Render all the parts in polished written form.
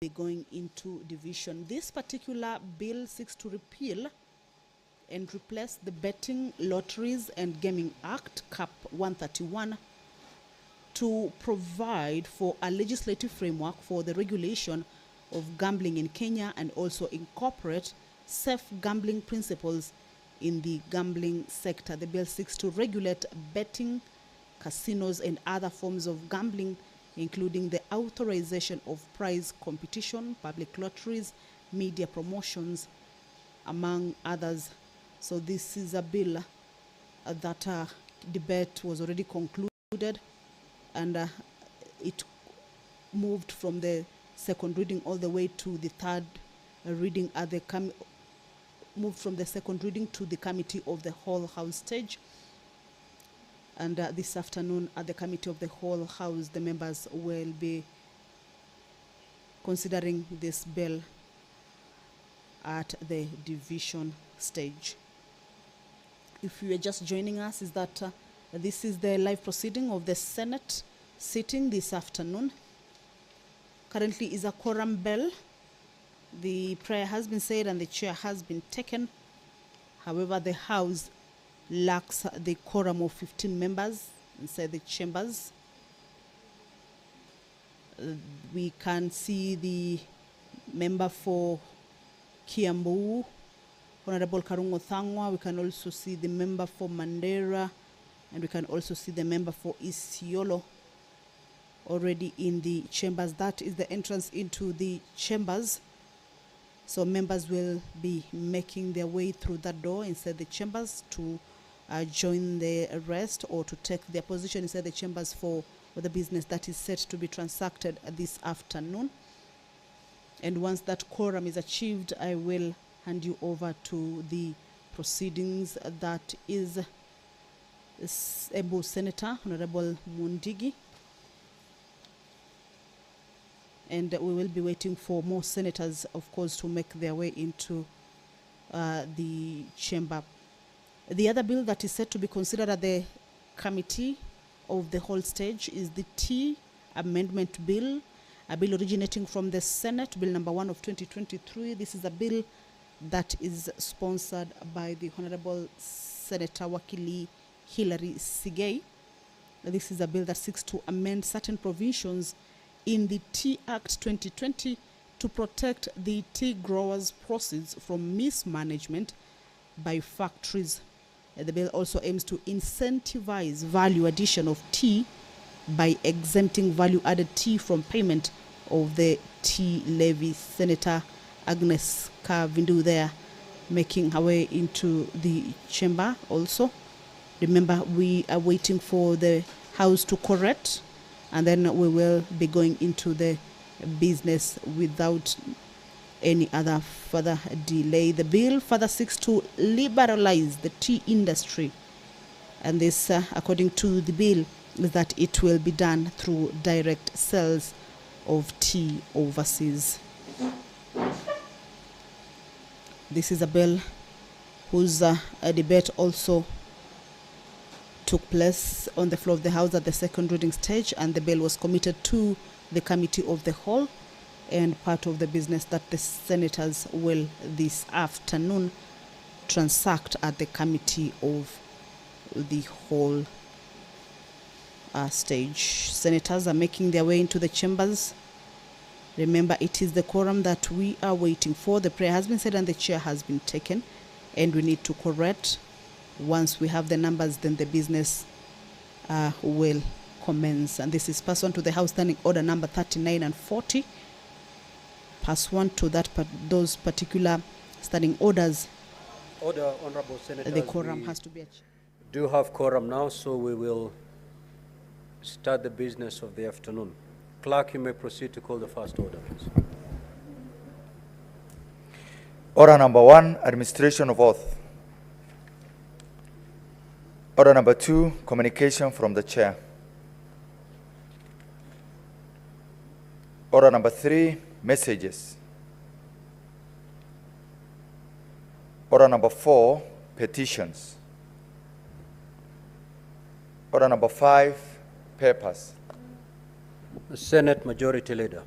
be going into division. This particular bill seeks to repeal and replace the Betting, Lotteries and Gaming Act, Cap 131, to provide for a legislative framework for the regulation of gambling in Kenya and also incorporate safe gambling principles in the gambling sector. The bill seeks to regulate betting, casinos and other forms of gambling, including the authorization of prize competition, public lotteries, media promotions, among others. So this is a bill that debate was already concluded, and it moved from the second reading all the way to the third reading at the moved from the second reading to the committee of the whole house stage. And this afternoon at the committee of the whole house, the members will be considering this bill at the division stage. If you are just joining us, is that this is the live proceeding of the Senate sitting this afternoon. Currently is a quorum bell. The prayer has been said and the chair has been taken. However, the House lacks the quorum of 15 members inside the chambers. We can see the member for Kiambu, Honorable Karungo Thangwa. We can also see the member for Mandera, and we can also see the member for Isiolo already in the chambers. That is the entrance into the chambers. So members will be making their way through that door inside the chambers to join the rest or to take their position inside the chambers for the business that is set to be transacted this afternoon. And once that quorum is achieved, I will hand you over to the proceedings. That is Embu Senator Honorable Mundigi. And we will be waiting for more senators, of course, to make their way into the chamber. The other bill that is set to be considered at the committee of the whole stage is the T Amendment Bill, a bill originating from the Senate, Bill number 1 of 2023. This is a bill that is sponsored by the Honorable Senator Wakili Hilary Sigei. This is a bill that seeks to amend certain provisions in the Tea Act 2020 to protect the tea growers' proceeds from mismanagement by factories. The bill also aims to incentivize value addition of tea by exempting value-added tea from payment of the tea levy. Senator Agnes Kavindu there making her way into the chamber also. Remember, we are waiting for the House to correct, and then we will be going into the business without any other further delay. The bill further seeks to liberalize the tea industry, and this, according to the bill, is that it will be done through direct sales of tea overseas. This is a bill whose a debate also took place on the floor of the House at the second reading stage, and the bill was committed to the committee of the whole and part of the business that the senators will this afternoon transact at the committee of the whole stage. Senators are making their way into the chambers. Remember, it is the quorum that we are waiting for. The prayer has been said and the chair has been taken, and we need to correct. Once we have the numbers, then the business will commence. And this is pursuant to the House Standing Order number 39 and 40. Pursuant to that, those particular standing orders, Order, Honorable Senator. the quorum has to be achieved. Do have quorum now, so we will start the business of the afternoon. Clerk, you may proceed to call the first order, please. Order number 1, administration of oath. Order number 2, communication from the chair. Order number 3, messages. Order number 4, petitions. Order number 5, papers. The Senate Majority Leader.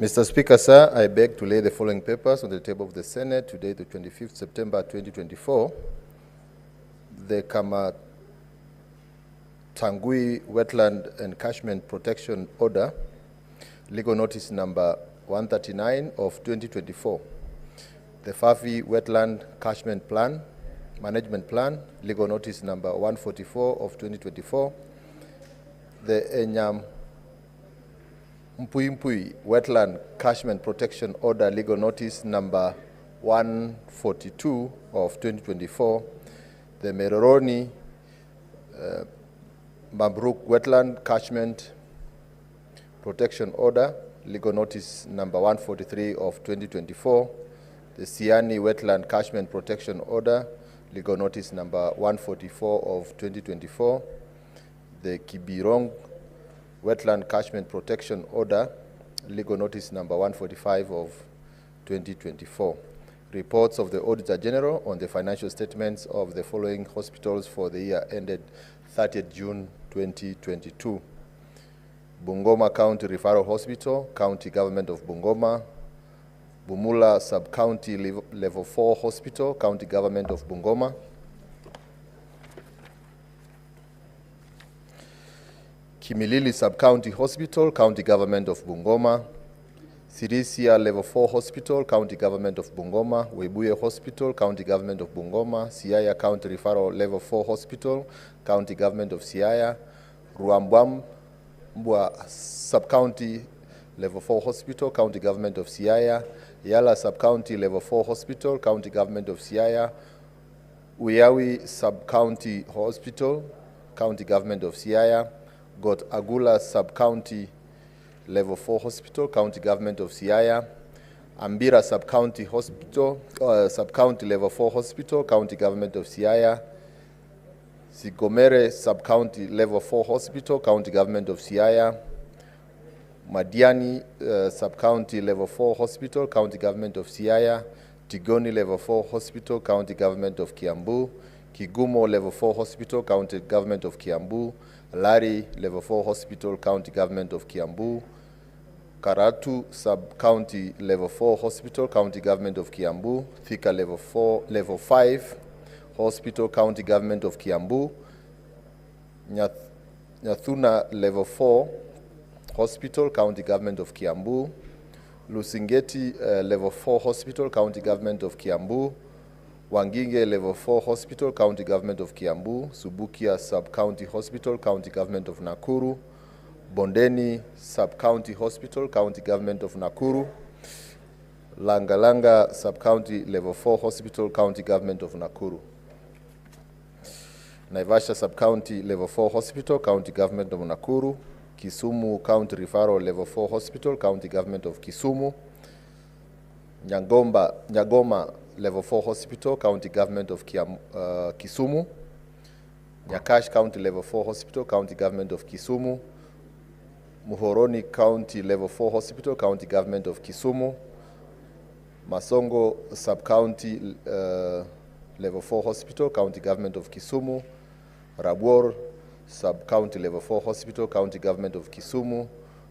Mr. Speaker, sir, I beg to lay the following papers on the table of the Senate today, the 25th September 2024. The Kamatangui Wetland Encashment Protection Order, legal notice number 139 of 2024. The Fafi Wetland Catchment Plan, Management Plan, legal notice number 144 of 2024. The Enyam Mpui Wetland Catchment Protection Order, legal notice number 142 of 2024. The Meroroni Mabruk Wetland Catchment Protection Order, legal notice number 143 of 2024. The Siani Wetland Catchment Protection Order, legal notice number 144 of 2024. The Kibirong Wetland Catchment Protection Order, legal notice number 145 of 2024. Reports of the Auditor General on the financial statements of the following hospitals for the year ended 30th June 2022. Bungoma County Referral Hospital, County Government of Bungoma. Bumula Sub-County Level 4 Hospital, County Government of Bungoma. Kimilili Sub-County Hospital, County Government of Bungoma. Sirisia Level 4 Hospital, County Government of Bungoma. Webuye Hospital, County Government of Bungoma. Siaya County Referral Level 4 Hospital, County Government of Siaya. Ruambwa Sub-County Level 4 Hospital, County Government of Siaya. Yala Sub-County Level 4 Hospital, County Government of Siaya. Uyawi Sub-County Hospital, County Government of Siaya. Got Agula Sub-County Level 4 Hospital, County Government of Siaya. Ambira Sub-County Hospital, Sub-County Level 4 Hospital, County Government of Siaya. Sigomere Sub-County Level 4 Hospital, County Government of Siaya. Madiani Sub-County Level 4 Hospital, County Government of Siaya. Tigoni Level 4 Hospital, County Government of Kiambu. Kigumo Level 4 Hospital, County Government of Kiambu. Lari Level 4 Hospital, County Government of Kiambu. Karatu Sub-County Level 4 Hospital, County Government of Kiambu. Thika Level 5 Hospital, County Government of Kiambu. Nyathuna Level 4 Hospital, County Government of Kiambu. Lusingeti Level 4 Hospital, County Government of Kiambu. Wanginge Level 4 Hospital, County Government of Kiambu. Subukia Sub-County Hospital, County Government of Nakuru. Bondeni Sub-County Hospital, County Government of Nakuru. Langalanga Sub-County Level 4 Hospital, County Government of Nakuru. Naivasha Sub-County Level 4 Hospital, County Government of Nakuru. Kisumu County Referral Level 4 Hospital, County Government of Kisumu. Nyagoma Level 4 Hospital, County Government of Kisumu. Nyakash County Level 4 Hospital, County Government of Kisumu. Muhoroni County Level 4 Hospital, County Government of Kisumu. Masongo Sub-County Level 4 Hospital, County Government of Kisumu. Rabwor Sub-County Level 4 Hospital, County Government of Kisumu.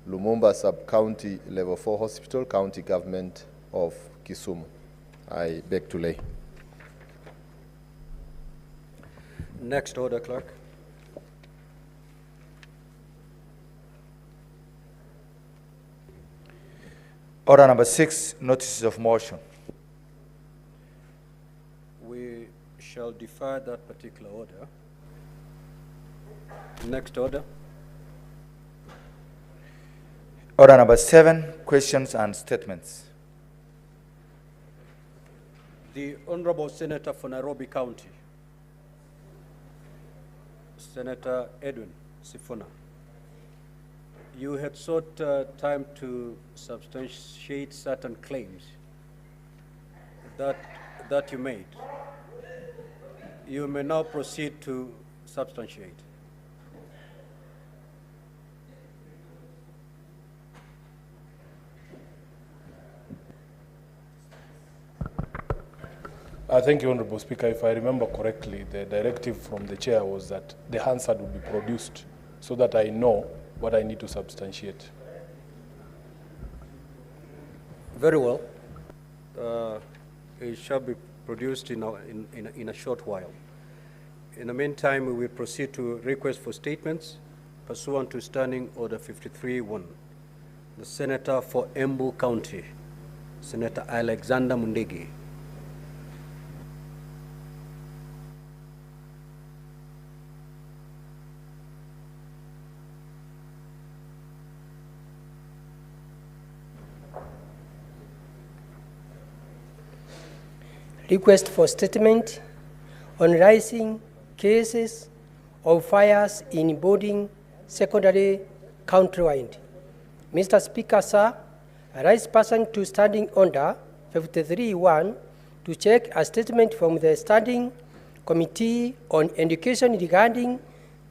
Lumumba Sub-County Level 4 Hospital, County Government of Kisumu. I beg to lay. Next order, Clerk. Order number 6, notices of motion. We shall defer that particular order. Next order. Order number 7, questions and statements. The Honorable Senator for Nairobi County, Senator Edwin Sifuna. You had sought time to substantiate certain claims that you made. You may now proceed to substantiate. Thank you, Honorable Speaker. If I remember correctly, the directive from the chair was that the Hansard will be produced so that I know what I need to substantiate. Very well. It shall be produced in a short while. In the meantime, we will proceed to request for statements pursuant to Standing Order 53-1. The Senator for Embu County, Senator Alexander Mundegi. Request for statement on rising cases of fires in boarding secondary countrywide. Mr. Speaker, sir, I rise pursuant to Standing Order 53-1 to check a statement from the Standing Committee on Education regarding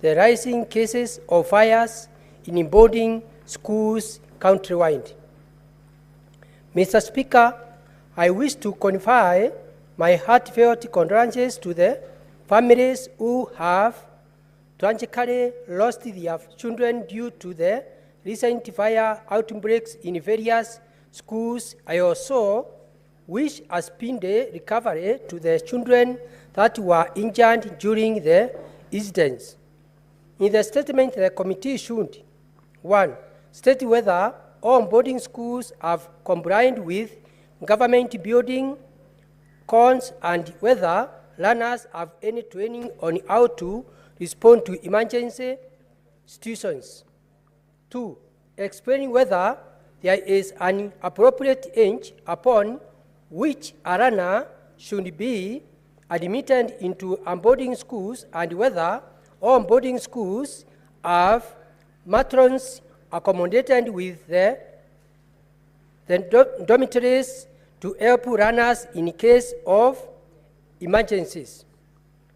the rising cases of fires in boarding schools countrywide. Mr. Speaker, I wish to convey my heartfelt condolences to the families who have tragically lost their children due to the recent fire outbreaks in various schools. I also wish a speedy recovery to the children that were injured during the incidents. In the statement, the committee should, 1, state whether all boarding schools have complied with government building codes and whether learners have any training on how to respond to emergency situations. 2, explaining whether there is an appropriate age upon which a learner should be admitted into boarding schools and whether all boarding schools have matrons accommodated with the dormitories to help learners in case of emergencies.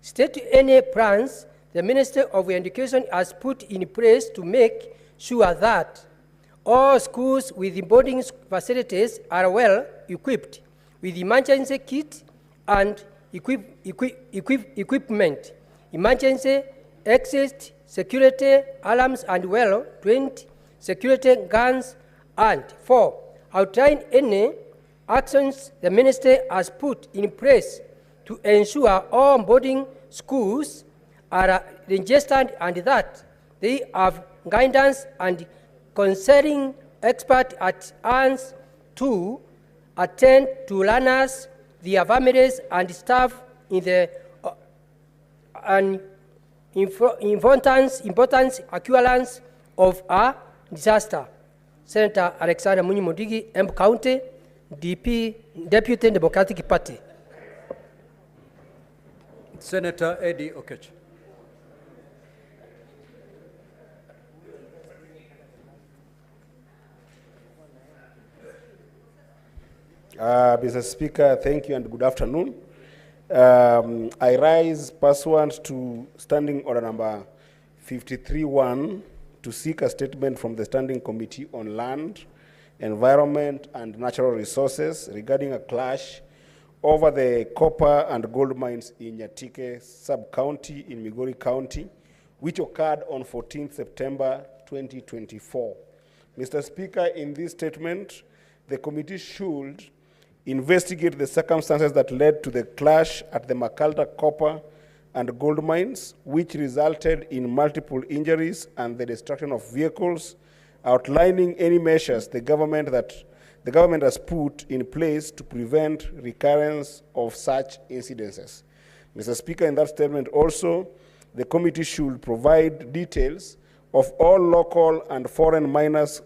State any plans the Ministry of Education has put in place to make sure that all schools with boarding facilities are well equipped with emergency kit and equipment, emergency exit, security alarms, and well-trained security guns. And 4, outline any actions the Ministry has put in place to ensure all boarding schools are registered and that they have guidance and counseling experts at hands to attend to learners, their families, and staff in the important occurrence of a disaster. Senator Alexander Mundegi, Embu County, Deputy Democratic Party. Senator Eddie Okech. Mr. Speaker, thank you and good afternoon. I rise pursuant to Standing Order number 53-1 to seek a statement from the Standing Committee on Land, Environment and Natural Resources regarding a clash over the copper and gold mines in Nyatike sub-county in Migori County, which occurred on 14th September 2024. Mr. Speaker, in this statement, the committee should investigate the circumstances that led to the clash at the Makalda copper and gold mines, which resulted in multiple injuries and the destruction of vehicles, outlining any measures the government has put in place to prevent recurrence of such incidences. Mr. Speaker, in that statement also, the committee should provide details of all local and foreign miners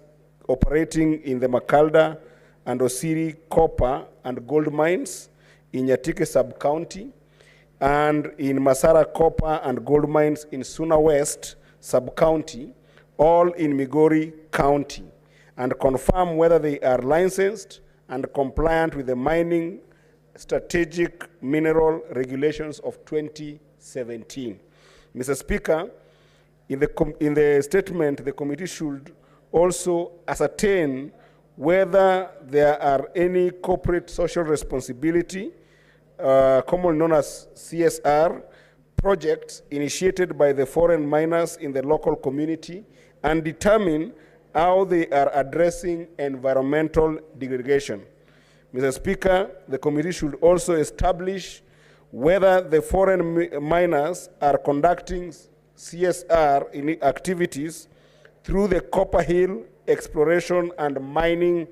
operating in the Makalda and Osiri copper and gold mines in Nyatike sub-county and in Masara copper and gold mines in Suna West sub-county, all in Migori County, and confirm whether they are licensed and compliant with the mining strategic mineral regulations of 2017. Mr. Speaker, in the statement, the committee should also ascertain whether there are any corporate social responsibility, commonly known as CSR, projects initiated by the foreign miners in the local community and determine how they are addressing environmental degradation. Mr. Speaker, the committee should also establish whether the foreign miners are conducting CSR activities through the Copper Hill Exploration and Mining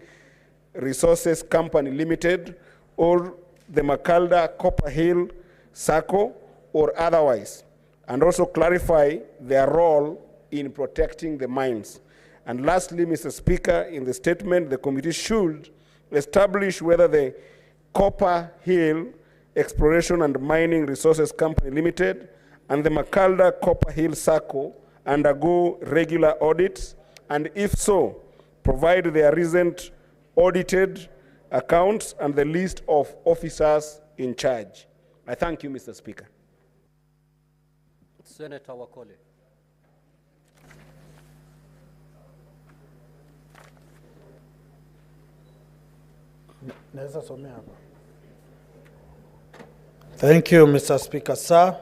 Resources Company Limited or the Macalda Copper Hill SACCO or otherwise, and also clarify their role in protecting the mines. And lastly, Mr. Speaker, in the statement, the committee should establish whether the Copper Hill Exploration and Mining Resources Company Limited and the Macalda Copper Hill SACCO undergo regular audits, and if so, provide their recent audited accounts and the list of officers in charge. I thank you, Mr. Speaker. Senator Wakoli. Thank you, Mr. Speaker, sir.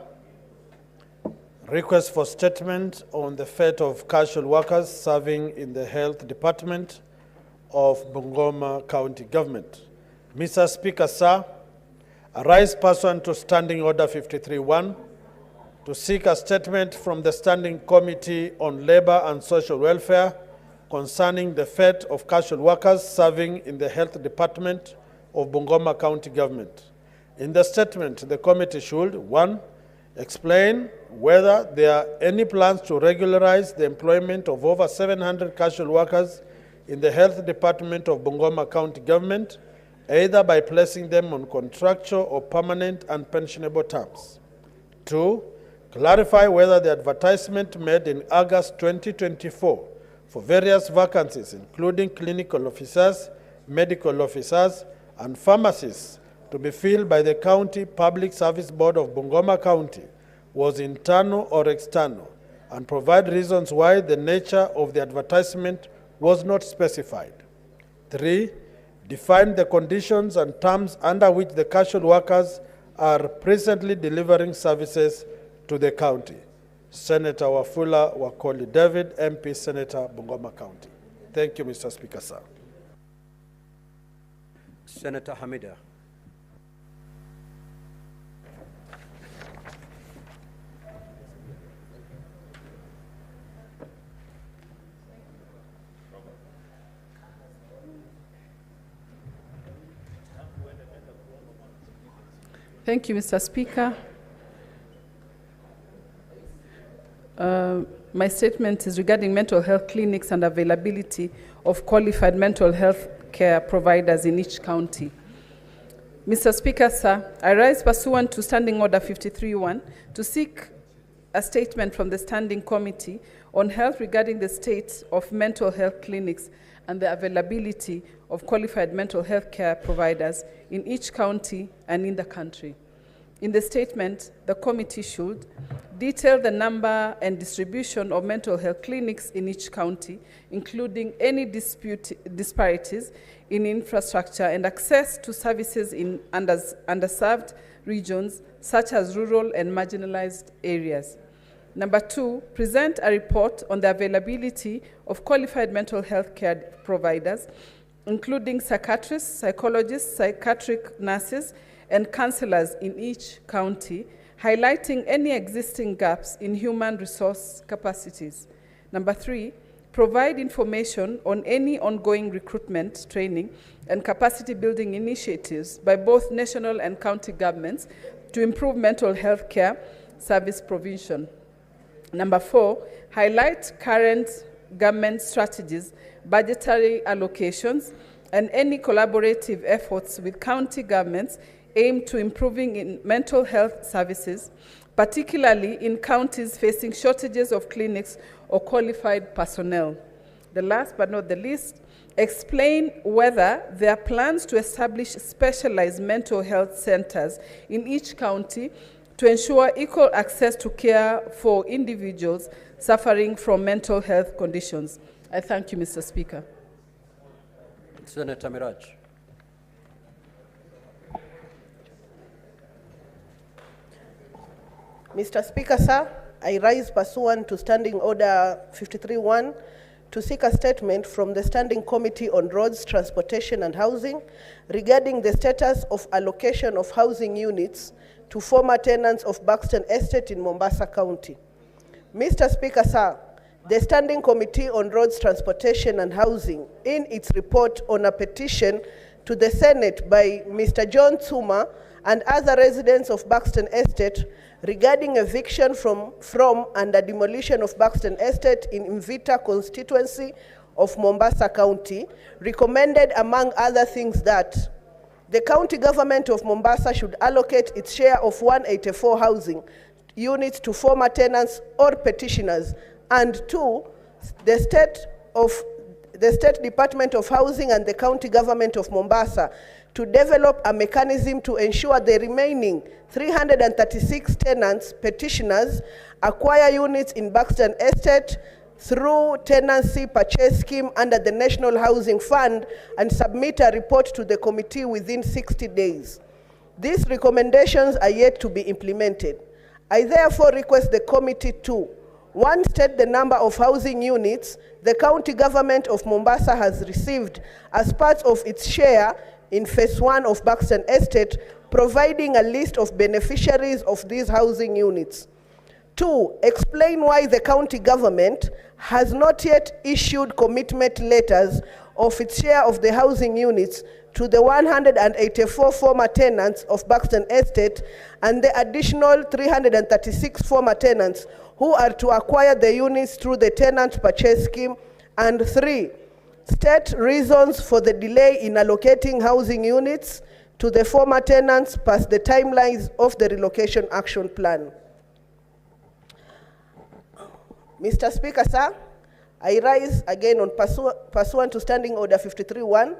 Request for statement on the fate of casual workers serving in the Health Department of Bungoma County Government. Mr. Speaker, sir, I rise pursuant to Standing Order 53-1 to seek a statement from the Standing Committee on Labor and Social Welfare concerning the fate of casual workers serving in the Health Department of Bungoma County Government. In the statement, the committee should, 1, explain whether there are any plans to regularize the employment of over 700 casual workers in the Health Department of Bungoma County Government, either by placing them on contractual or permanent and pensionable terms. 2, clarify whether the advertisement made in August 2024 for various vacancies, including clinical officers, medical officers, and pharmacists, to be filled by the County Public Service Board of Bungoma County, was internal or external, and provide reasons why the nature of the advertisement was not specified. 3, define the conditions and terms under which the casual workers are presently delivering services to the county. Senator Wafula Wakoli David, MP, Senator, Bungoma County. Thank you, Mr. Speaker, sir. Senator Hamida. Thank you, Mr. Speaker. My statement is regarding mental health clinics and availability of qualified mental health care providers in each county. Mr. Speaker, sir, I rise pursuant to Standing Order 53-1 to seek a statement from the Standing Committee on Health regarding the state of mental health clinics and the availability of qualified mental health care providers in each county and in the country. In the statement, the committee should detail the number and distribution of mental health clinics in each county, including any disparities in infrastructure and access to services in underserved regions, such as rural and marginalized areas. Number 2, present a report on the availability of qualified mental health care providers, including psychiatrists, psychologists, psychiatric nurses, and counselors in each county, highlighting any existing gaps in human resource capacities. Number 3, provide information on any ongoing recruitment, training, and capacity building initiatives by both national and county governments to improve mental health care service provision. Number 4, highlight current government strategies, budgetary allocations, and any collaborative efforts with county governments aimed to improving in mental health services, particularly in counties facing shortages of clinics or qualified personnel. The last but not the least, explain whether there are plans to establish specialized mental health centers in each county to ensure equal access to care for individuals suffering from mental health conditions. I thank you, Mr. Speaker. Senator Miraj. Mr. Speaker, sir, I rise pursuant to Standing Order 53-1 to seek a statement from the Standing Committee on Roads, Transportation and Housing regarding the status of allocation of housing units to former tenants of Buxton Estate in Mombasa County. Mr. Speaker, sir, the Standing Committee on Roads, Transportation and Housing, in its report on a petition to the Senate by Mr. John Tsuma and other residents of Buxton Estate regarding eviction from and the demolition of Buxton Estate in Mvita constituency of Mombasa County, recommended, among other things, that the county government of Mombasa should allocate its share of 184 housing units to former tenants or petitioners, and 2, the State Department of Housing and the County Government of Mombasa to develop a mechanism to ensure the remaining 336 tenants, petitioners, acquire units in Buxton Estate through tenancy purchase scheme under the National Housing Fund and submit a report to the committee within 60 days. These recommendations are yet to be implemented. I therefore request the committee to 1, state the number of housing units the county government of Mombasa has received as part of its share in phase 1 of Buxton Estate, providing a list of beneficiaries of these housing units. 2, explain why the county government has not yet issued commitment letters of its share of the housing units to the 184 former tenants of Buxton Estate and the additional 336 former tenants who are to acquire the units through the tenant purchase scheme. And 3, state reasons for the delay in allocating housing units to the former tenants past the timelines of the relocation action plan. Mr. Speaker, sir, I rise again on pursuant to Standing Order 53-1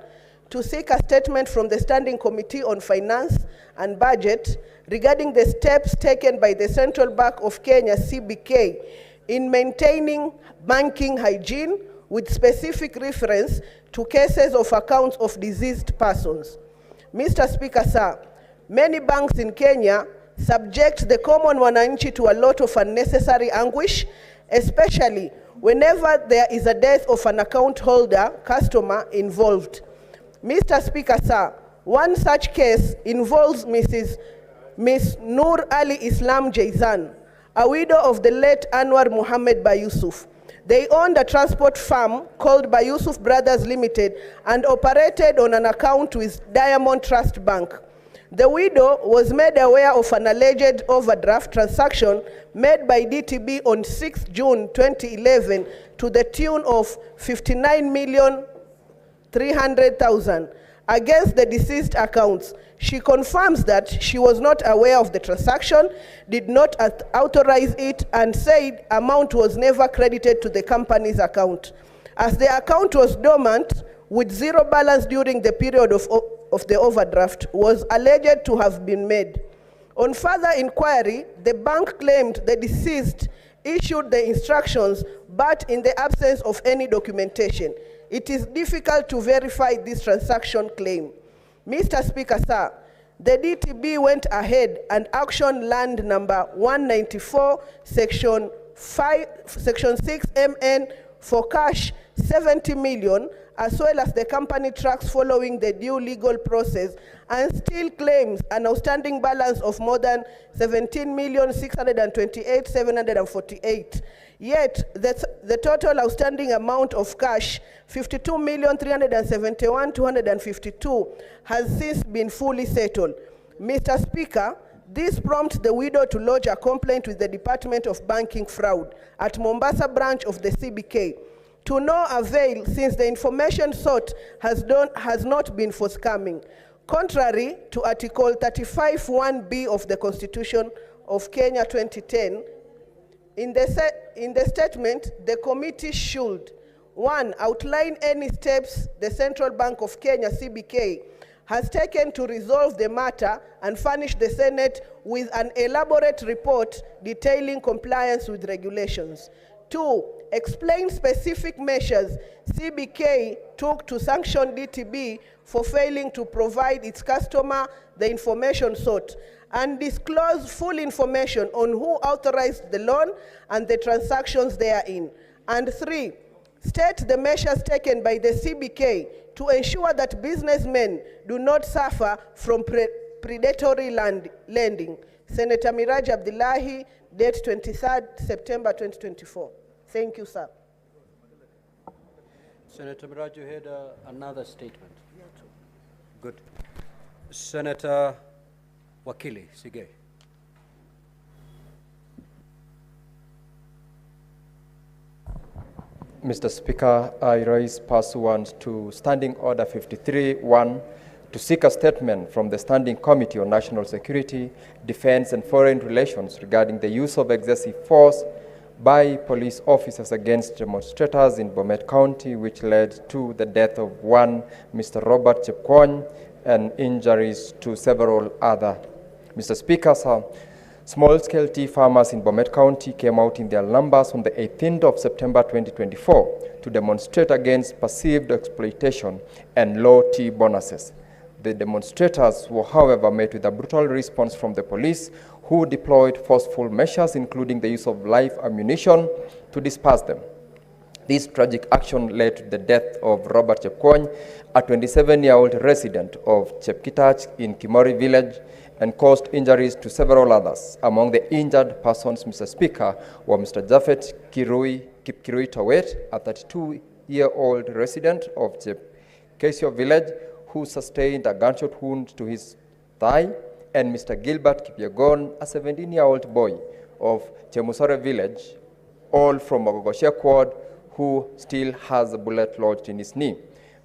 to seek a statement from the Standing Committee on Finance and Budget regarding the steps taken by the Central Bank of Kenya, CBK, in maintaining banking hygiene with specific reference to cases of accounts of deceased persons. Mr. Speaker, sir, many banks in Kenya subject the common wananchi to a lot of unnecessary anguish, especially whenever there is a death of an account holder, customer involved. Mr. Speaker, sir, one such case involves Miss Nur Ali Islam Jaizan, a widow of the late Anwar Muhammad Bayusuf. They owned a transport firm called Bayusuf Brothers Limited and operated on an account with Diamond Trust Bank. The widow was made aware of an alleged overdraft transaction made by DTB on 6 June 2011 to the tune of 59,300,000 against the deceased accounts. She confirms that she was not aware of the transaction, did not authorize it, and said amount was never credited to the company's account. As the account was dormant with zero balance during the period of the overdraft was alleged to have been made. On further inquiry, the bank claimed the deceased issued the instructions, but in the absence of any documentation, it is difficult to verify this transaction claim. Mr. Speaker, sir, the DTB went ahead and auctioned land number 194, section 6 MN for cash 70 million, as well as the company tracks following the due legal process, and still claims an outstanding balance of more than 17,628,748. Yet, the total outstanding amount of cash, 52,371,252, has since been fully settled. Mr. Speaker, this prompts the widow to lodge a complaint with the Department of Banking Fraud at Mombasa branch of the CBK. To no avail, since the information sought has not been forthcoming. Contrary to Article 35(1)(b) of the Constitution of Kenya 2010, in the statement, the committee should, 1, outline any steps the Central Bank of Kenya, CBK, has taken to resolve the matter and furnish the Senate with an elaborate report detailing compliance with regulations. 2, explain specific measures CBK took to sanction DTB for failing to provide its customer the information sought, and disclose full information on who authorized the loan and the transactions therein. And 3, state the measures taken by the CBK to ensure that businessmen do not suffer from predatory lending. Senator Miraj Abdullahi, date 23rd September 2024. Thank you, sir. Senator Miraj, you had another statement. Good. Senator Wakili Sige. Mr. Speaker, I raise pursuant to Standing Order 53-1 to seek a statement from the Standing Committee on National Security, Defense and Foreign Relations regarding the use of excessive force by police officers against demonstrators in Bomet County, which led to the death of one Mr. Robert Chepkwony and injuries to several other. Mr. Speaker, sir, small-scale tea farmers in Bomet County came out in their numbers on the 18th of September 2024 to demonstrate against perceived exploitation and low tea bonuses. The demonstrators were, however, met with a brutal response from the police, who deployed forceful measures, including the use of live ammunition, to disperse them. This tragic action led to the death of Robert Chepkwony, a 27-year-old resident of Chepkitach in Kimori village, and caused injuries to several others. Among the injured persons, Mr. Speaker, were Mr. Jafet Kipkirui Tawet, a 32-year-old resident of Chepkesio village, who sustained a gunshot wound to his thigh, and Mr. Gilbert Kipyegon, a 17-year-old boy of Chemusore village, all from Mogogoshia Quad, who still has a bullet lodged in his knee.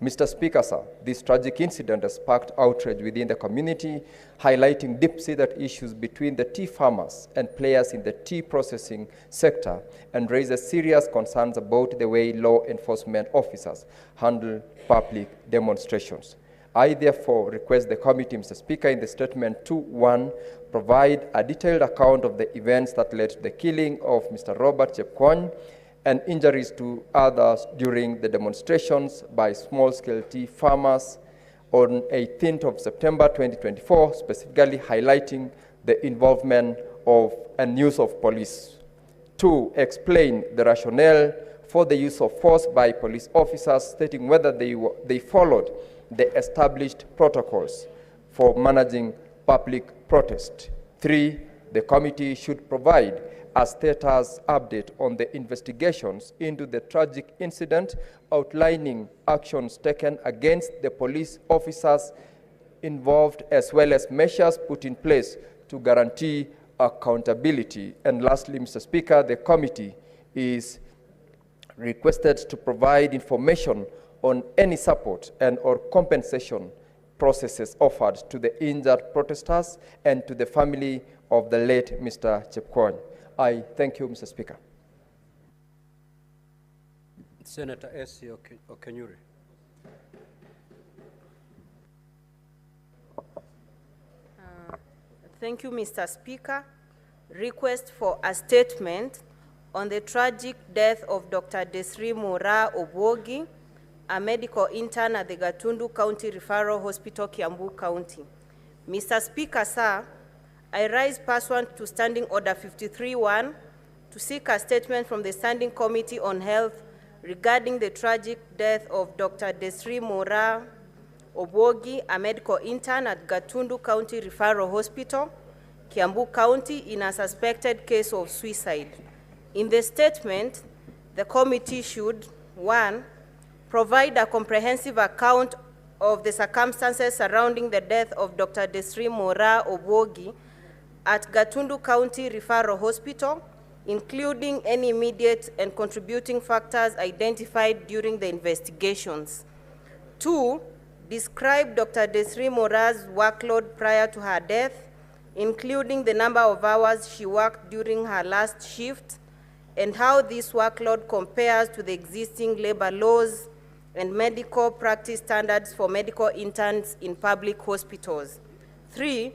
Mr. Speaker, sir, this tragic incident has sparked outrage within the community, highlighting deep-seated issues between the tea farmers and players in the tea processing sector, and raises serious concerns about the way law enforcement officers handle public demonstrations. I therefore request the committee, Mr. Speaker, in the statement 2.1, provide a detailed account of the events that led to the killing of Mr. Robert Chepkwony and injuries to others during the demonstrations by small-scale tea farmers on 18th of September 2024, specifically highlighting the involvement of and use of police. 2, explain the rationale for the use of force by police officers, stating whether they followed the established protocols for managing public protest. 3, the committee should provide a status update on the investigations into the tragic incident, outlining actions taken against the police officers involved, as well as measures put in place to guarantee accountability. And lastly, Mr. Speaker, the committee is requested to provide information on any support and or compensation processes offered to the injured protesters and to the family of the late Mr. Chepkwony. I thank you, Mr. Speaker. Senator S. Okenyuri. Thank you, Mr. Speaker. Request for a statement on the tragic death of Dr. Desri Mora Obwogi, a medical intern at the Gatundu County Referral Hospital, Kiambu County. Mr. Speaker, sir, I rise pursuant to Standing Order 53-1 to seek a statement from the Standing Committee on Health regarding the tragic death of Dr. Desri Mora Obwogi, a medical intern at Gatundu County Referral Hospital, Kiambu County, in a suspected case of suicide. In the statement, the committee should, 1, provide a comprehensive account of the circumstances surrounding the death of Dr. Desri Mora Obwogi at Gatundu County Referral Hospital, including any immediate and contributing factors identified during the investigations. 2, describe Dr. Desri Mora's workload prior to her death, including the number of hours she worked during her last shift, and how this workload compares to the existing labor laws and medical practice standards for medical interns in public hospitals. 3,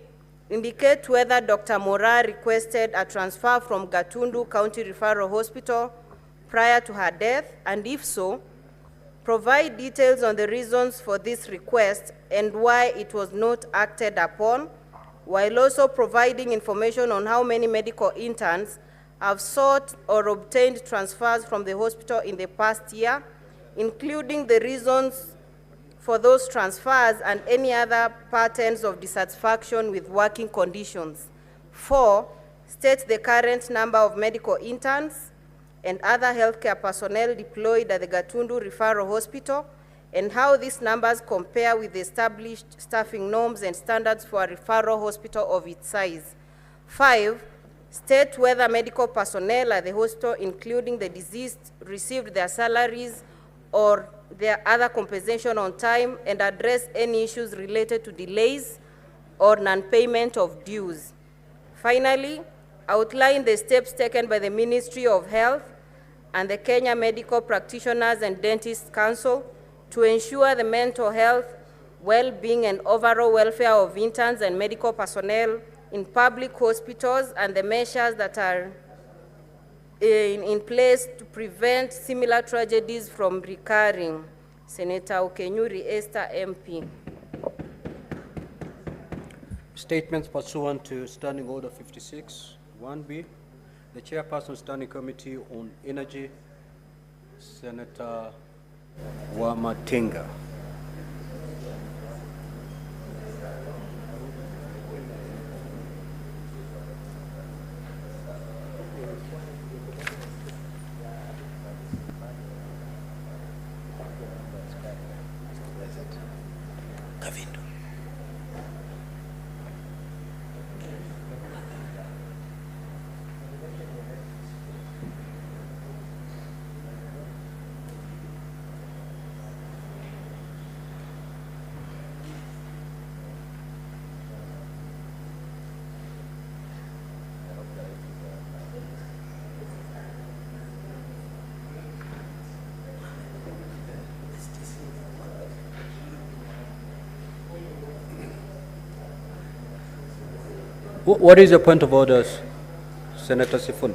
indicate whether Dr. Mora requested a transfer from Gatundu County Referral Hospital prior to her death, and if so, provide details on the reasons for this request and why it was not acted upon, while also providing information on how many medical interns have sought or obtained transfers from the hospital in the past year, including the reasons for those transfers and any other patterns of dissatisfaction with working conditions. 4, state the current number of medical interns and other healthcare personnel deployed at the Gatundu Referral Hospital and how these numbers compare with the established staffing norms and standards for a referral hospital of its size. 5, state whether medical personnel at the hospital, including the deceased, received their salaries or their other compensation on time, and address any issues related to delays or non-payment of dues. Finally, outline the steps taken by the Ministry of Health and the Kenya Medical Practitioners and Dentists Council to ensure the mental health, well-being, and overall welfare of interns and medical personnel in public hospitals, and the measures that are in place to prevent similar tragedies from recurring. Senator Okenyuri Esther, MP. Statements pursuant to Standing Order 56, 1B. The Chairperson Standing Committee on Energy, Senator Wamatinga. What is your point of order, Senator Sifuna?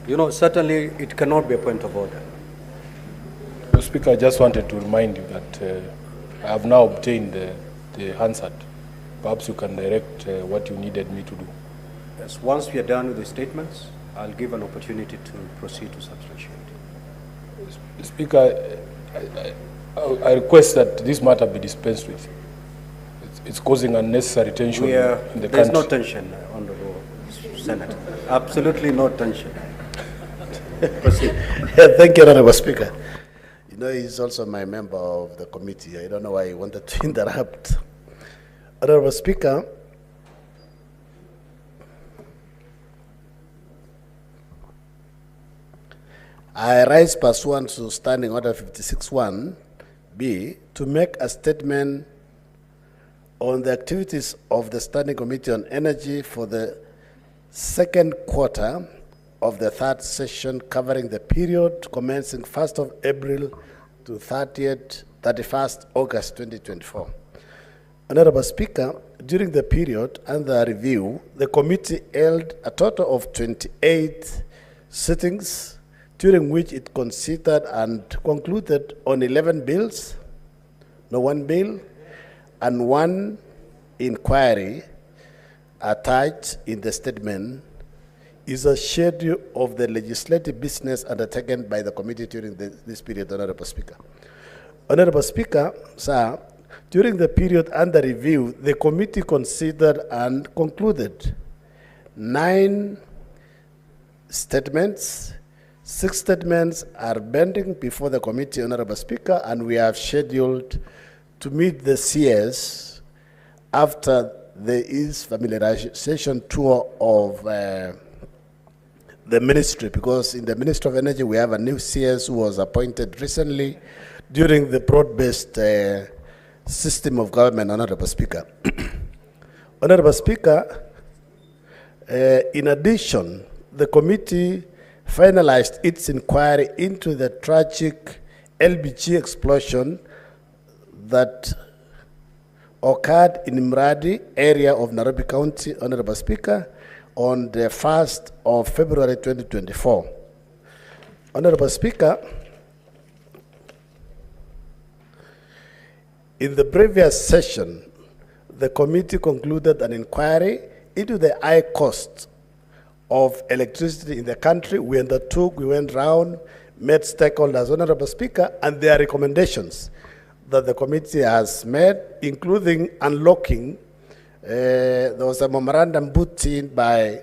You know, certainly it cannot be a point of order. Mr. Speaker, I just wanted to remind you that I have now obtained the Hansard. Perhaps you can direct what you needed me to do. Yes, once we are done with the statements, I'll give an opportunity to proceed to substantiate. Speaker, I request that this matter be dispensed with. It's causing unnecessary tension in the country. There's no tension, Honorable Senator. Absolutely no tension. Proceed. Thank you, Honorable Speaker. You know, he's also my member of the committee. I don't know why he wanted to interrupt. Honorable Speaker, I rise pursuant to Standing Order 56(1)B to make a statement on the activities of the Standing Committee on Energy for the second quarter of the third session, covering the period commencing 1st of April to 31st August 2024. Honorable Speaker, during the period under review, the committee held a total of 28 sittings, during which it considered and concluded on 11 bills, no one bill, and one inquiry. Attached in the statement is a schedule of the legislative business undertaken by the committee during this period, Honorable Speaker. Honorable Speaker, sir, during the period under review, the committee considered and concluded 9 statements. 6 statements are pending before the committee, Honorable Speaker, and we have scheduled to meet the CS after there is familiarization tour of the ministry, because in the Ministry of Energy we have a new CS who was appointed recently during the broad-based system of government, Honorable Speaker. Honorable Speaker, in addition, the committee finalized its inquiry into the tragic LBG explosion that occurred in Mradi area of Nairobi County, Honorable Speaker, on the 1st of February 2024. Honorable Speaker, in the previous session, the committee concluded an inquiry into the high cost of electricity in the country. We went round met stakeholders, Honorable Speaker, and their recommendations that the committee has made, including unlocking. There was a memorandum put in by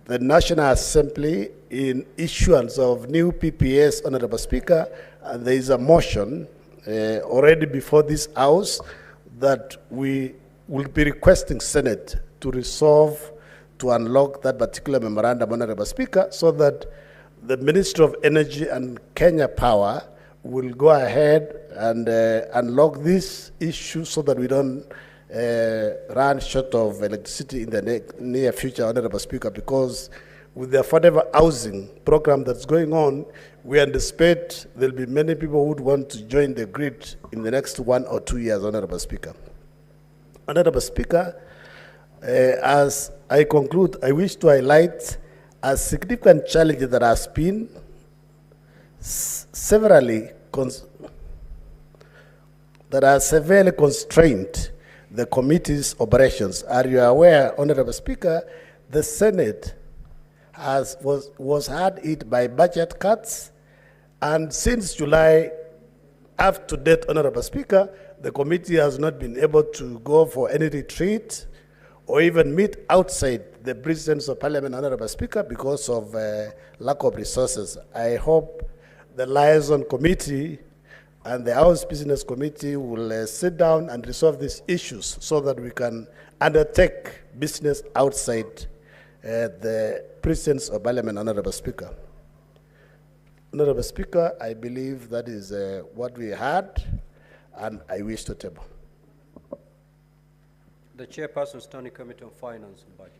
the National Assembly in issuance of new PPAs, Honorable Speaker, and there is a motion already before this House that we will be requesting Senate to resolve to unlock that particular memorandum, Honorable Speaker, so that the Ministry of Energy and Kenya Power will go ahead and unlock this issue so that we don't run short of electricity in the near future, Honorable Speaker, because with the affordable housing program that's going on, we anticipate there'll be many people who would want to join the grid in the next 1 or 2 years, Honorable Speaker. Honorable Speaker, as I conclude, I wish to highlight a significant challenge that has been severely constrained the committee's operations. Are you aware, Honorable Speaker, the Senate was hard hit by budget cuts, and since July up to date, Honorable Speaker, the committee has not been able to go for any retreat or even meet outside the presence of Parliament, Honorable Speaker, because of lack of resources. I hope the liaison committee and the House Business Committee will sit down and resolve these issues so that we can undertake business outside the presence of Parliament, Honorable Speaker. Honorable Speaker, I believe that is what we had, and I wish to table. The Chairperson, Standing Committee on Finance and Budget.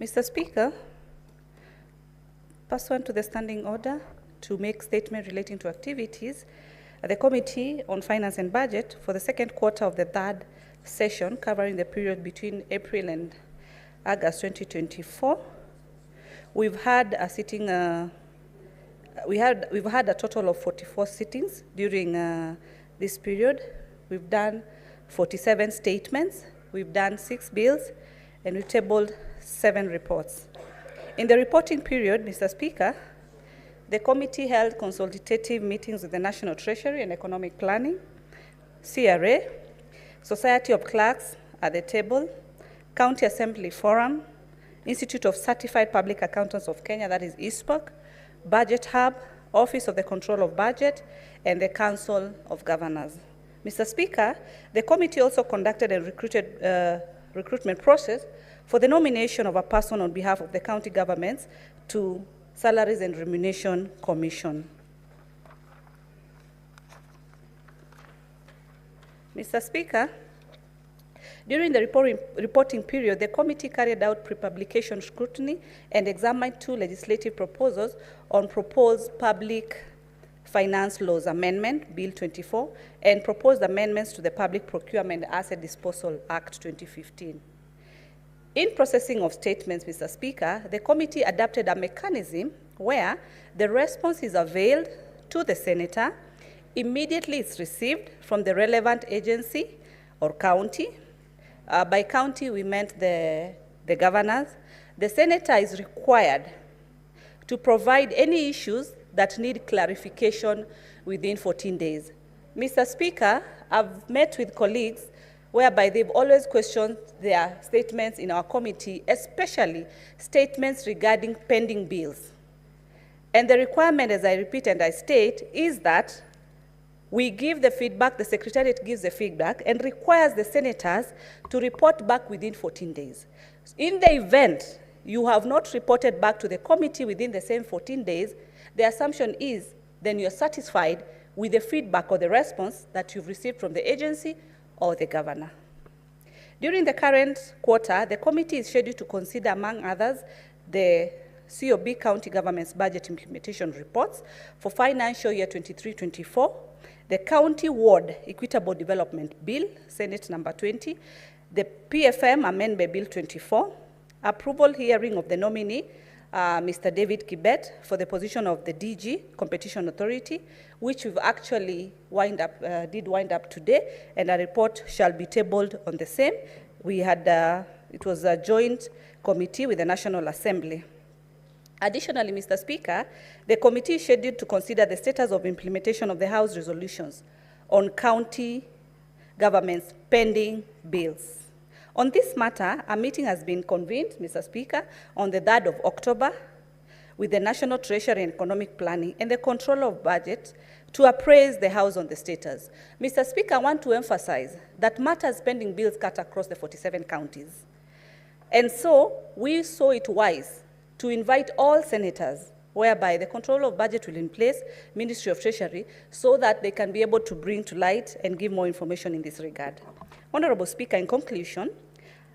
Mr. Speaker, pursuant to the standing order to make statement relating to activities, the Committee on Finance and Budget for the second quarter of the third session covering the period between April and August 2024, we've had a sitting. We've had a total of 44 sittings during this period. We've done 47 statements. We've done 6 bills, and we've tabled 7 reports. In the reporting period, Mr. Speaker, the committee held consultative meetings with the National Treasury and Economic Planning, CRA, Society of Clerks at the table, County Assembly Forum, Institute of Certified Public Accountants of Kenya, that is ISPOC, Budget Hub, Office of the Control of Budget, and the Council of Governors. Mr. Speaker, the committee also conducted a recruitment process for the nomination of a person on behalf of the county governments to Salaries and Remuneration Commission. Mr. Speaker, during the reporting period, the committee carried out pre-publication scrutiny and examined 2 legislative proposals on proposed Public Finance Laws Amendment, Bill 24, and proposed amendments to the Public Procurement Asset Disposal Act 2015. In processing of statements, Mr. Speaker, the committee adopted a mechanism where the response is availed to the senator, immediately it's received from the relevant agency or county. By county, we meant the governors. The senator is required to provide any issues that need clarification within 14 days. Mr. Speaker, I've met with colleagues whereby they've always questioned their statements in our committee, especially statements regarding pending bills. And the requirement, as I repeat and I state, is that we give the feedback, the Secretariat gives the feedback, and requires the senators to report back within 14 days. In the event you have not reported back to the committee within the same 14 days, the assumption is then you're satisfied with the feedback or the response that you've received from the agency or the governor. During the current quarter, the committee is scheduled to consider, among others, the COB County Government's Budget Implementation Reports for financial year 23-24, the County Ward Equitable Development Bill, Senate number 20, the PFM Amendment Bill 24, approval hearing of the nominee, Mr. David Kibet, for the position of the DG, Competition Authority, which we've actually did wind up today, and a report shall be tabled on the same. We had, it was a joint committee with the National Assembly. Additionally, Mr. Speaker, the committee is scheduled to consider the status of implementation of the House resolutions on county government's pending bills. On this matter, a meeting has been convened, Mr. Speaker, on the 3rd of October with the National Treasury and Economic Planning and the Controller of Budget to appraise the House on the status. Mr. Speaker, I want to emphasize that matters pending bills cut across the 47 counties. And so we saw it wise to invite all senators, whereby the Controller of Budget will in place, Ministry of Treasury, so that they can be able to bring to light and give more information in this regard. Honorable Speaker, in conclusion,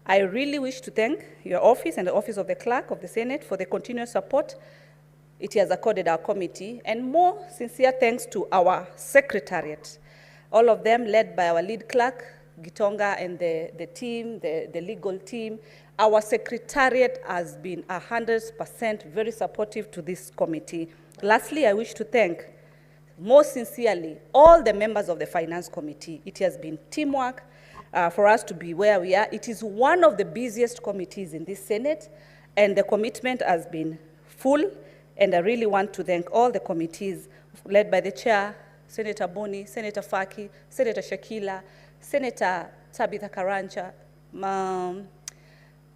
I really wish to thank your office and the Office of the Clerk of the Senate for the continuous support it has accorded our committee, and more sincere thanks to our Secretariat, all of them led by our lead clerk, Gitonga, and the team, the legal team. Our Secretariat has been 100% very supportive to this committee. Lastly, I wish to thank most sincerely all the members of the Finance Committee. It has been teamwork for us to be where we are. It is one of the busiest committees in this Senate, and the commitment has been full, and I really want to thank all the committees led by the Chair, Senator Boni, Senator Faki, Senator Shakila, Senator Tabitha Karanja,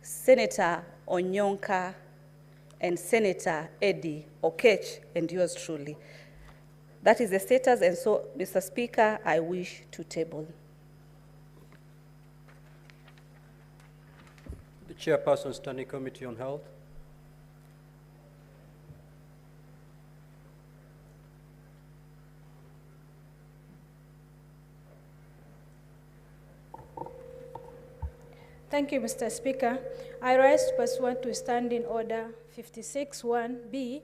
Senator Onyonka, and Senator Eddie Okech, and yours truly. That is the status, and so, Mr. Speaker, I wish to table. The Chairperson, Standing Committee on Health. Thank you, Mr. Speaker. I rise pursuant to Standing Order 56(1)B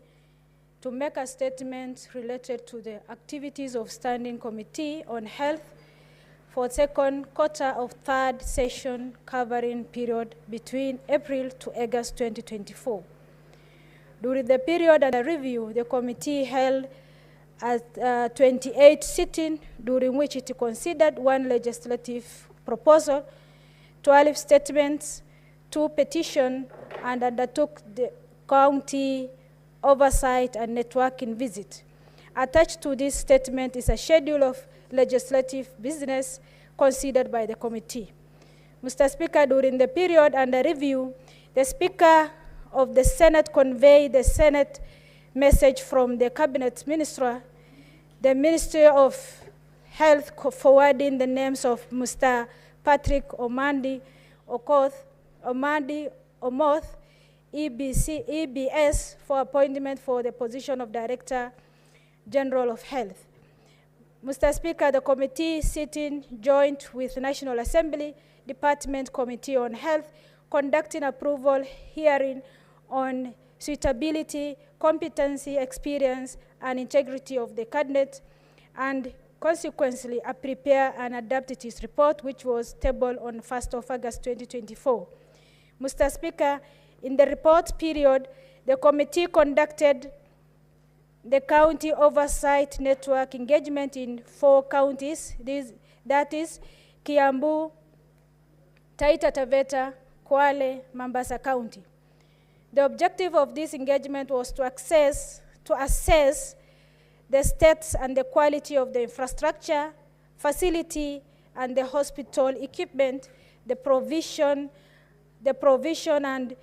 to make a statement related to the activities of Standing Committee on Health for second quarter of third session covering period between April to August 2024. During the period under review, the committee held a 28 sitting, during which it considered 1 legislative proposal, 12 statements, 2 petitions, and undertook the county oversight and networking visit. Attached to this statement is a schedule of legislative business considered by the committee. Mr. Speaker, during the period under review, the Speaker of the Senate conveyed the Senate message from the Cabinet Minister, the Ministry of Health forwarding the names of Mr. Patrick Omandi Okoth, Omoth, EBS, for appointment for the position of Director General of Health. Mr. Speaker, the committee sitting joint with National Assembly Department Committee on Health conducting approval hearing on suitability, competency, experience, and integrity of the candidate, and consequently, prepare and adapt its report, which was tabled on 1st of August 2024. Mr. Speaker, in the report period, the committee conducted the county oversight network engagement in 4 counties, that is Kiambu, Taita Taveta, Kwale, Mombasa County. The objective of this engagement was to assess the status and the quality of the infrastructure, facility, and the hospital equipment, the provision and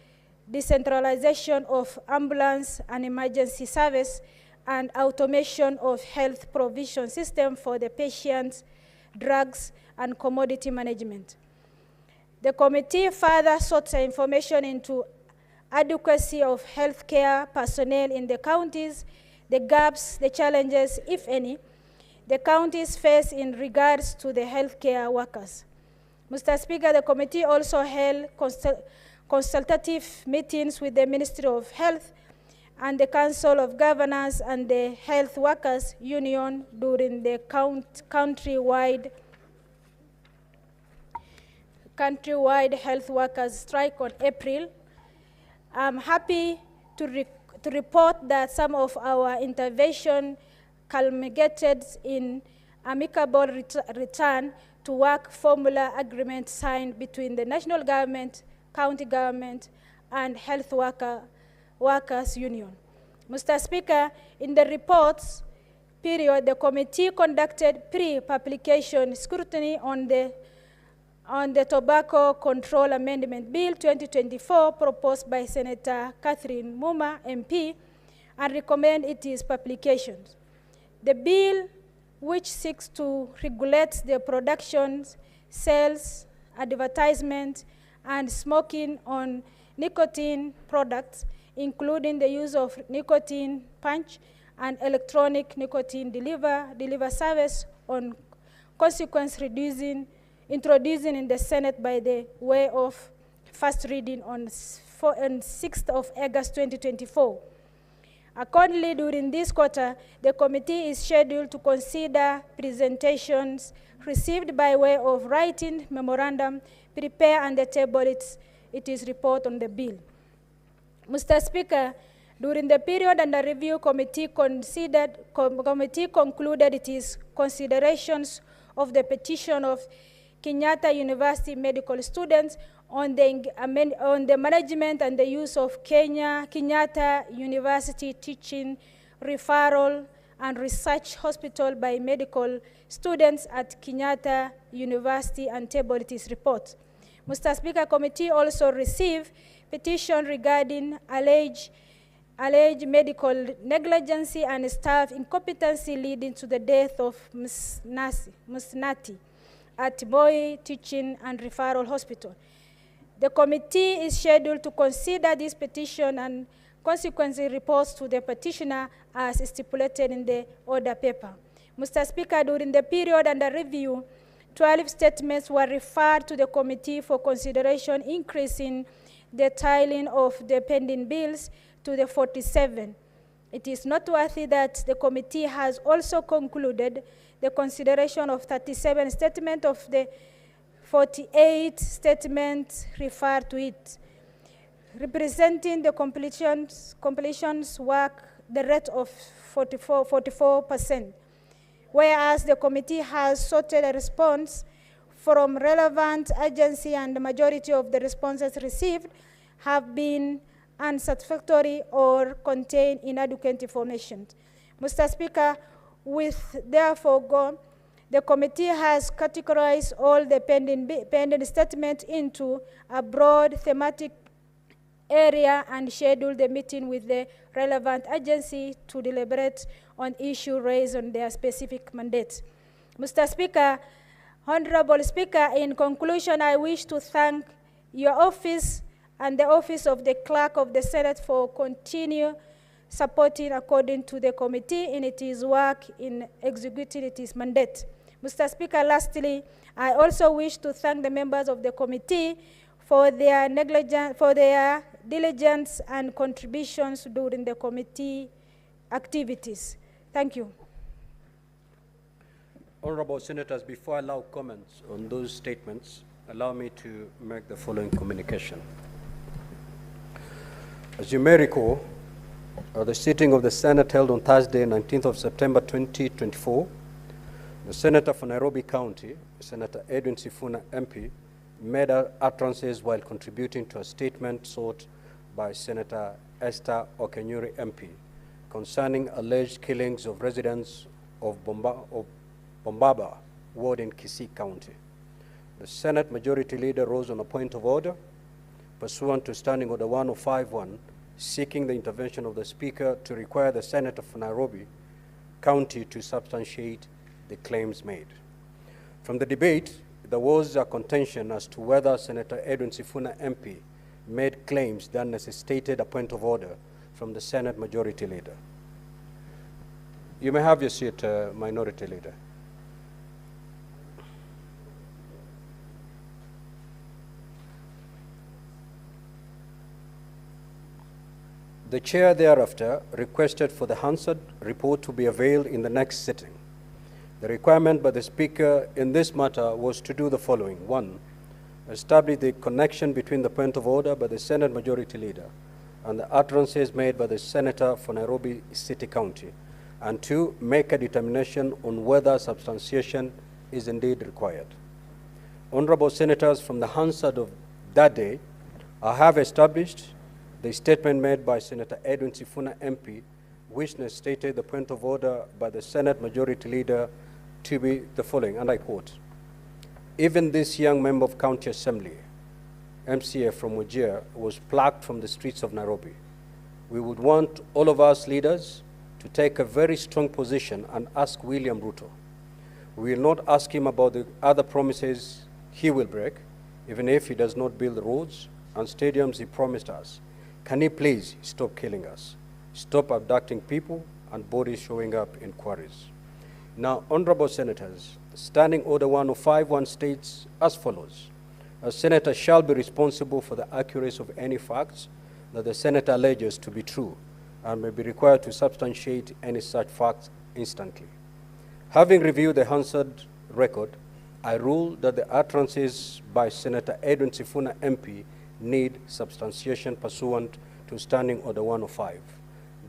decentralization of ambulance and emergency service, and automation of health provision system for the patients, drugs, and commodity management. The committee further sought information into adequacy of healthcare personnel in the counties, the gaps, the challenges, if any, the counties face in regards to the healthcare workers. Mr. Speaker, the committee also held consultative meetings with the Ministry of Health and the Council of Governors and the Health Workers Union during the countrywide health workers strike on April. I'm happy to report that some of our intervention culminated in amicable return to work formula agreement signed between the national government, county government, and health workers union. Mr. Speaker, in the reports period, the committee conducted pre-publication scrutiny on the Tobacco Control Amendment Bill 2024 proposed by Senator Catherine Muma, MP, and recommend its publication. The bill, which seeks to regulate the production, sales, advertisement, and smoking on nicotine products, including the use of nicotine punch and electronic nicotine deliver service on consequence introducing in the Senate by the way of first reading on 6th of August 2024. Accordingly, during this quarter, the committee is scheduled to consider presentations received by way of writing memorandum, prepare and table its report on the bill. Mr. Speaker, during the period under review, committee concluded its considerations of the petition of Kenyatta University medical students on the management and the use of Kenyatta University Teaching, Referral, and Research Hospital by medical students at Kenyatta University and tabled its report. Mr. Speaker, committee also received petition regarding alleged medical negligence and staff incompetency leading to the death of Ms. Nati at Moi Teaching and Referral Hospital. The committee is scheduled to consider this petition and consequently reports to the petitioner as stipulated in the order paper. Mr. Speaker, during the period under review, 12 statements were referred to the committee for consideration, increasing the tiling of the pending bills to the 47. It is noteworthy that the committee has also concluded the consideration of 37 statements of the 48 statements referred to it, representing the completions work the rate of 44%, whereas the committee has sought a response from relevant agency and the majority of the responses received have been unsatisfactory or contain inadequate information. Mr. Speaker, with therefore gone, the committee has categorized all the pending statements into a broad thematic area and scheduled the meeting with the relevant agency to deliberate on issues raised on their specific mandates. Mr. Speaker, Honorable Speaker, in conclusion, I wish to thank your office and the office of the Clerk of the Senate for continued supporting according to the committee in its work in executing its mandate. Mr. Speaker, lastly, I also wish to thank the members of the committee for their diligence and contributions during the committee activities. Thank you. Honorable Senators, before I allow comments on those statements, allow me to make the following communication. As you may recall, the sitting of the Senate held on Thursday, 19th of September 2024, the Senator for Nairobi County, Senator Edwin Sifuna, MP, made utterances while contributing to a statement sought by Senator Esther Okenyuri, MP, concerning alleged killings of residents of Bombaba ward in Kisii County. The Senate Majority Leader rose on a point of order pursuant to Standing Order 1051, seeking the intervention of the Speaker to require the Senator for Nairobi County to substantiate the claims made. From the debate, there was a contention as to whether Senator Edwin Sifuna, MP, made claims that necessitated a point of order from the Senate Majority Leader. You may have your seat, Minority Leader. The chair thereafter requested for the Hansard report to be availed in the next sitting. The requirement by the Speaker in this matter was to do the following. 1, establish the connection between the point of order by the Senate Majority Leader and the utterances made by the Senator for Nairobi City County. And 2, make a determination on whether substantiation is indeed required. Honorable Senators from the Hansard of that day, I have established the statement made by Senator Edwin Sifuna MP, which stated the point of order by the Senate Majority Leader to be the following, and I quote, even this young member of County Assembly, MCA from Wajir, was plucked from the streets of Nairobi. We would want all of us leaders to take a very strong position and ask William Ruto. We will not ask him about the other promises he will break, even if he does not build the roads and stadiums he promised us. Can he please stop killing us, stop abducting people and bodies showing up in quarries? Now, honorable senators, Standing Order 1051 states as follows. A senator shall be responsible for the accuracy of any facts that the senator alleges to be true and may be required to substantiate any such facts instantly. Having reviewed the Hansard record, I rule that the utterances by Senator Edwin Sifuna MP need substantiation pursuant to Standing Order 105.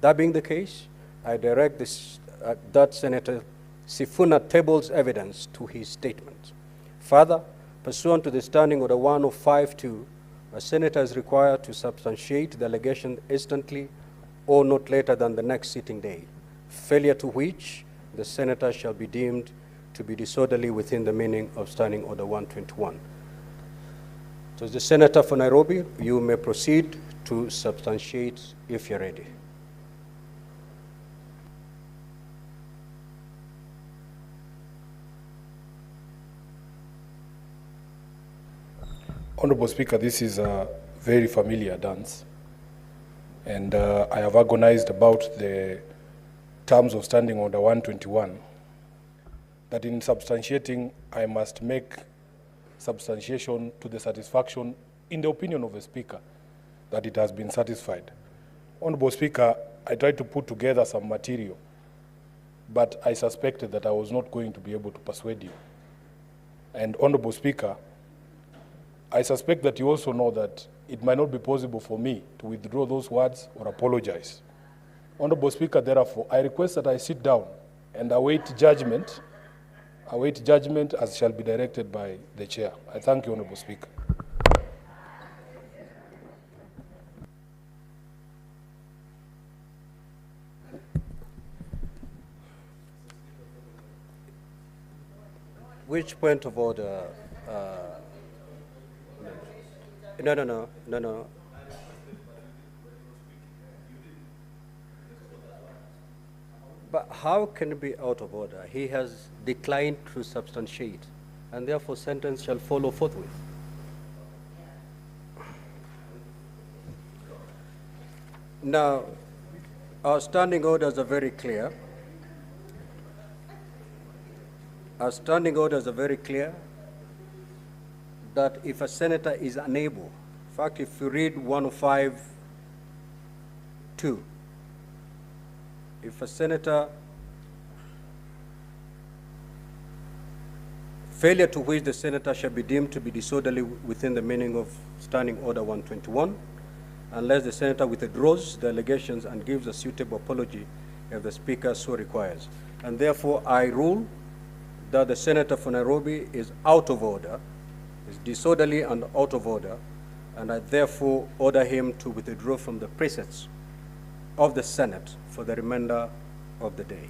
That being the case, I direct that Senator Sifuna tables evidence to his statement. Further, pursuant to the Standing Order 105-2, a senator is required to substantiate the allegation instantly or not later than the next sitting day, failure to which the senator shall be deemed to be disorderly within the meaning of Standing Order 121. So the Senator for Nairobi, you may proceed to substantiate if you're ready. Honorable Speaker, this is a very familiar dance, and I have agonized about the terms of Standing Order 121, that in substantiating, I must make substantiation to the satisfaction, in the opinion of the Speaker, that it has been satisfied. Honorable Speaker, I tried to put together some material, but I suspected that I was not going to be able to persuade you. And Honorable Speaker, I suspect that you also know that it might not be possible for me to withdraw those words or apologize. Honorable Speaker, therefore, I request that I sit down and await judgment as shall be directed by the Chair. I thank you, Honorable Speaker. Which point of order? No. But how can it be out of order? He has declined to substantiate, and therefore sentence shall follow forthwith. Now, our standing orders are very clear. Our standing orders are very clear that if a senator is unable, in fact, if you read 105-2, if a senator, failure to which the senator shall be deemed to be disorderly within the meaning of Standing Order 121, unless the senator withdraws the allegations and gives a suitable apology if the Speaker so requires. And therefore, I rule that the senator for Nairobi is out of order, is disorderly and out of order, and I therefore order him to withdraw from the presence of the Senate for the remainder of the day.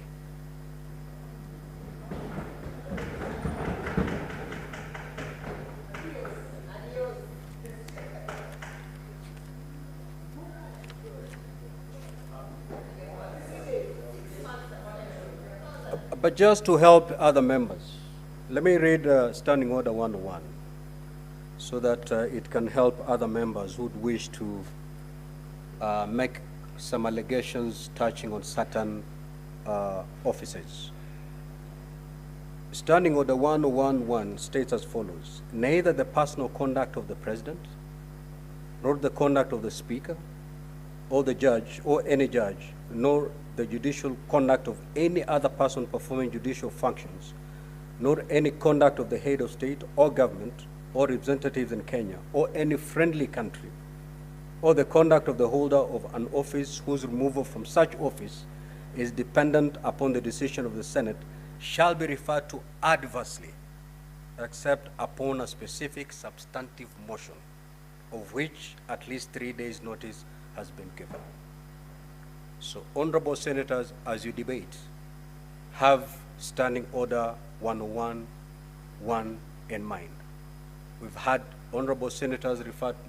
But just to help other members, let me read Standing Order 101 so that it can help other members who would wish to make some allegations touching on certain offices. Standing Order 101.1 states as follows: neither the personal conduct of the President, nor the conduct of the Speaker, or the judge or any judge, nor the judicial conduct of any other person performing judicial functions, nor any conduct of the head of state or government or representatives in Kenya or any friendly country, or the conduct of the holder of an office whose removal from such office is dependent upon the decision of the Senate shall be referred to adversely, except upon a specific substantive motion, of which at least 3 days' notice has been given. So, honorable senators, as you debate, have Standing Order 101(1) in mind. We've had honorable senators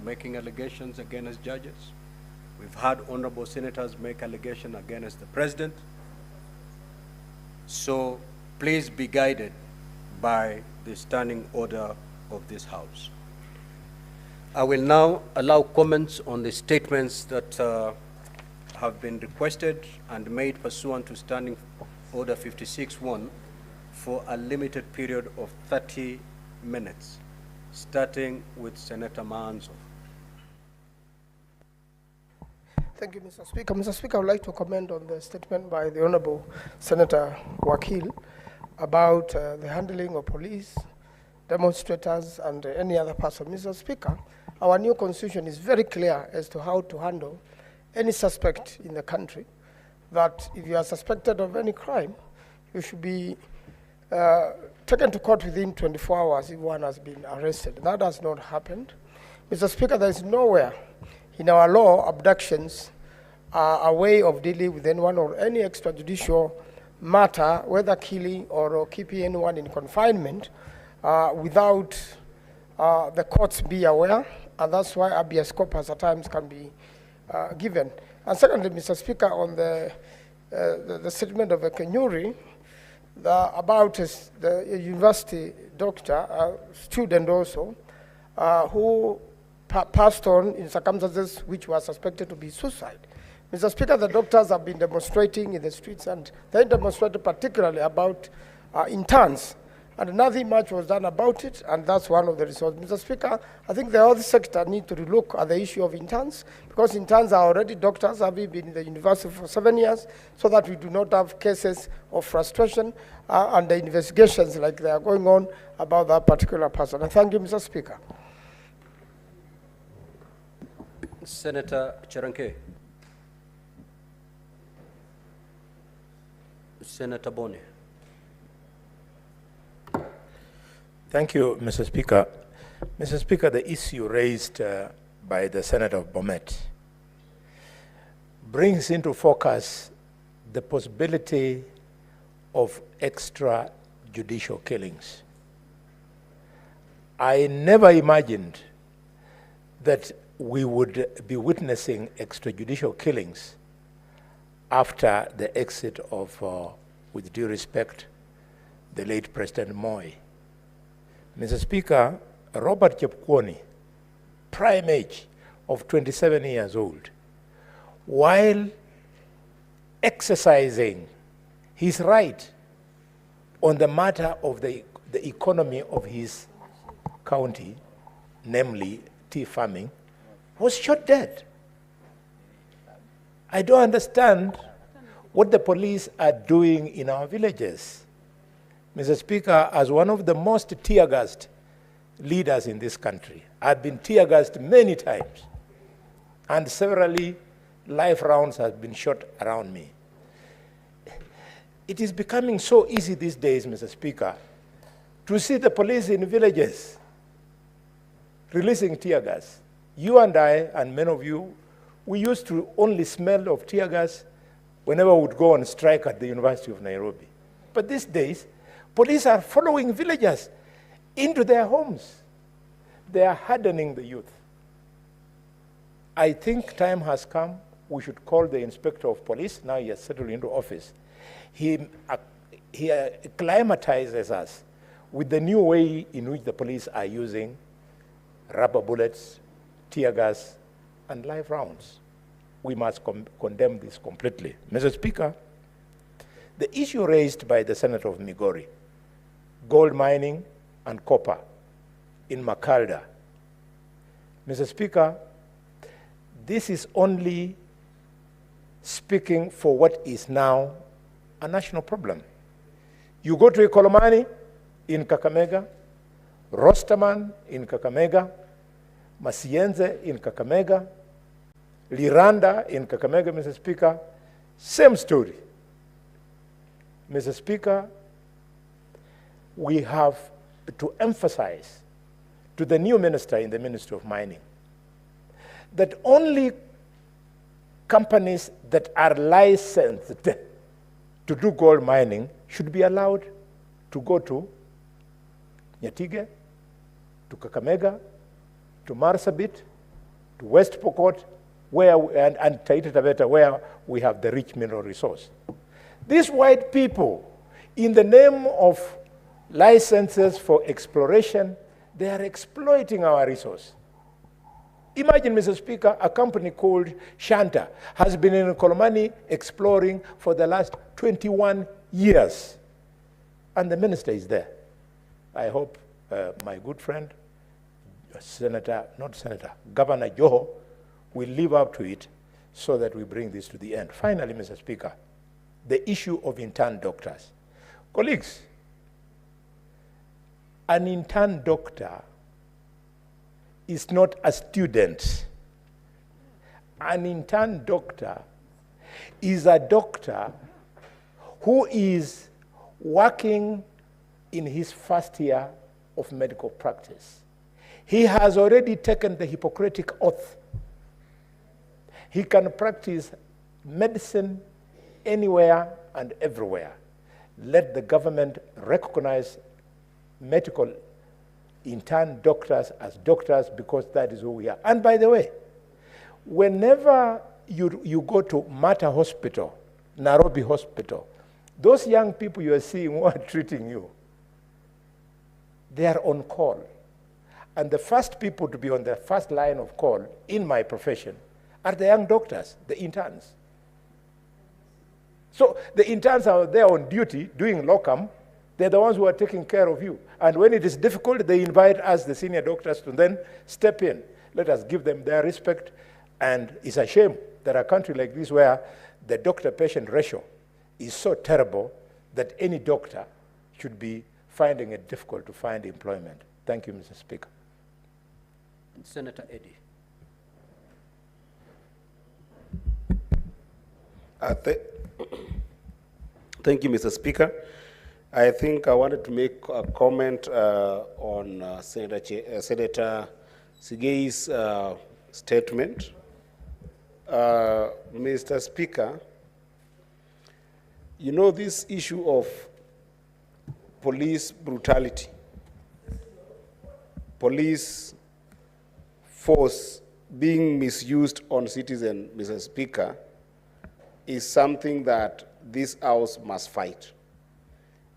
making allegations against judges. We've had honorable senators make allegations against the president. So please be guided by the standing order of this House. I will now allow comments on the statements that have been requested and made pursuant to Standing Order 56(1) for a limited period of 30 minutes, starting with Senator Manzo. Thank you, Mr. Speaker. Mr. Speaker, I would like to comment on the statement by the Honorable Senator Wakil about the handling of police, demonstrators, and any other person. Mr. Speaker, our new constitution is very clear as to how to handle any suspect in the country, that if you are suspected of any crime, you should be taken to court within 24 hours if one has been arrested. That has not happened. Mr. Speaker, there is nowhere in our law abductions are a way of dealing with anyone or any extrajudicial matter, whether killing or keeping anyone in confinement, without the courts be aware, and that's why habeas corpus at times can be given. And secondly, Mr. Speaker, on the statement of the Kenyuri about the university doctor, student also, who passed on in circumstances which were suspected to be suicide. Mr. Speaker, the doctors have been demonstrating in the streets, and they demonstrated particularly about interns, and nothing much was done about it, and that's one of the results. Mr. Speaker, I think the health sector need to relook at the issue of interns, because interns are already doctors, having been in the university for 7 years, so that we do not have cases of frustration and the investigations like they are going on about that particular person. I thank you, Mr. Speaker. Senator Cheranke. Senator Boni. Thank you, Mr. Speaker. Mr. Speaker, the issue raised by the Senator of Bomet brings into focus the possibility of extrajudicial killings. I never imagined that we would be witnessing extrajudicial killings after the exit of, with due respect, the late President Moi. Mr. Speaker, Robert Chepkwony, prime age of 27 years old, while exercising his right on the matter of the economy of his county, namely tea farming, was shot dead. I don't understand what the police are doing in our villages. Mr. Speaker, as one of the most tear-gassed leaders in this country, I've been tear-gassed many times, and severally life rounds have been shot around me. It is becoming so easy these days, Mr. Speaker, to see the police in villages releasing tear gas. You and I, and many of you, we used to only smell of tear gas whenever we would go on strike at the University of Nairobi. But these days, police are following villagers into their homes. They are hardening the youth. I think time has come, we should call the inspector of police, now he has settled into office. He acclimatizes us with the new way in which the police are using rubber bullets, tear gas, and live rounds. We must condemn this completely. Mr. Speaker, the issue raised by the Senator of Migori, gold mining and copper in Makalda. Mr. Speaker, this is only speaking for what is now a national problem. You go to Ikolomani in Kakamega, Rosterman in Kakamega, Masienze in Kakamega, Liranda in Kakamega, Mr. Speaker, same story. Mr. Speaker, we have to emphasize to the new minister in the Ministry of Mining that only companies that are licensed to do gold mining should be allowed to go to Nyatige, to Kakamega, to Marsabit, to West Pokot, and Taita Taveta, where we have the rich mineral resource. These white people, in the name of licenses for exploration, they are exploiting our resource. Imagine, Mr. Speaker, a company called Shanta has been in Kolomani exploring for the last 21 years. And the minister is there. I hope my good friend, Governor Joho, will live up to it so that we bring this to the end. Finally, Mr. Speaker, the issue of intern doctors. Colleagues, an intern doctor is not a student. An intern doctor is a doctor who is working in his first year of medical practice. He has already taken the Hippocratic oath. He can practice medicine anywhere and everywhere. Let the government recognize medical intern doctors as doctors, because that is who we are. And by the way, whenever you go to Mata Hospital, Nairobi Hospital, those young people you are seeing who are treating you, they are on call. And the first people to be on the first line of call in my profession are the young doctors, the interns. So the interns are there on duty doing locum. They're the ones who are taking care of you. And when it is difficult, they invite us, the senior doctors, to then step in. Let us give them their respect. And it's a shame that a country like this, where the doctor-patient ratio is so terrible that any doctor should be finding it difficult to find employment. Thank you, Mr. Speaker. Senator Eddy. Thank you, Mr. Speaker. I think I wanted to make a comment on Senator Sigei's statement. Mr. Speaker, you know this issue of police brutality, police force being misused on citizens, Mr. Speaker, is something that this House must fight.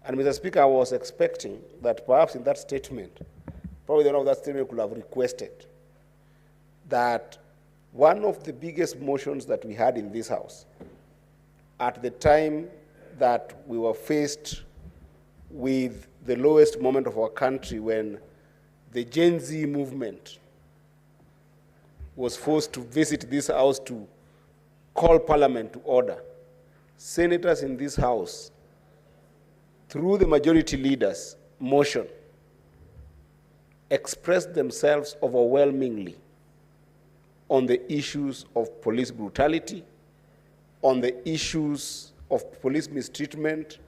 And Mr. Speaker, I was expecting that perhaps in that statement, probably the owner of that statement could have requested that one of the biggest motions that we had in this House at the time that we were faced with the lowest moment of our country, when the Gen Z movement was forced to visit this House to call Parliament to order, senators in this House, through the majority leader's motion, expressed themselves overwhelmingly on the issues of police brutality, on the issues of police mistreatment,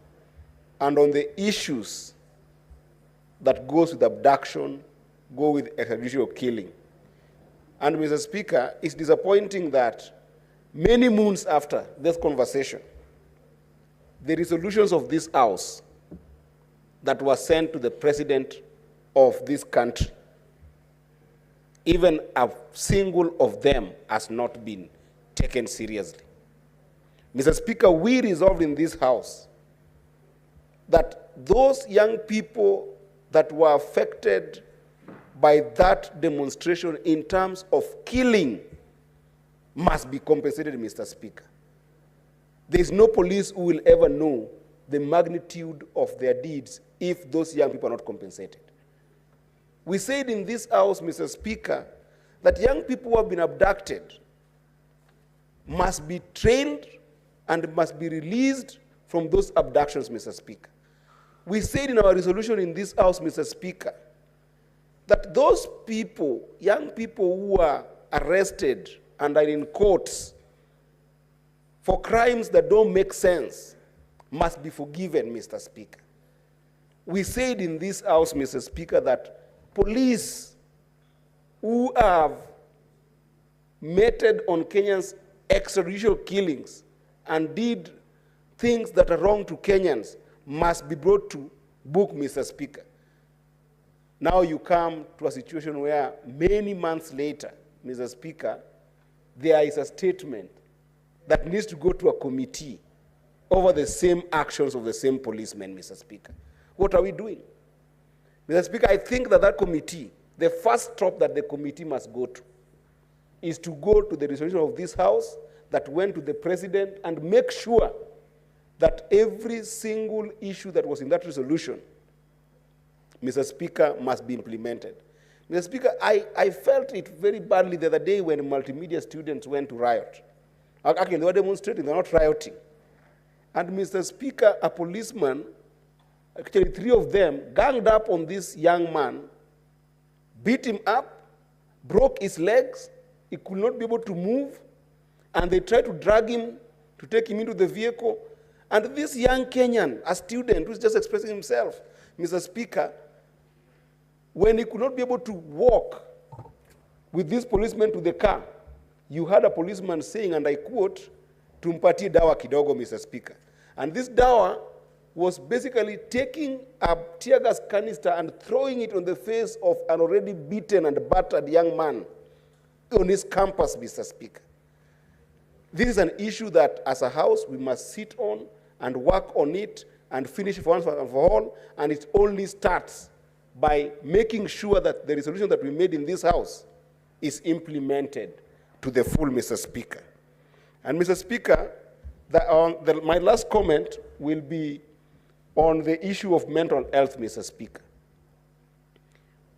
and on the issues that goes with abduction, go with extrajudicial killing. And Mr. Speaker, it's disappointing that many moons after this conversation, the resolutions of this House that were sent to the President of this country, even a single of them has not been taken seriously. Mr. Speaker, we resolved in this House that those young people that were affected by that demonstration in terms of killing must be compensated, Mr. Speaker. There is no police who will ever know the magnitude of their deeds if those young people are not compensated. We said in this House, Mr. Speaker, that young people who have been abducted must be trailed and must be released from those abductions, Mr. Speaker. We said in our resolution in this House, Mr. Speaker, that those people, young people who are arrested and are in courts for crimes that don't make sense must be forgiven, Mr. Speaker. We said in this House, Mr. Speaker, that police who have meted on Kenyans extrajudicial killings and did things that are wrong to Kenyans must be brought to book, Mr. Speaker. Now you come to a situation where many months later, Mr. Speaker, there is a statement that needs to go to a committee over the same actions of the same policemen, Mr. Speaker. What are we doing? Mr. Speaker, I think that that committee, the first stop that the committee must go to is to go to the resolution of this House that went to the President and make sure that every single issue that was in that resolution, Mr. Speaker, must be implemented. Mr. Speaker, I felt it very badly the other day when multimedia students went to riot. Actually, they were demonstrating, they were not rioting. And Mr. Speaker, a policeman, actually 3 of them, ganged up on this young man, beat him up, broke his legs, he could not be able to move, and they tried to drag him, to take him into the vehicle. And this young Kenyan, a student who's just expressing himself, Mr. Speaker, when he could not be able to walk with this policeman to the car, you heard a policeman saying, and I quote, "Tumpatie dawa kidogo," Mr. Speaker. And this dawa was basically taking a tear gas canister and throwing it on the face of an already beaten and battered young man on his campus, Mr. Speaker. This is an issue that, as a House, we must sit on and work on it and finish it for once and for all, and it only starts by making sure that the resolution that we made in this House is implemented to the full, Mr. Speaker. And Mr. Speaker, my last comment will be on the issue of mental health, Mr. Speaker.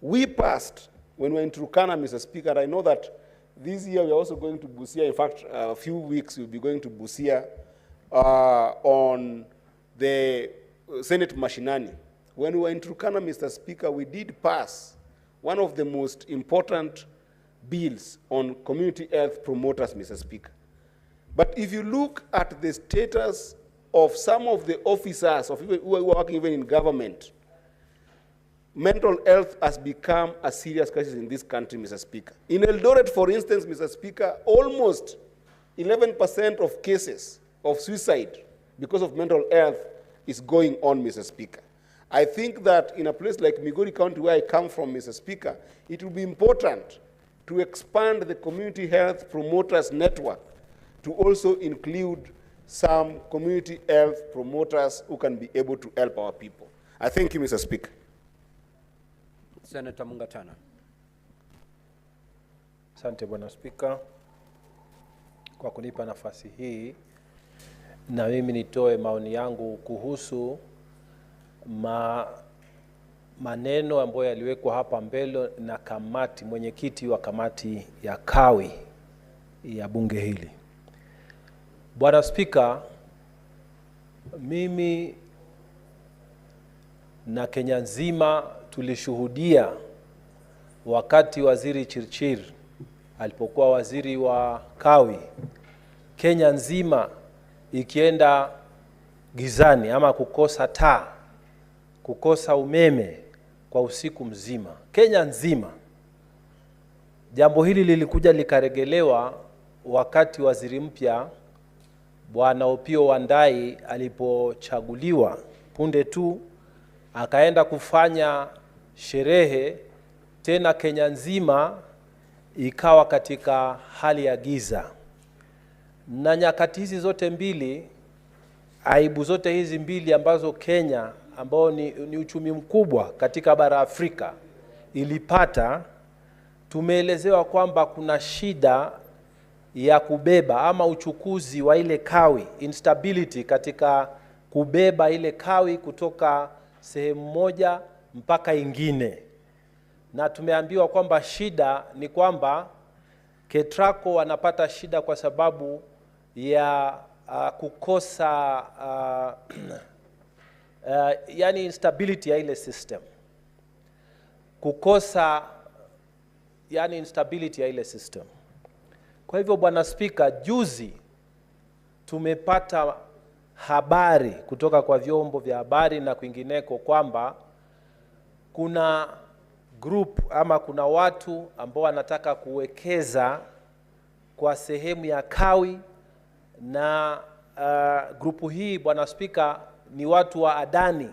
We passed, when we were in Turkana, Mr. Speaker, and I know that this year we are also going to Busia. In fact, a few weeks we'll be going to Busia on the Senate Mashinani. When we were in Turkana, Mr. Speaker, we did pass one of the most important bills on community health promoters, Mr. Speaker. But if you look at the status of some of the officers who are working even in government, mental health has become a serious crisis in this country, Mr. Speaker. In Eldoret, for instance, Mr. Speaker, almost 11% of cases of suicide because of mental health is going on, Mr. Speaker. I think that in a place like Migori County, where I come from, Mr. Speaker, it will be important to expand the community health promoters network to also include some community health promoters who can be able to help our people. I thank you, Mr. Speaker. Senator Mungatana. Asante Bwana Spika kwa kunipa nafasi hii, na mimi nitoe maoni yangu kuhusu maneno ambayo yaliwekwa hapa mbele na mwenyekiti wa kamati ya kawi ya bunge hili. Bwana Spika, mimi na Kenya nzima tulishuhudia wakati Waziri Chirchir alipokuwa waziri wa kawi, Kenya nzima ikienda gizani ama kukosa taa, kukosa umeme kwa usiku mzima, Kenya nzima. Jambo hili lilikuja likaregelewa wakati waziri mpya Bwana Opiyo Wandayi alipochaguliwa. Punde tu akaenda kufanya sherehe, tena Kenya nzima ikawa katika hali ya giza. Na nyakati hizi zote mbili, aibu zote hizi mbili ambazo Kenya, ambao ni uchumi mkubwa katika bara Afrika, ilipata, tumeelezewa kwamba kuna shida ya kubeba ama uchukuzi wa ile kawi, instability katika kubeba ile kawi kutoka sehemu moja mpaka ingine. Na tumeambiwa kwamba shida ni kwamba KETRACO wanapata shida kwa sababu ya kukosa yani instability ya ile system, kukosa yani instability ya ile system. Kwa hivyo Bwana Spika, juzi tumepata habari kutoka kwa vyombo vya habari na kwingineko kwamba kuna group ama kuna watu ambao wanataka kuwekeza kwa sehemu ya Kawi, na grupu hii Bwana Spika ni watu wa Adani.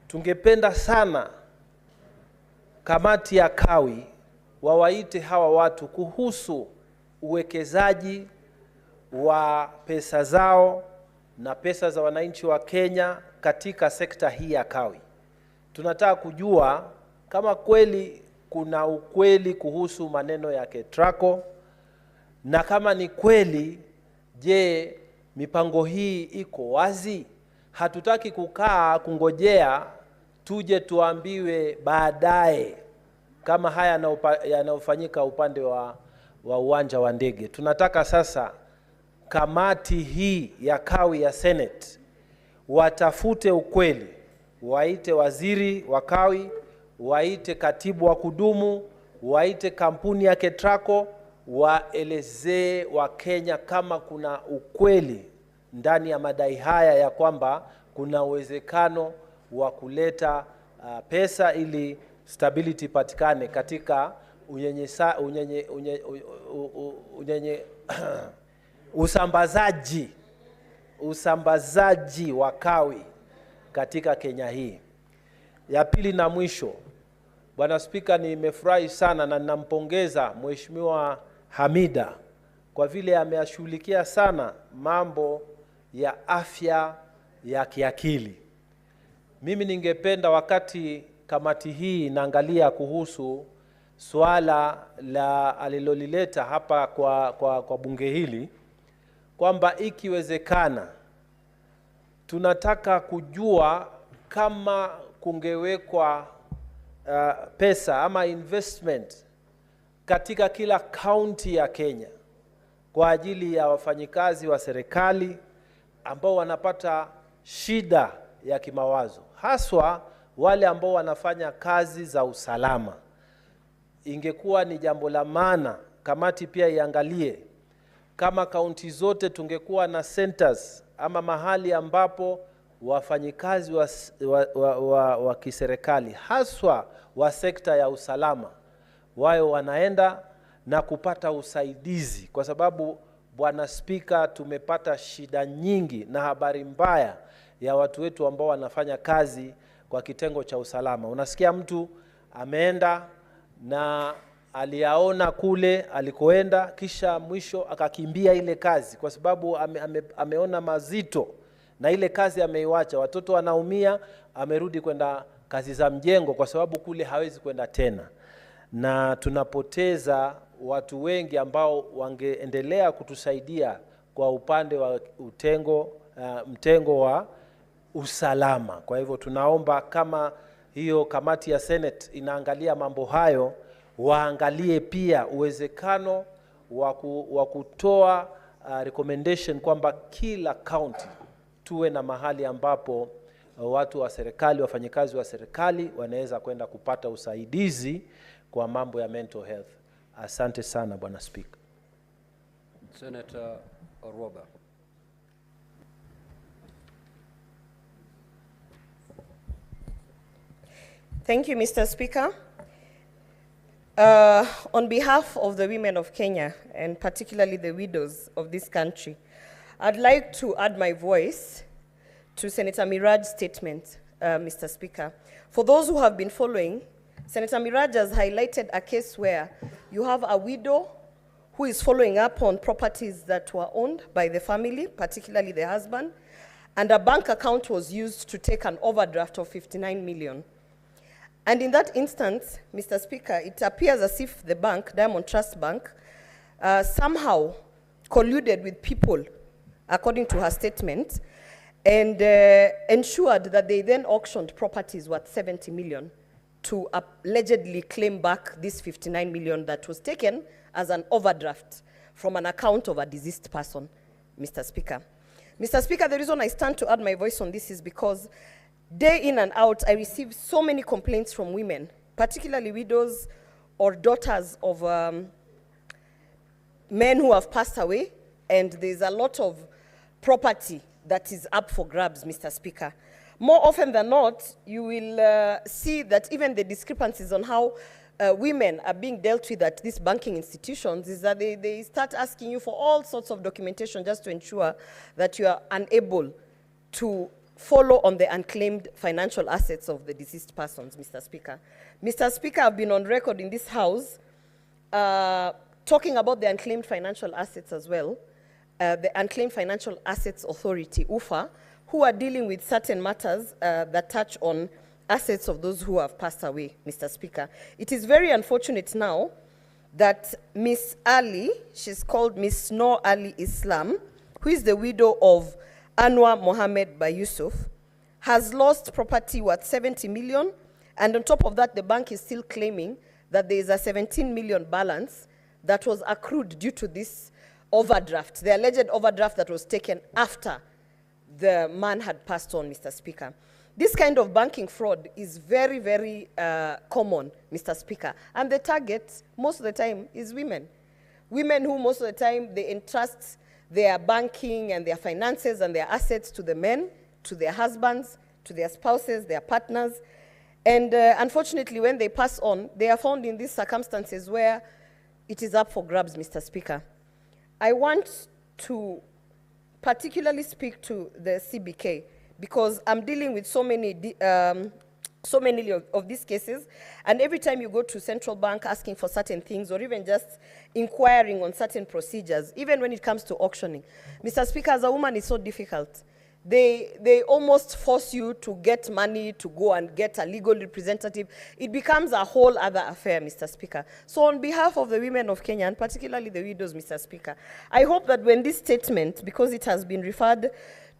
Tungependa sana kamati ya Kawi wawaite hawa watu kuhusu uwekezaji wa pesa zao na pesa za wananchi wa Kenya katika sekta hii ya Kawi. Tunataka kujua kama kweli kuna ukweli kuhusu maneno ya KETRACO, na kama ni kweli, je, mipango hii iko wazi? Hatutaki kukaa kungojea tuje tuambiwe baadaye kama haya yanayofanyika upande wa uwanja wa ndege. Tunataka sasa kamati hii ya Kawi ya Senate watafute ukweli, waite waziri wa Kawi, waite katibu wa kudumu, waite kampuni ya KETRACO, waelezee wa Kenya kama kuna ukweli ndani ya madai haya ya kwamba kuna uwezekano wa pesa ili stability patikane katika usambazaji wa Kawi katika Kenya hii. Ya pili na mwisho, Bwana Spika, nimefurahi sana na ninampongeza Mheshimiwa Hamida kwa vile ameashughulikia sana mambo ya afya ya kiakili. Mimi ningependa wakati kamati hii inaangalia kuhusu swala la alilolileta hapa kwa bunge hili, kwamba ikiwezekana tunataka kujua kama kungewekwa pesa ama investment katika kila kaunti ya Kenya kwa ajili ya wafanyikazi wa serikali ambao wanapata shida ya kimawazo, haswa wale ambao wanafanya kazi za usalama. Ingekuwa ni jambo la maana kamati pia iangalie kama kaunti zote tungekuwa na centers ama mahali ambapo wafanyikazi wa kiserikali haswa wa sekta ya usalama wao wanaenda na kupata usaidizi, kwa sababu Bwana Spika, tumepata shida nyingi na habari mbaya ya watu wetu ambao wanafanya kazi kwa kitengo cha usalama. Unasikia mtu ameenda na aliyaona kule alikoenda, kisha mwisho akakimbia ile kazi kwa sababu ameona mazito na ile kazi ameiwacha. Watoto wanaumia, amerudi kwenda kazi za mjengo kwa sababu kule hawezi kwenda tena. Na tunapoteza watu wengi ambao wangeendelea kutusaidia kwa upande wa mtengo wa usalama. Kwa hivyo tunaomba kama hiyo kamati ya Senate inaangalia mambo hayo, waangalie pia uwezekano wa kutoa recommendation kwamba kila county tuwe na mahali ambapo watu wa serikali, wafanyikazi wa serikali wanaweza kwenda kupata usaidizi kwa mambo ya mental health. Asante sana Bwana Speaker. Senator Orwoba. Thank you, Mr. Speaker. On behalf of the women of Kenya, and particularly the widows of this country, I'd like to add my voice to Senator Miraj's statement, Mr. Speaker. For those who have been following, Senator Miraj has highlighted a case where you have a widow who is following up on properties that were owned by the family, particularly the husband, and a bank account was used to take an overdraft of 59 million. And in that instance, Mr. Speaker, it appears as if the bank, Diamond Trust Bank, somehow colluded with people, according to her statement, and ensured that they then auctioned properties worth 70 million to allegedly claim back this 59 million that was taken as an overdraft from an account of a deceased person, Mr. Speaker. Mr. Speaker, the reason I stand to add my voice on this is because day in and out, I receive so many complaints from women, particularly widows or daughters of men who have passed away, and there's a lot of property that is up for grabs, Mr. Speaker. More often than not, you will see that even the discrepancies on how women are being dealt with at these banking institutions is that they start asking you for all sorts of documentation just to ensure that you are unable to follow on the unclaimed financial assets of the deceased persons, Mr. Speaker. Mr. Speaker, I've been on record in this House talking about the unclaimed financial assets as well, the Unclaimed Financial Assets Authority, UFA, who are dealing with certain matters that touch on assets of those who have passed away, Mr. Speaker. It is very unfortunate now that Miss Ali, she's called Miss Noor Ali Islam, who is the widow of Anwar Mohammed by Yusuf, has lost property worth 70 million, and on top of that, the bank is still claiming that there is a 17 million balance that was accrued due to this overdraft, the alleged overdraft that was taken after the man had passed on, Mr. Speaker. This kind of banking fraud is very, very common, Mr. Speaker. And the target, most of the time, is women. Women who, most of the time, they entrust their banking and their finances and their assets to the men, to their husbands, to their spouses, their partners. And unfortunately, when they pass on, they are found in these circumstances where it is up for grabs, Mr. Speaker. I want to particularly speak to the CBK because I'm dealing with so many of these cases, and every time you go to central bank asking for certain things or even just inquiring on certain procedures, even when it comes to auctioning, Mr. Speaker, as a woman, it's so difficult. They almost force you to get money to go and get a legal representative. It becomes a whole other affair, Mr. Speaker. So on behalf of the women of Kenya, and particularly the widows, Mr. Speaker, I hope that when this statement, because it has been referred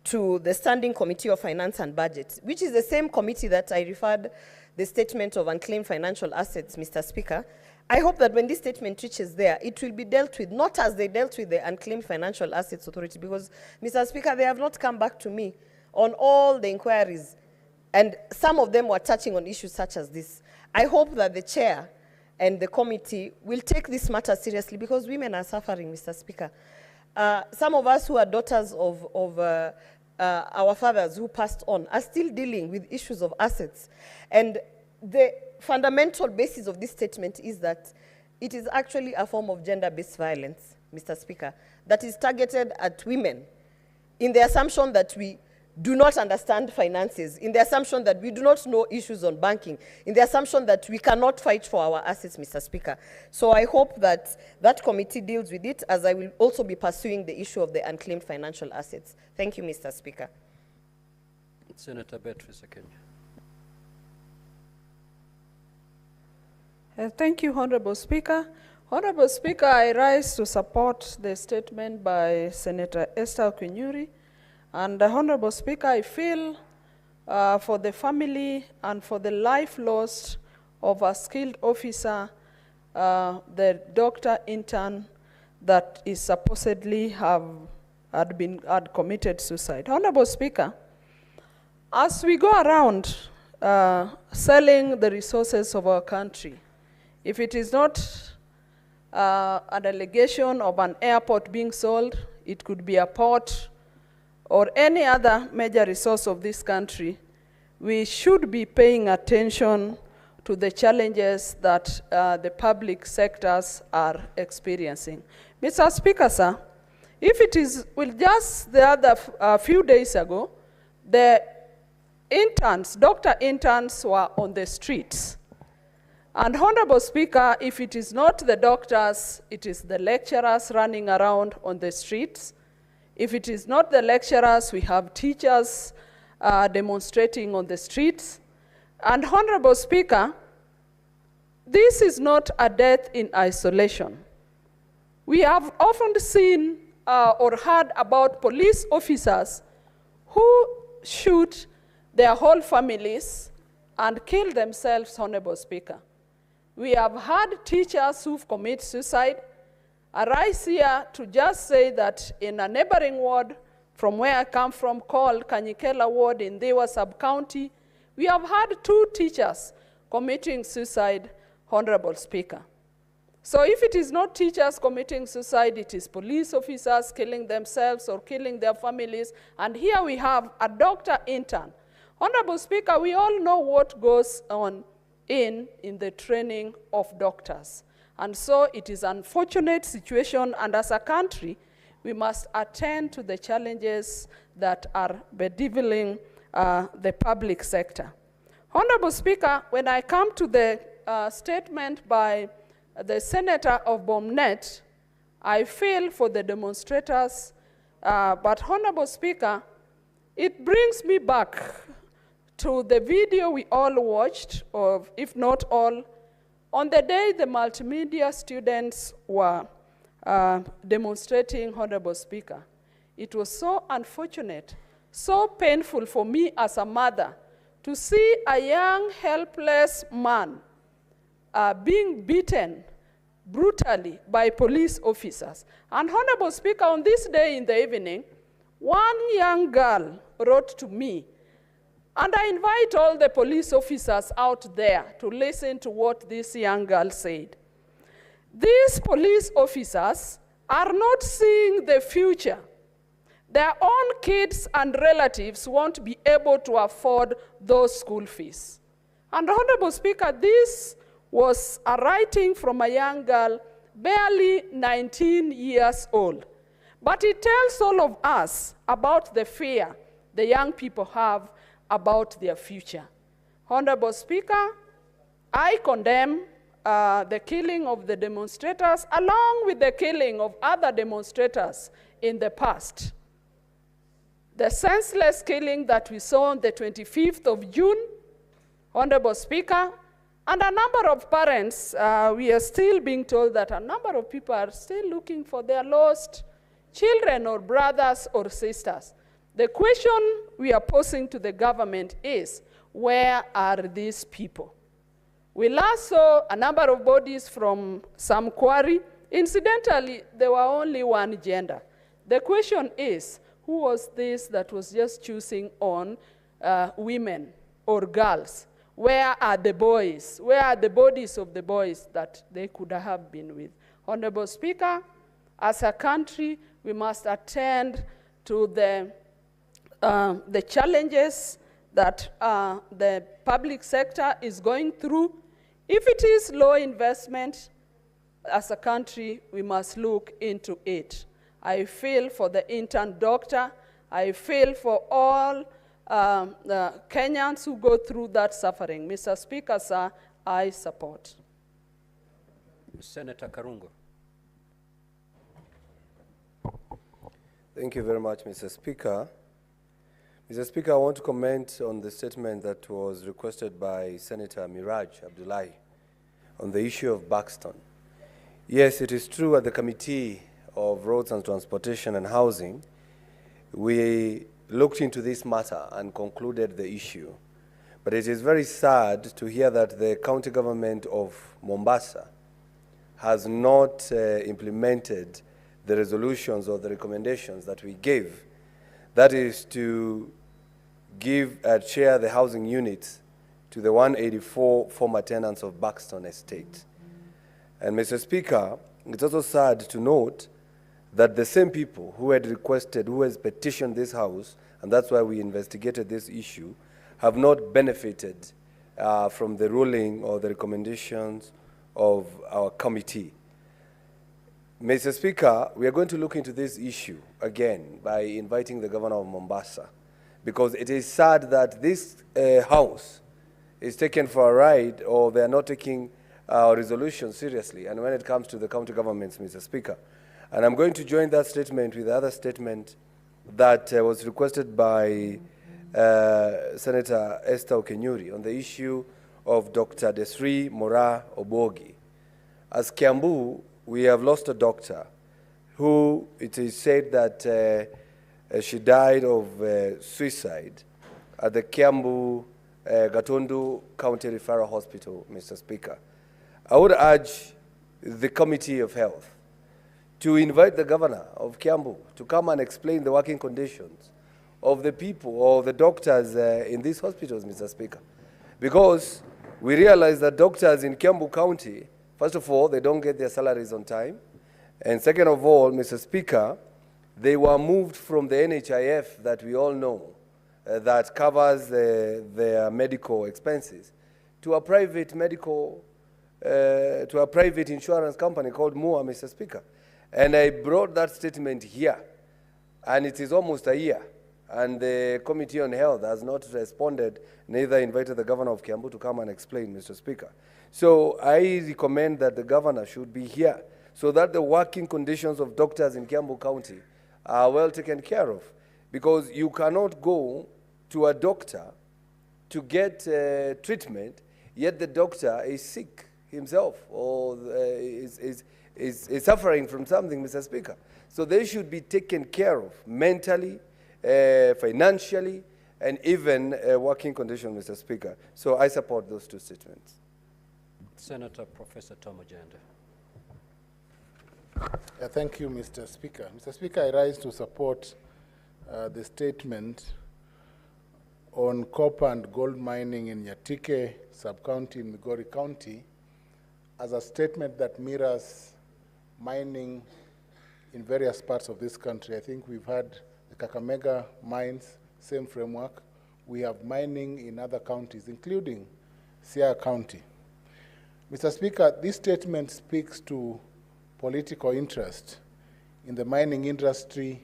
to the Standing Committee of Finance and Budget, which is the same committee that I referred the statement of unclaimed financial assets, Mr. Speaker, I hope that when this statement reaches there, it will be dealt with, not as they dealt with the Unclaimed Financial Assets Authority, because, Mr. Speaker, they have not come back to me on all the inquiries, and some of them were touching on issues such as this. I hope that the chair and the committee will take this matter seriously, because women are suffering, Mr. Speaker. Some of us who are daughters of our fathers who passed on are still dealing with issues of assets. And the fundamental basis of this statement is that it is actually a form of gender-based violence, Mr. Speaker, that is targeted at women in the assumption that we do not understand finances, in the assumption that we do not know issues on banking, in the assumption that we cannot fight for our assets, Mr. Speaker. So I hope that that committee deals with it, as I will also be pursuing the issue of the unclaimed financial assets. Thank you, Mr. Speaker. Senator Beatrice Kenya. Thank you, Honorable Speaker. Honorable Speaker, I rise to support the statement by Senator Esther Kunyuri. And Honorable Speaker, I feel for the family and for the life lost of a skilled officer, the doctor intern that is supposedly had committed suicide. Honorable Speaker, as we go around selling the resources of our country, if it is not an allegation of an airport being sold, it could be a port or any other major resource of this country, we should be paying attention to the challenges that the public sectors are experiencing. Mr. Speaker, sir, if it is, well, just the other few days ago, the interns, doctor interns were on the streets. And Honorable Speaker, if it is not the doctors, it is the lecturers running around on the streets. If it is not the lecturers, we have teachers demonstrating on the streets. And Honorable Speaker, this is not a death in isolation. We have often seen or heard about police officers who shoot their whole families and kill themselves, Honorable Speaker. We have had teachers who've committed suicide, I rise here to just say that in a neighboring ward from where I come from, called Kanyikela Ward in Dewa Sub-County, we have had 2 teachers committing suicide, Honorable Speaker. So if it is not teachers committing suicide, it is police officers killing themselves or killing their families. And here we have a doctor intern. Honorable Speaker, we all know what goes on in the training of doctors. And so it is an unfortunate situation, and as a country, we must attend to the challenges that are bedeviling the public sector. Honorable Speaker, when I come to the statement by the Senator of Bomnet, I feel for the demonstrators, but Honorable Speaker, it brings me back to the video we all watched, or if not all, on the day the multimedia students were demonstrating, Honorable Speaker. It was so unfortunate, so painful for me as a mother to see a young, helpless man being beaten brutally by police officers. And Honorable Speaker, on this day in the evening, one young girl wrote to me, and I invite all the police officers out there to listen to what this young girl said. These police officers are not seeing the future. Their own kids and relatives won't be able to afford those school fees. And Honorable Speaker, this was a writing from a young girl, barely 19 years old. But it tells all of us about the fear the young people have about their future. Honorable Speaker, I condemn the killing of the demonstrators along with the killing of other demonstrators in the past. The senseless killing that we saw on the 25th of June, Honorable Speaker, and a number of parents, we are still being told that a number of people are still looking for their lost children or brothers or sisters. The question we are posing to the government is, where are these people? We last saw a number of bodies from some quarry. Incidentally, there were only one gender. The question is, who was this that was just choosing on women or girls? Where are the boys? Where are the bodies of the boys that they could have been with? Honorable Speaker, as a country, we must attend to the challenges that the public sector is going through. If it is low investment, as a country, we must look into it. I feel for the intern doctor. I feel for all the Kenyans who go through that suffering. Mr. Speaker, sir, I support. Senator Karungo. Thank you very much, Mr. Speaker. Mr. Speaker, I want to comment on the statement that was requested by Senator Miraj Abdullahi on the issue of Buxton. Yes, it is true at the Committee of Roads and Transportation and Housing, we looked into this matter and concluded the issue. But it is very sad to hear that the county government of Mombasa has not implemented the resolutions or the recommendations that we gave. That is to share the housing units to the 184 former tenants of Buxton Estate. And Mr. Speaker, it's also sad to note that the same people who had requested, who has petitioned this house, and that's why we investigated this issue, have not benefited from the ruling or the recommendations of our committee. Mr. Speaker, we are going to look into this issue again by inviting the governor of Mombasa, because it is sad that this house is taken for a ride, or they are not taking our resolution seriously, and when it comes to the county governments, Mr. Speaker. And I'm going to join that statement with the other statement that was requested by Senator Esther Okenyuri on the issue of Dr. Desri Mora Obogi. As Kiambu, we have lost a doctor who it is said that she died of suicide at the Kiambu Gatundu County Referral Hospital, Mr. Speaker. I would urge the Committee of Health to invite the governor of Kiambu to come and explain the working conditions of the people or the doctors in these hospitals, Mr. Speaker. Because we realize that doctors in Kiambu County, first of all, they don't get their salaries on time. And second of all, Mr. Speaker, they were moved from the NHIF that we all know that covers their medical expenses to a private insurance company called MUA, Mr. Speaker. And I brought that statement here, and it is almost a year, and the Committee on Health has not responded, neither invited the governor of Kiambu to come and explain, Mr. Speaker. So I recommend that the governor should be here so that the working conditions of doctors in Kiambu County are well taken care of. Because you cannot go to a doctor to get treatment, yet the doctor is sick himself or is suffering from something, Mr. Speaker. So they should be taken care of mentally, financially, and even working conditions, Mr. Speaker. So I support those two statements. Senator Professor Tom Ojende. Thank you, Mr. Speaker. Mr. Speaker, I rise to support the statement on copper and gold mining in Nyatike sub-county in Migori County as a statement that mirrors mining in various parts of this country. I think we've had the Kakamega mines, same framework. We have mining in other counties, including Siaya County. Mr. Speaker, this statement speaks to political interest in the mining industry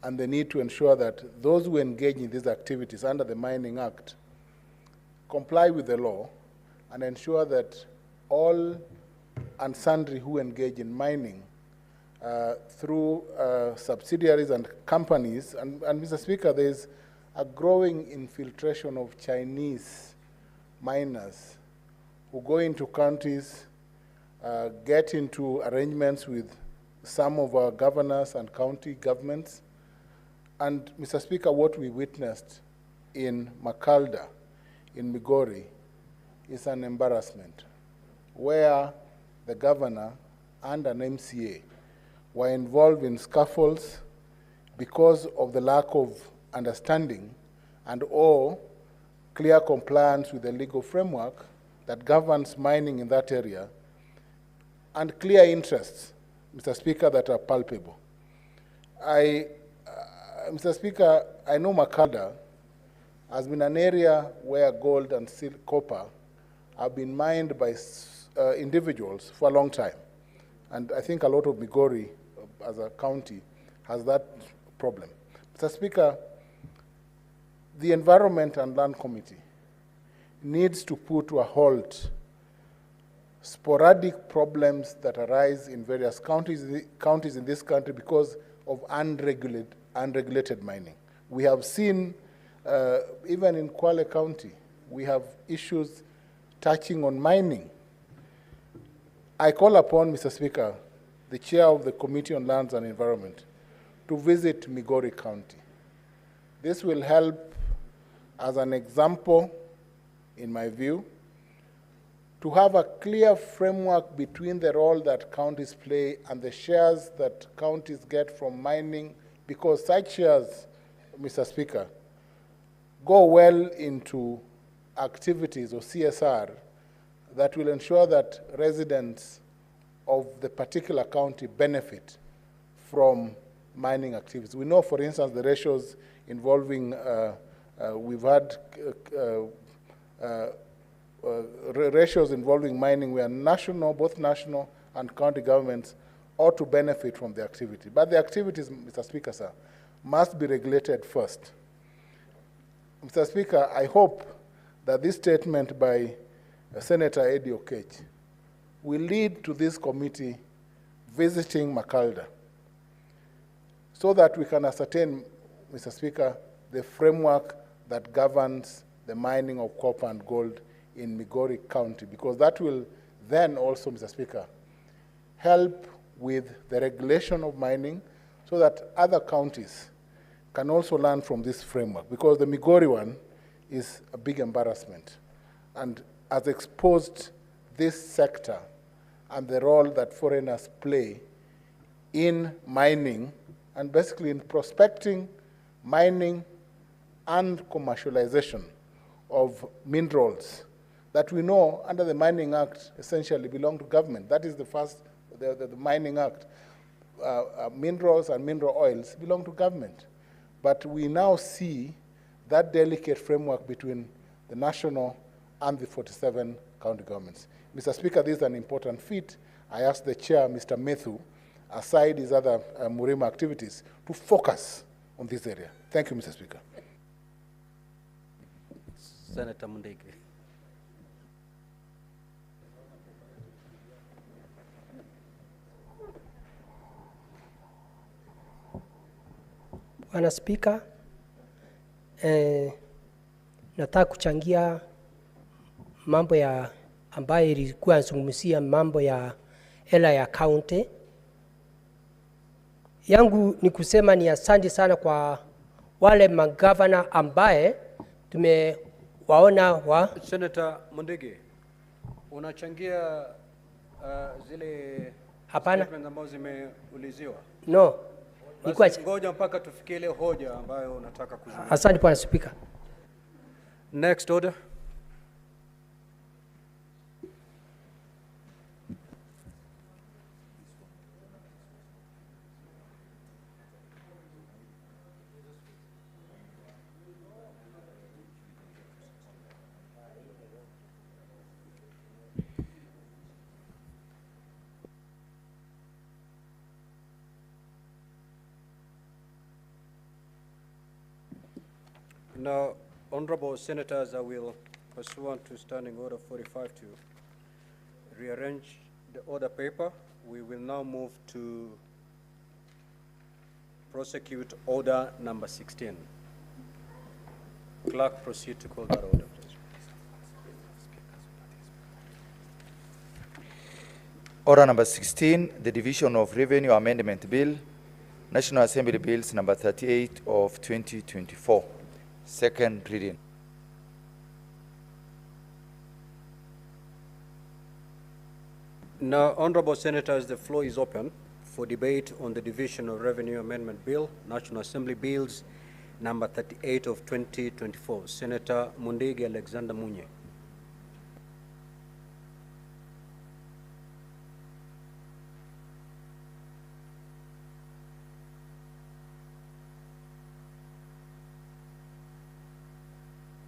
and the need to ensure that those who engage in these activities under the Mining Act comply with the law and ensure that all and sundry who engage in mining through subsidiaries and companies, and Mr. Speaker, there's a growing infiltration of Chinese miners who go into counties, get into arrangements with some of our governors and county governments. And Mr. Speaker, what we witnessed in Makalda, in Migori, is an embarrassment, where the governor and an MCA were involved in scuffles because of the lack of understanding and or clear compliance with the legal framework that governs mining in that area, and clear interests, Mr. Speaker, that are palpable. Mr. Speaker, I know Makalda has been an area where gold and copper have been mined by individuals for a long time. And I think a lot of Migori, as a county, has that problem. Mr. Speaker, the Environment and Land Committee needs to put to a halt sporadic problems that arise in various counties in this country because of unregulated mining. We have seen, even in Kwale County, we have issues touching on mining. I call upon, Mr. Speaker, the chair of the Committee on Lands and Environment to visit Migori County. This will help as an example, in my view, to have a clear framework between the role that counties play and the shares that counties get from mining, because such shares, Mr. Speaker, go well into activities or CSR that will ensure that residents of the particular county benefit from mining activities. We know, for instance, the ratios involving, we've had ratios involving mining where both national and county governments ought to benefit from the activity. But the activities, Mr. Speaker, sir, must be regulated first. Mr. Speaker, I hope that this statement by Senator Eddie Okech will lead to this committee visiting Makalda so that we can ascertain, Mr. Speaker, the framework that governs the mining of copper and gold in Migori County, because that will then also, Mr. Speaker, help with the regulation of mining so that other counties can also learn from this framework, because the Migori one is a big embarrassment and has exposed this sector and the role that foreigners play in mining and basically in prospecting, mining, and commercialization of minerals that we know under the Mining Act essentially belong to government. That is the first, the Mining Act. Minerals and mineral oils belong to government. But we now see that delicate framework between the national and the 47 county governments. Mr. Speaker, this is an important feat. I ask the chair, Mr. Methu, aside his other Murima activities, to focus on this area. Thank you, Mr. Speaker. Senator Mundigi. Bwana Spika, nataka kuchangia mambo ya ambayo ilikuwa nazungumzia mambo ya hela ya county. Yangu ni kusema ni asante sana kwa wale magavana ambaye tumewaona wa Senator Mundigi, unachangia zile statements ambazo zimeuliziwa? No. Basi ngoja mpaka tufikie ile hoja ambayo unataka kuzungumzia. Asante Bwana Speaker. Next order. Now, honorable senators, I will, pursuant to Standing Order 45, to rearrange the order paper. We will now move to prosecute order number 16. Clerk, proceed to call that order, please. Order number 16, the Division of Revenue Amendment Bill, National Assembly Bills number 38 of 2024. Second reading. Now, honorable senators, the floor is open for debate on the Division of Revenue Amendment Bill, National Assembly Bills number 38 of 2024. Senator Mundigi Alexander Munye.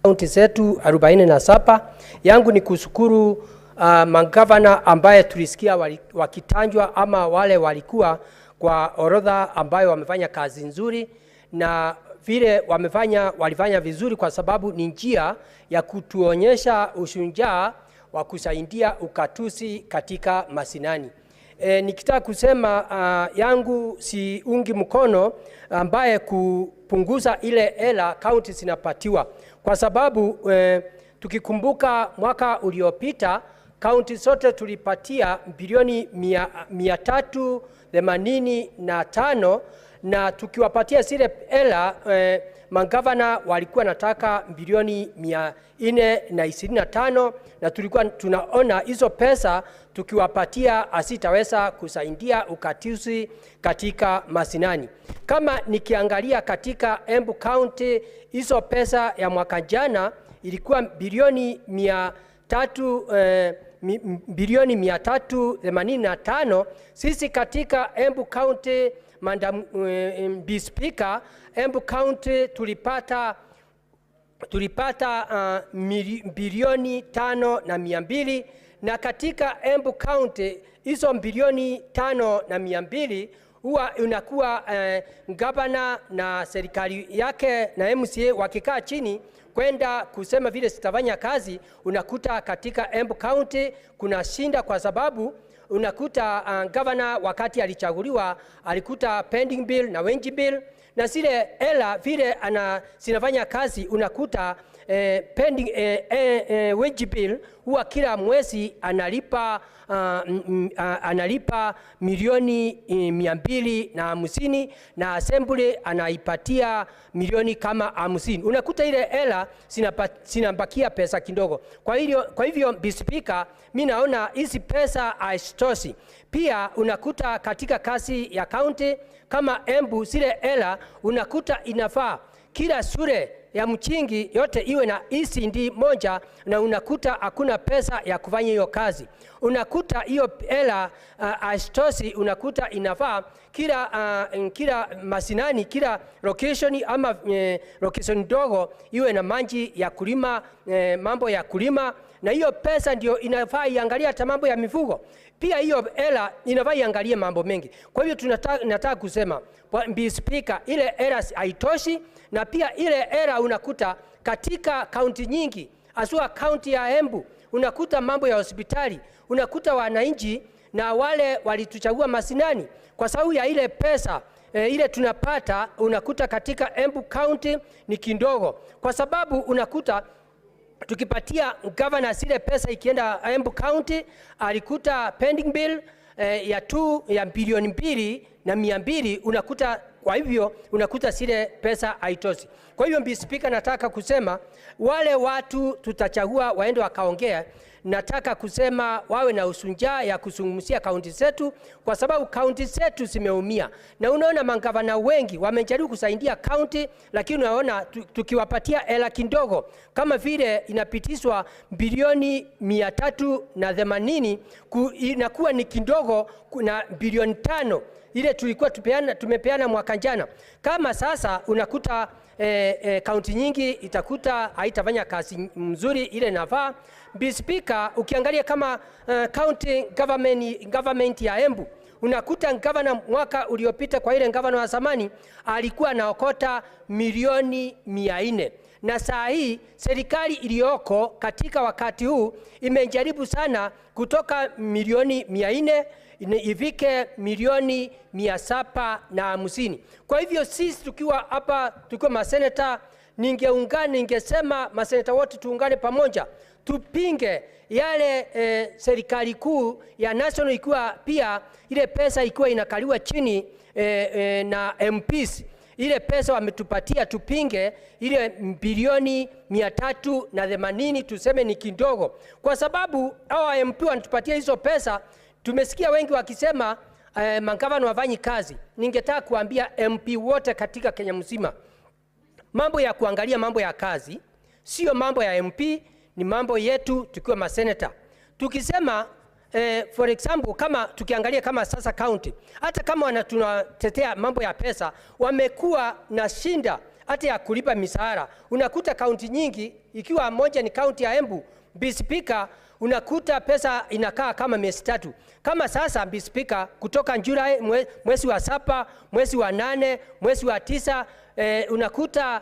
Kaunti zetu 47. Yangu ni kushukuru magavana ambaye tulisikia wakitanjwa ama wale walikuwa kwa orodha ambayo wamefanya kazi nzuri, na vile walifanya vizuri kwa sababu ni njia ya kutuonyesha ushujaa wa kusaidia ukatusi katika mashinani. Nikitaka kusema yangu si ungi mkono ambaye kupunguza ile hela kaunti zinapatiwa, kwa sababu tukikumbuka mwaka uliopita kaunti zote tulipatia bilioni 385, na tukiwapatia zile hela magavana walikuwa nataka bilioni 425, na tulikuwa tunaona hizo pesa tukiwapatia asitaweza kusaidia ukatusi katika mashinani. Kama nikiangalia katika Embu County, hizo pesa ya mwaka jana ilikuwa bilioni 385. Sisi katika Embu County, Madam Speaker, Embu County tulipata bilioni 5,200, na katika Embu County hizo bilioni 5,200 huwa unakuwa gavana na serikali yake na MCA wakikaa chini kwenda kusema vile sitafanya kazi, unakuta katika Embu County kuna shinda, kwa sababu unakuta gavana wakati alichaguliwa alikuta pending bill na wage bill, na zile hela vile sinafanya kazi unakuta pending wage bill huwa kila mwezi analipa milioni 250 na assembly anaipatia milioni kama 50. Unakuta ile hela sinabakia pesa kidogo. Kwa hivyo Mr. Speaker, mimi naona hizi pesa haitoshi. Pia unakuta katika kazi ya county kama Embu zile hela unakuta inafaa kila shule ya mchingi yote iwe na ECD moja, na unakuta hakuna pesa ya kufanya hiyo kazi. Unakuta hiyo hela haitoshi, unakuta inafaa kila masinani, kila location ama location dogo iwe na maji ya kulima, mambo ya kulima, na hiyo pesa ndio inafaa iangalia hata mambo ya mifugo. Pia hiyo hela inafaa iangalie mambo mengi. Kwa hivyo nataka kusema Mr. Speaker, ile hela haitoshi, na pia ile hela unakuta katika kaunti nyingi, asua kaunti ya Embu, unakuta mambo ya hospitali, unakuta wananchi na wale walituchagua masinani kwa sababu ya ile pesa ile tunapata, unakuta katika Embu County ni kidogo, kwa sababu unakuta tukipatia governor ile pesa ikienda Embu County alikuta pending bill ya bilioni 2.2 unakuta. Kwa hivyo unakuta zile pesa haitoshi. Kwa hivyo Mr. Speaker, nataka kusema wale watu tutachagua waende wakaongea, nataka kusema wawe na usunja ya kuzungumzia kaunti zetu, kwa sababu kaunti zetu zimeumia. Na unaona magavana wengi wamejaribu kusaidia kaunti, lakini unaona tukiwapatia hela kidogo kama vile inapitishwa bilioni 380 inakuwa ni kidogo na bilioni 5 ile tulikuwa tumepeana mwaka jana. Kama sasa unakuta kaunti nyingi itakuta haitafanya kazi mzuri ile nafaa. Mr. Speaker, ukiangalia kama county government ya Embu, unakuta governor mwaka uliopita kwa ile governor wa zamani alikuwa anaokota milioni 400, na saa hii serikali iliyoko katika wakati huu imejaribu sana kutoka milioni 400 ifike milioni 750. Kwa hivyo sisi tukiwa hapa, tukiwa maseneta, ningesema maseneta wote tuungane pamoja, tupinge yale serikali kuu ya national ikiwa pia ile pesa ikiwa inakaliwa chini na MPs. Ile pesa wametupatia, tupinge ile bilioni 380, tuseme ni kidogo, kwa sababu hawa MP wanatupatia hizo pesa. Tumesikia wengi wakisema magavana wafanyi kazi. Ningetaka kuambia MP wote katika Kenya mzima, mambo ya kuangalia mambo ya kazi sio mambo ya MP, ni mambo yetu tukiwa maseneta. Tukisema for example, kama tukiangalia kama sasa county, hata kama tunatetea mambo ya pesa, wamekuwa na shinda hata ya kulipa misahara. Unakuta kaunti nyingi, ikiwa moja ni kaunti ya Embu, Mr. Speaker, unakuta pesa inakaa kama miezi 3. Kama sasa Mr. Speaker, kutoka Julai, mwezi wa 7, mwezi wa 8, mwezi wa 9, unakuta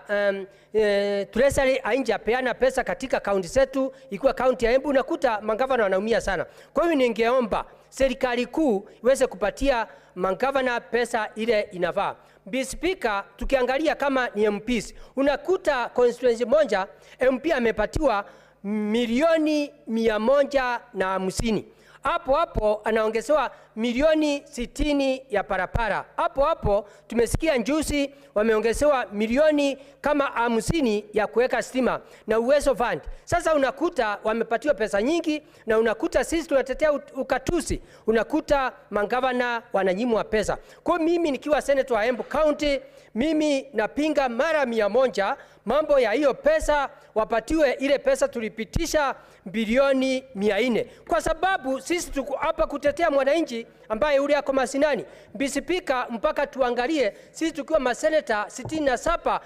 Treasury hainjapeana pesa katika kaunti zetu, ikiwa kaunti ya Embu, unakuta magavana wanaumia sana. Kwa hiyo ningeomba serikali kuu iweze kupatia magavana pesa ile inafaa. Mr. Speaker, tukiangalia kama ni MPs, unakuta constituency moja MP amepatiwa milioni 150. Hapo anaongezewa milioni 60 ya parapara. Hapo tumesikia njuzi wameongezewa milioni kama 50 ya kuweka stima na uwezo fund. Sasa unakuta wamepatiwa pesa nyingi, na unakuta sisi tunatetea ukatusi, unakuta magavana wananyimwa pesa. Kwa mimi nikiwa senator wa Embu County, mimi napinga mara 100 mambo ya hiyo pesa, wapatiwe ile pesa tulipitisha bilioni 400, kwa sababu sisi tuko hapa kutetea mwananchi ambaye ule yako masinani. Mr. Speaker, mpaka tuangalie sisi tukiwa maseneta 67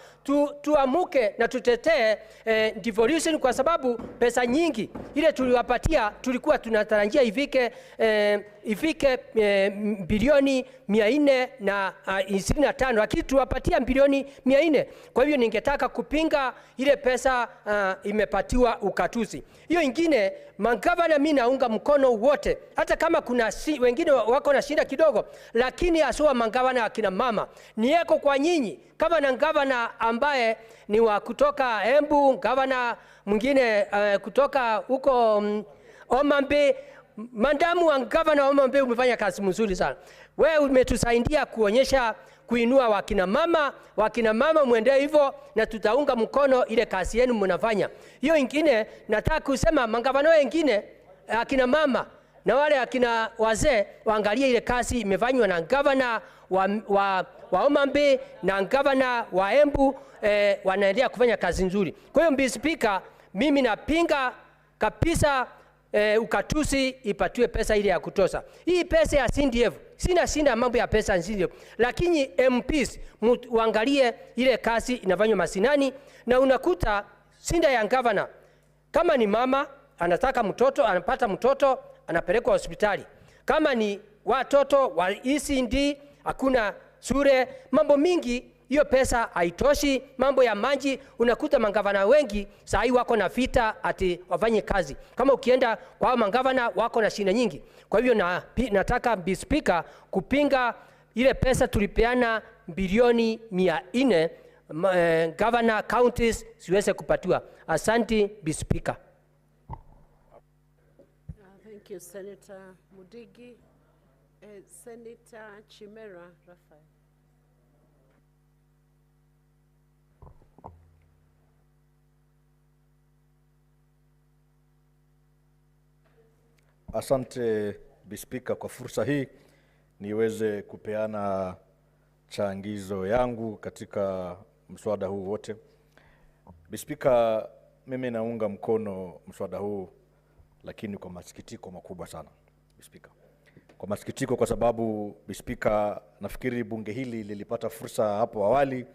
tuamuke na tutetee devolution, kwa sababu pesa nyingi ile tuliwapatia tulikuwa tunatarajia ifike ifike bilioni 425, lakini tuwapatia bilioni 400. Kwa hivyo ningetaka kupinga ile pesa imepatiwa ukatuzi. Hiyo ingine, magavana mimi naunga mkono wote, hata kama kuna wengine wako na shida kidogo, lakini asua magavana akina mama nieko kwa nyinyi. Kama na gavana ambaye ni wa kutoka Embu, gavana mwingine kutoka huko Omambe, mandamu wa gavana wa Omambe, umefanya kazi mzuri sana. Wewe umetusaidia kuonyesha kuinua wakina mama muende hivyo, na tutaunga mkono ile kazi yenu mnafanya. Hiyo ingine nataka kusema magavana wengine akina mama na wale akina wazee waangalie ile kazi imefanywa na gavana wa Omambe na gavana wa Embu, wanaendelea kufanya kazi nzuri. Kwa hiyo Mr. Speaker, mimi napinga kabisa ukatuzi ipatiwe pesa ile ya kutosha. Hii pesa ya CDF, sina shida mambo ya pesa ya CDF, lakini MPs uangalie ile kazi inafanywa masinani, na unakuta shinda ya gavana, kama ni mama anataka mtoto, anapata mtoto, anapelekwa hospitali. Kama ni watoto wa ECD, hakuna shule, mambo mingi, hiyo pesa haitoshi. Mambo ya maji, unakuta magavana wengi saa hii wako na vita ati wafanye kazi. Kama ukienda kwa magavana wako na shida nyingi. Kwa hivyo nataka Mr. Speaker kupinga ile pesa tulipeana bilioni 400, governor counties siweze kupatiwa. Asante Mr. Speaker. Thank you, Senator Mudigi. Senator Chimera Raphael. Asante Bispika kwa fursa hii niweze kupeana changizo yangu katika mswada huu wote. Bispika, mimi naunga mkono mswada huu, lakini kwa masikitiko makubwa sana Bispika. Kwa masikitiko kwa sababu Bispika, nafikiri bunge hili lilipata fursa hapo awali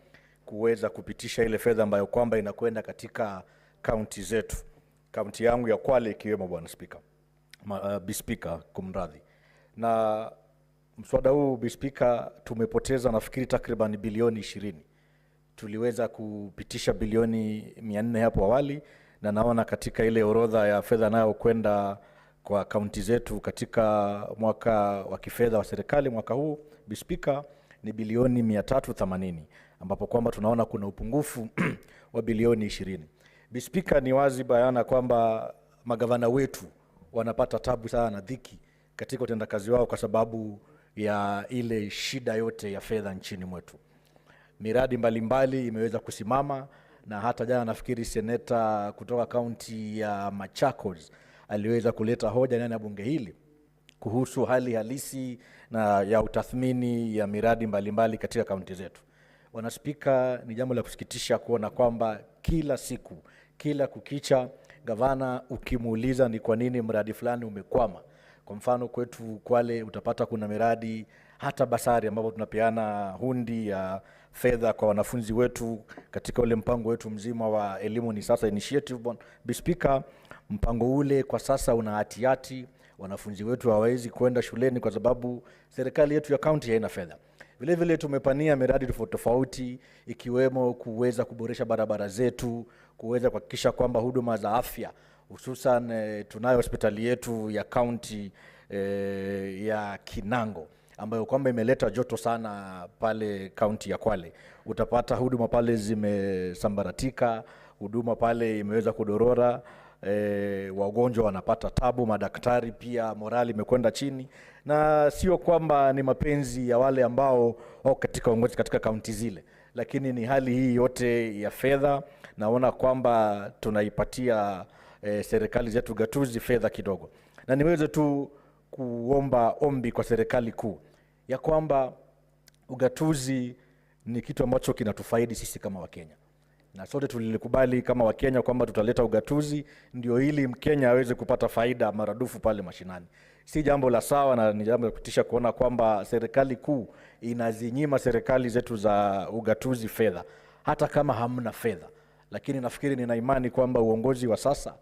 kuweza kupitisha ile fedha ambayo kwamba inakwenda katika kaunti zetu. Kaunti yangu ya Kwale ikiwemo Bwana Spika. Bispika, kumradhi. Na mswada huu Bispika tumepoteza nafikiri takriban bilioni 20. Tuliweza kupitisha bilioni 400 hapo awali, na naona katika ile orodha ya fedha nayo kwenda kwa kaunti zetu katika mwaka wa kifedha wa serikali mwaka huu Bispika ni bilioni 380, ambapo kwamba tunaona kuna upungufu wa bilioni 20. Bispika, ni wazi bayana kwamba magavana wetu wanapata tabu sana na dhiki katika utendakazi wao kwa sababu ya ile shida yote ya fedha nchini mwetu. Miradi mbalimbali imeweza kusimama, na hata jana nafikiri seneta kutoka kaunti ya Machakos aliweza kuleta hoja ndani ya bunge hili kuhusu hali halisi na ya utathmini ya miradi mbalimbali katika kaunti zetu. Bwana Spika, ni jambo la kusikitisha kuona kwamba kila siku, kila kukicha, gavana ukimuuliza ni kwa nini mradi fulani umekwama. Kwa mfano kwetu Kwale utapata kuna miradi hata basari ambapo tunapeana hundi ya fedha kwa wanafunzi wetu katika ule mpango wetu mzima wa elimu ni sasa initiative. Bispika, mpango ule kwa sasa una hatihati, wanafunzi wetu hawawezi kwenda shuleni kwa sababu serikali yetu ya kaunti haina fedha. Vile vile tumepania miradi tofauti ikiwemo kuweza kuboresha barabara zetu, kuweza kuhakikisha kwamba huduma za afya, hususan tunayo hospitali yetu ya kaunti ya Kinango ambayo kwamba imeleta joto sana pale kaunti ya Kwale. Utapata huduma pale zimesambaratika, huduma pale imeweza kudorora, wagonjwa wanapata tabu, madaktari pia morali imekwenda chini, na sio kwamba ni mapenzi ya wale ambao wako katika uongozi katika kaunti zile, lakini ni hali hii yote ya fedha. Naona kwamba tunaipatia serikali zetu gatuzi fedha kidogo, na niweze tu kuomba ombi kwa serikali kuu ya kwamba ugatuzi ni kitu ambacho kinatufaidi sisi kama Wakenya, na sote tulilikubali kama Wakenya kwamba tutaleta ugatuzi ndio ili Mkenya aweze kupata faida maradufu pale mashinani. Si jambo la sawa na ni jambo la kutisha kuona kwamba serikali kuu inazinyima serikali zetu za ugatuzi fedha hata kama hamna fedha. Lakini nafikiri nina imani kwamba uongozi wa sasa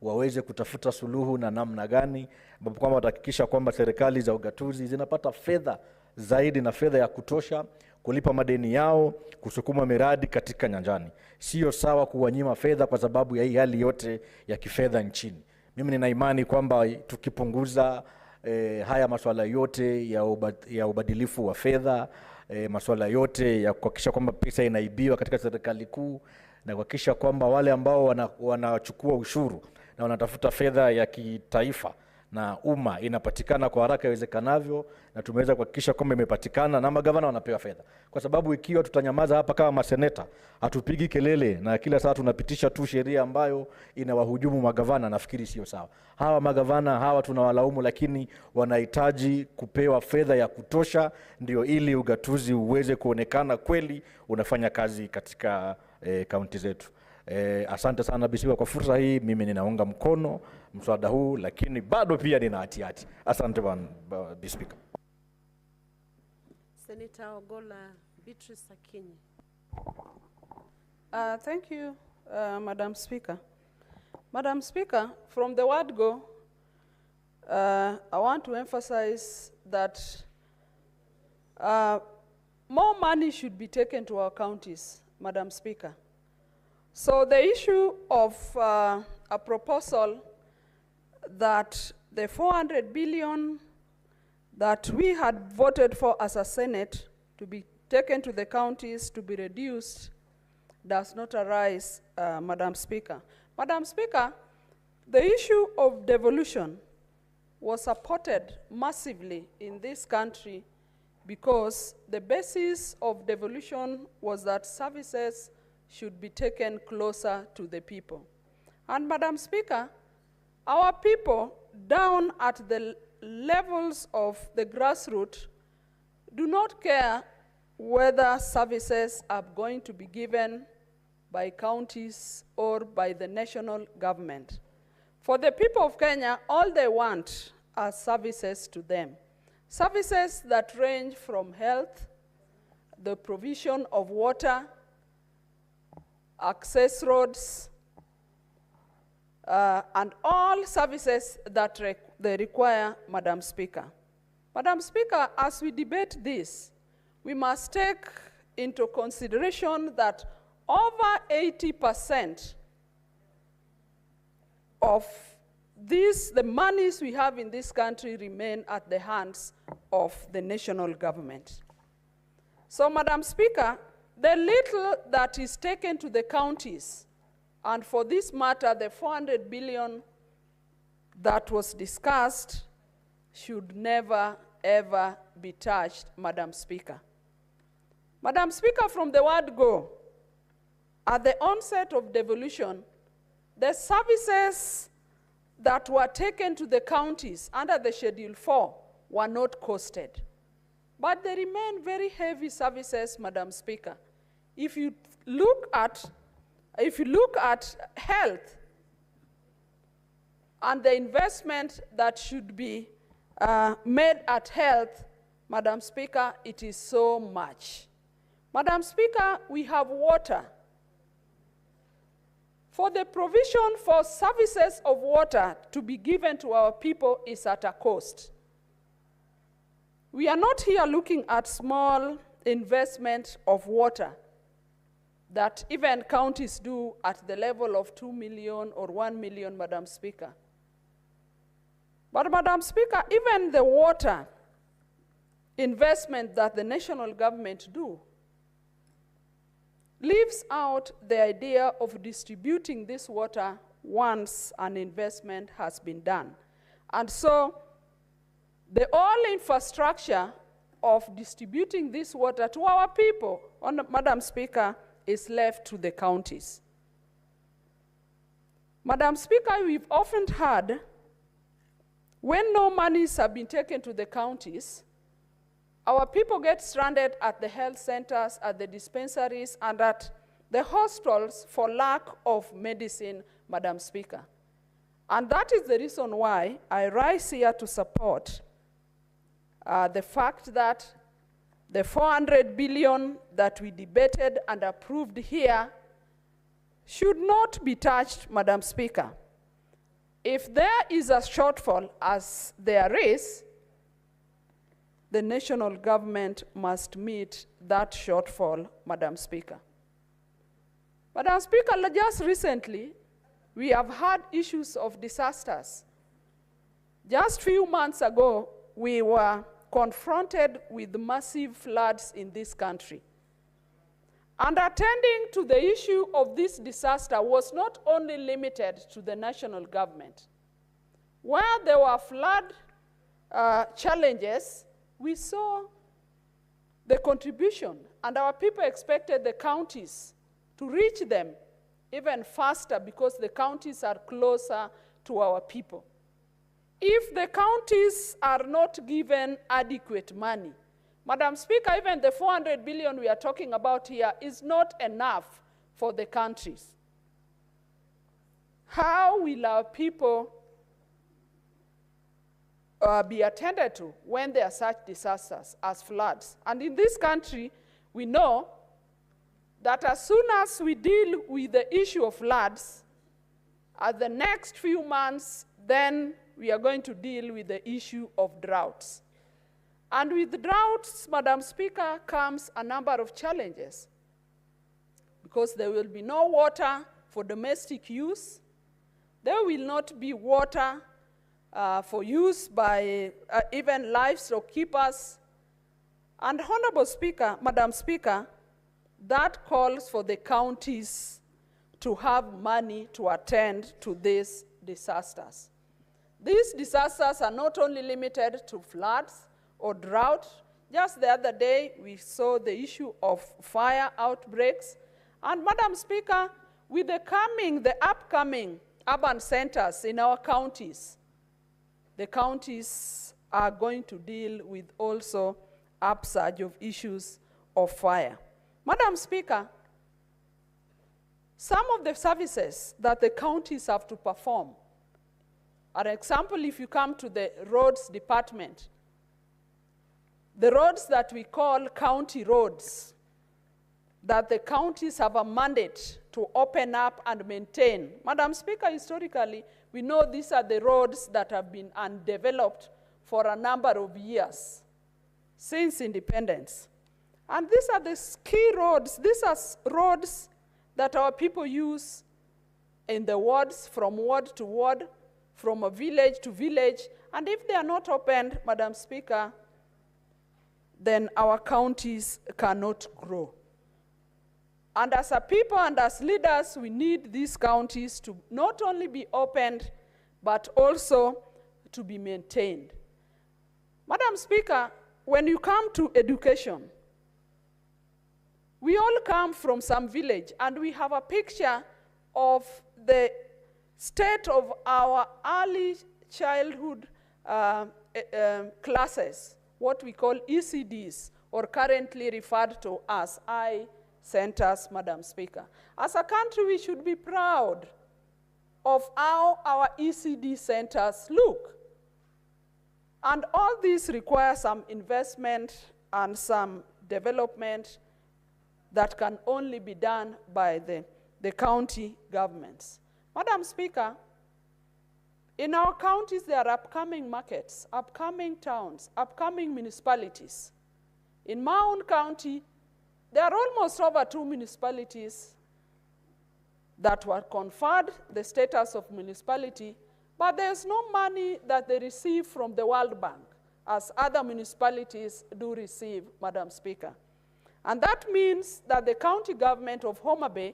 waweze kutafuta suluhu na namna gani ambapo kwamba watahakikisha kwamba serikali za ugatuzi zinapata fedha zaidi na fedha ya kutosha kulipa madeni yao, kusukuma miradi katika nyanjani. Sio sawa kuwanyima fedha kwa sababu ya hii hali yote ya kifedha nchini. Mimi nina imani kwamba tukipunguza haya masuala yote ya ubadilifu wa fedha, masuala yote ya kuhakikisha kwamba pesa inaibiwa katika serikali kuu, na kuhakikisha kwamba wale ambao wanachukua ushuru na wanatafuta fedha ya kitaifa na umma inapatikana kwa haraka iwezekanavyo, na tumeweza kuhakikisha kwamba imepatikana na magavana wanapewa fedha. Kwa sababu ikiwa tutanyamaza hapa kama maseneta, hatupigi kelele na kila saa tunapitisha tu sheria ambayo inawahujumu magavana, nafikiri sio sawa. Hawa magavana hawa tunawalaumu, lakini wanahitaji kupewa fedha ya kutosha ndio ili ugatuzi uweze kuonekana kweli unafanya kazi katika kaunti zetu. Asante sana Bisiwa kwa fursa hii. Mimi ninaunga mkono mswada huu, lakini bado pia nina hatihati. Asante bwana Speaker. Senator Ogolla Beatrice Akinyi. Thank you, Madam Speaker. Madam Speaker, from the word go, I want to emphasize that more money should be taken to our counties, Madam Speaker. So the issue of a proposal that the 400 billion that we had voted for as a Senate to be taken to the counties to be reduced does not arise, Madam Speaker. Madam Speaker, the issue of devolution was supported massively in this country because the basis of devolution was that services should be taken closer to the people. And Madam Speaker, our people down at the levels of the grassroots do not care whether services are going to be given by counties or by the national government. For the people of Kenya, all they want are services to them. Services that range from health, the provision of water, access roads, and all services that they require, Madam Speaker. Madam Speaker, as we debate this, we must take into consideration that over 80% of the monies we have in this country remain at the hands of the national government. So, Madam Speaker, the little that is taken to the counties, and for this matter, the 400 billion that was discussed should never, ever be touched, Madam Speaker. Madam Speaker, from the word go, at the onset of devolution, the services that were taken to the counties under the Schedule 4 were not costed. But they remain very heavy services, Madam Speaker. If you look at health and the investment that should be made at health, Madam Speaker, it is so much. Madam Speaker, we have water. For the provision for services of water to be given to our people is at a cost. We are not here looking at small investment of water that even counties do at the level of 2 million or 1 million, Madam Speaker. But Madam Speaker, even the water investment that the national government do leaves out the idea of distributing this water once an investment has been done. And so the whole infrastructure of distributing this water to our people, Madam Speaker, is left to the counties. Madam Speaker, we've often heard when no monies have been taken to the counties, our people get stranded at the health centers, at the dispensaries, and at the hospitals for lack of medicine, Madam Speaker. And that is the reason why I rise here to support the fact that the 400 billion that we debated and approved here should not be touched, Madam Speaker. If there is a shortfall, as there is, the national government must meet that shortfall, Madam Speaker. Madam Speaker, just recently, we have had issues of disasters. Just a few months ago, we were confronted with massive floods in this country. And attending to the issue of this disaster was not only limited to the national government. Where there were flood challenges, we saw the contribution, and our people expected the counties to reach them even faster because the counties are closer to our people. If the counties are not given adequate money, Madam Speaker, even the 400 billion we are talking about here is not enough for the countries. How will our people be attended to when there are such disasters as floods? And in this country, we know that as soon as we deal with the issue of floods, at the next few months, then we are going to deal with the issue of droughts. And with droughts, Madam Speaker, comes a number of challenges, because there will be no water for domestic use. There will not be water for use by even livestock keepers. And Honorable Speaker, Madam Speaker, that calls for the counties to have money to attend to these disasters. These disasters are not only limited to floods or drought. Just the other day, we saw the issue of fire outbreaks. And Madam Speaker, with the upcoming urban centers in our counties, the counties are going to deal with also upsurge of issues of fire. Madam Speaker, some of the services that the counties have to perform, an example, if you come to the roads department, the roads that we call county roads, that the counties have a mandate to open up and maintain. Madam Speaker, historically, we know these are the roads that have been undeveloped for a number of years since independence. And these are the key roads. These are roads that our people use in the wards, from ward to ward, from a village to village. And if they are not opened, Madam Speaker, then our counties cannot grow. And as a people and as leaders, we need these counties to not only be opened, but also to be maintained. Madam Speaker, when you come to education, we all come from some village, and we have a picture of the state of our early childhood classes, what we call ECDs, or currently referred to as I centers, Madam Speaker. As a country, we should be proud of how our ECD centers look. And all this requires some investment and some development that can only be done by the county governments. Madam Speaker, in our counties, there are upcoming markets, upcoming towns, upcoming municipalities. In my own county, there are almost over 2 municipalities that were conferred the status of municipality, but there's no money that they receive from the World Bank, as other municipalities do receive, Madam Speaker. And that means that the county government of Homa Bay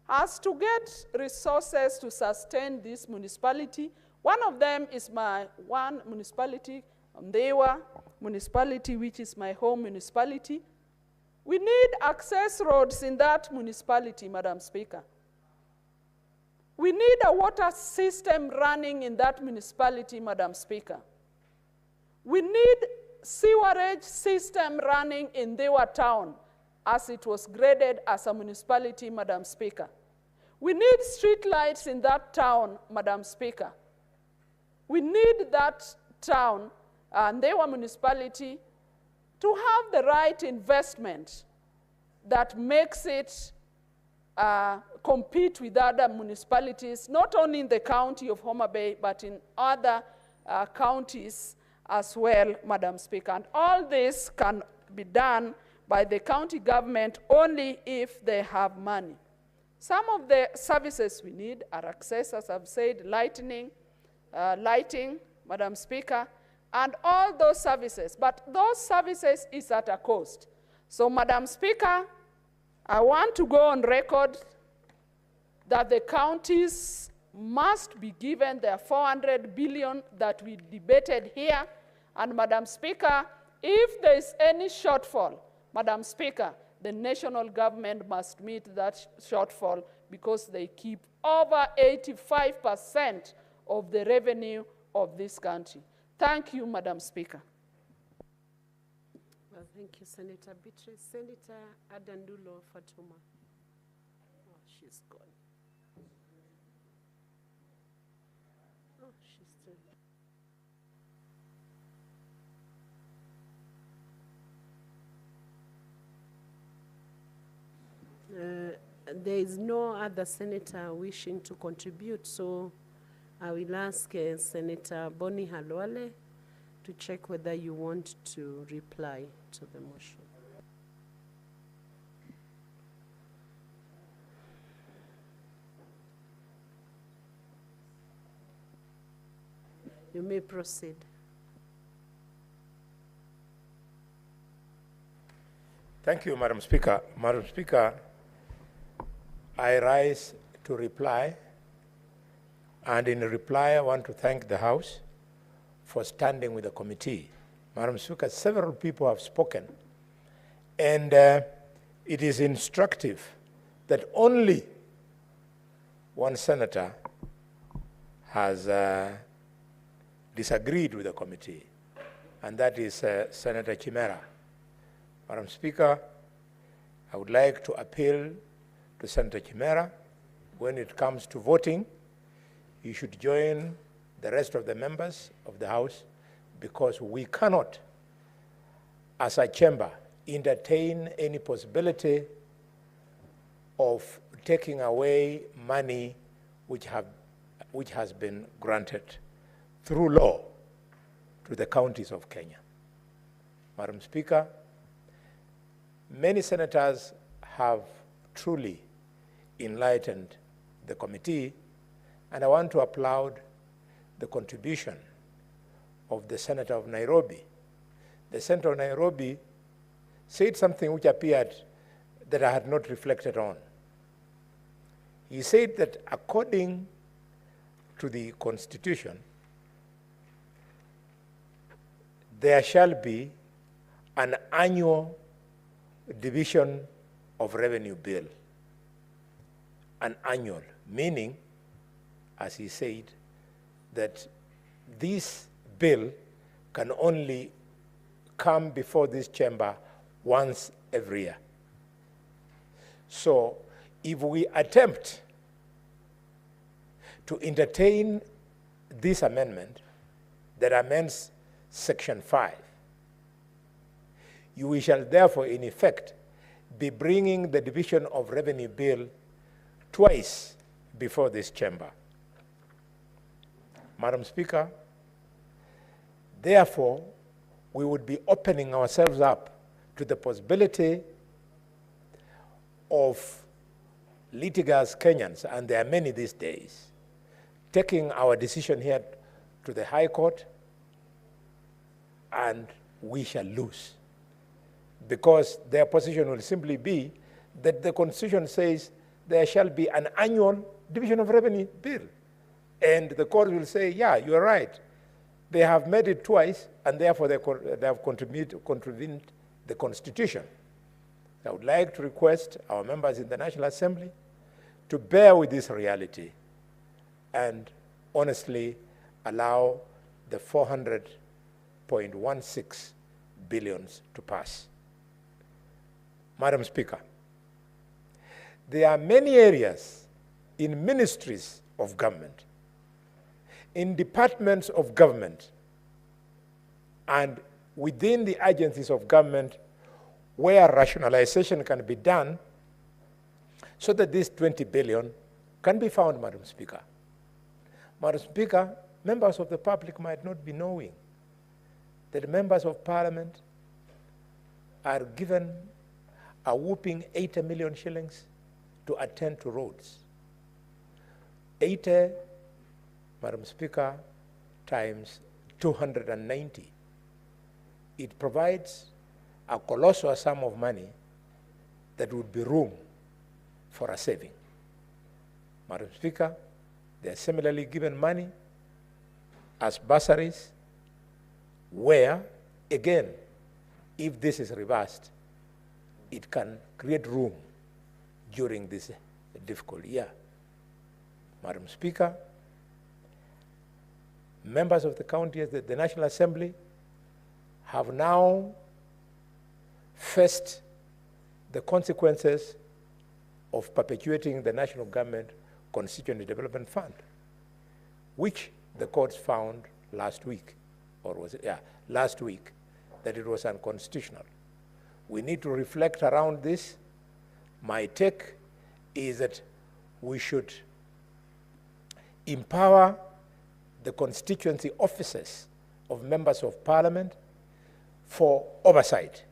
has to get resources to sustain this municipality. One of them is my one municipality, Mdewa municipality, which is my home municipality. We need access roads in that municipality, Madam Speaker. We need a water system running in that municipality, Madam Speaker. We need sewerage system running in Dewa town, as it was graded as a municipality, Madam Speaker. We need street lights in that town, Madam Speaker. We need that town, Ndewa municipality, to have the right investment that makes it compete with other municipalities, not only in the county of Homa Bay, but in other counties as well, Madam Speaker. And all this can be done by the county government only if they have money. Some of the services we need are access, as I've said, lighting, Madam Speaker, and all those services. But those services is at a cost. So, Madam Speaker, I want to go on record that the counties must be given their 400 billion that we debated here. And Madam Speaker, if there is any shortfall, Madam Speaker, the national government must meet that shortfall because they keep over 85% of the revenue of this country. Thank you, Madam Speaker. Well, thank you, Senator Beatrice. Senator Adandulo Fatuma. Oh, she's gone. Oh, she's still. There is no other senator wishing to contribute, so I will ask Senator Boni Halwale to check whether you want to reply to the motion. You may proceed. Thank you, Madam Speaker. Madam Speaker, I rise to reply, and in reply, I want to thank the House for standing with the committee. Madam Speaker, several people have spoken, and it is instructive that only one senator has disagreed with the committee, and that is Senator Chimera. Madam Speaker, I would like to appeal to Senator Chimera. When it comes to voting, you should join the rest of the members of the House, because we cannot, as a chamber, entertain any possibility of taking away money which has been granted through law to the counties of Kenya. Madam Speaker, many senators have truly enlightened the committee, and I want to applaud the contribution of the Senator of Nairobi. The Senator of Nairobi said something which appeared that I had not reflected on. He said that according to the Constitution, there shall be an annual division of revenue bill. An annual, meaning, as he said, that this bill can only come before this chamber once every year. So if we attempt to entertain this amendment that amends Section 5, we shall therefore, in effect, be bringing the division of revenue bill twice before this chamber. Madam Speaker, therefore, we would be opening ourselves up to the possibility of litigious Kenyans, and there are many these days, taking our decision here to the High Court, and we shall lose. Because their position will simply be that the Constitution says there shall be an annual division of revenue bill. And the court will say, yeah, you're right. They have made it twice, and therefore they have contravened the Constitution. I would like to request our members in the National Assembly to bear with this reality and honestly allow the 400.16 billions to pass. Madam Speaker, there are many areas in ministries of government, in departments of government, and within the agencies of government where rationalization can be done so that this 20 billion can be found, Madam Speaker. Madam Speaker, members of the public might not be knowing that members of parliament are given a whooping 80 million shillings to attend to roads. 80, Madam Speaker, times 290. It provides a colossal sum of money that would be room for a saving. Madam Speaker, they are similarly given money as bursaries, where, again, if this is reversed, it can create room during this difficult year. Madam Speaker, members of the county, the National Assembly, have now faced the consequences of perpetuating the national government Constituency Development Fund, which the courts found last week, or was it, yeah, last week, that it was unconstitutional. We need to reflect around this. My take is that we should empower the constituency officers of members of parliament for oversight,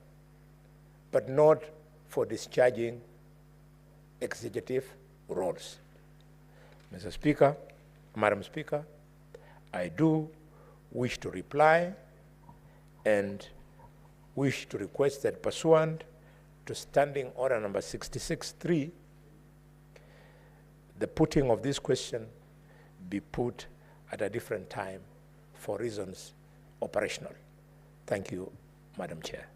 but not for discharging executive roles. Mr. Speaker, Madam Speaker, I do wish to reply and wish to request that pursuant to Standing Order number 66.3, the putting of this question be put at a different time for reasons operational. Thank you, Madam Chair.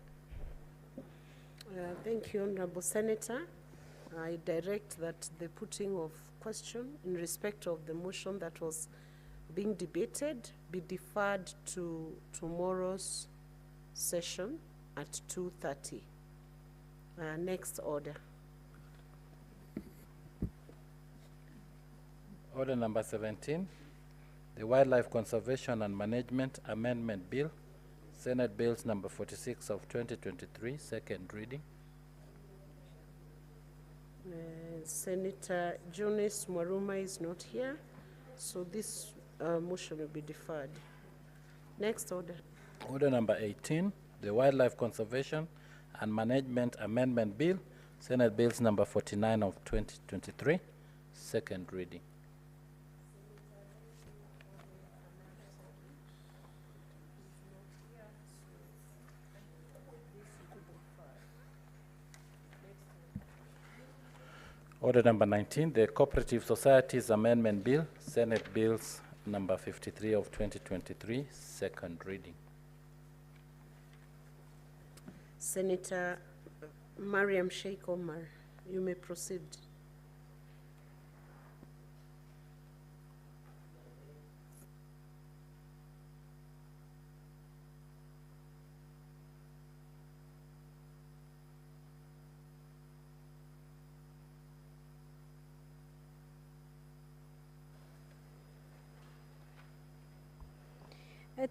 Thank you, Honorable Senator. I direct that the putting of question in respect of the motion that was being debated be deferred to tomorrow's session at 2:30. Next order. Order number 17, the Wildlife Conservation and Management Amendment Bill, Senate Bills number 46 of 2023, second reading. Senator Jonas Mwaruma is not here, so this motion will be deferred. Next order. Order number 18, the Wildlife Conservation and Management Amendment Bill, Senate Bills number 49 of 2023, second reading. Order number 19, the Cooperative Societies Amendment Bill, Senate Bills number 53 of 2023, second reading. Senator Mariam Sheikh Omar, you may proceed.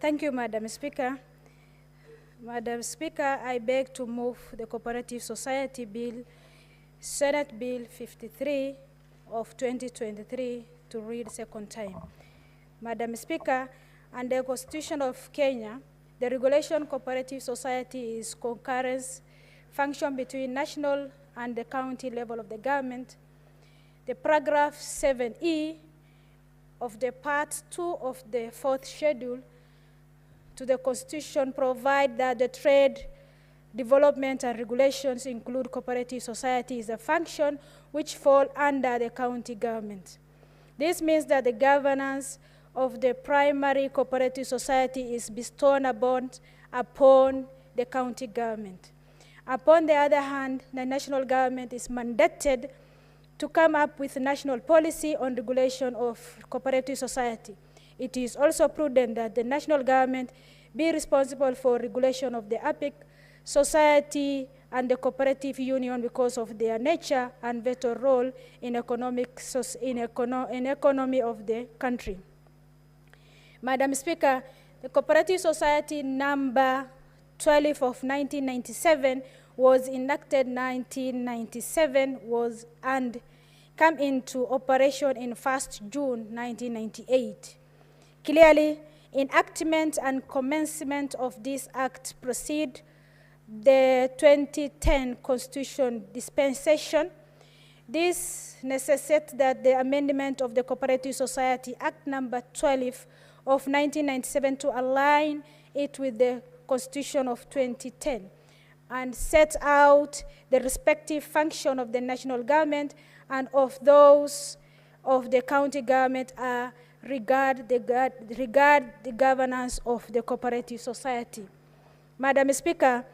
Thank you, Madam Speaker. Madam Speaker, I beg to move the Cooperative Society Bill, Senate Bill 53 of 2023 to read second time. Madam Speaker, under the Constitution of Kenya, the regulation cooperative society is concurrence function between national and the county level of the government. The paragraph 7E of the part 2 of the 4th schedule to the Constitution provide that the trade, development, and regulations include cooperative society is a function which fall under the county government. This means that the governance of the primary cooperative society is bestowed upon the county government. Upon the other hand, the national government is mandated to come up with a national policy on regulation of cooperative society. It is also prudent that the national government be responsible for regulation of the APIC society and the cooperative union because of their nature and vital role in economy of the country. Madam Speaker, the Cooperative Society number 12 of 1997 was enacted 1997 and came into operation in 1st June 1998. Clearly, enactment and commencement of this act precede the 2010 Constitution dispensation. This necessitates that the amendment of the Cooperative Society Act number 12 of 1997 to align it with the Constitution of 2010 and set out the respective function of the national government and of those of the county government regard the governance of the cooperative society. Madam Speaker,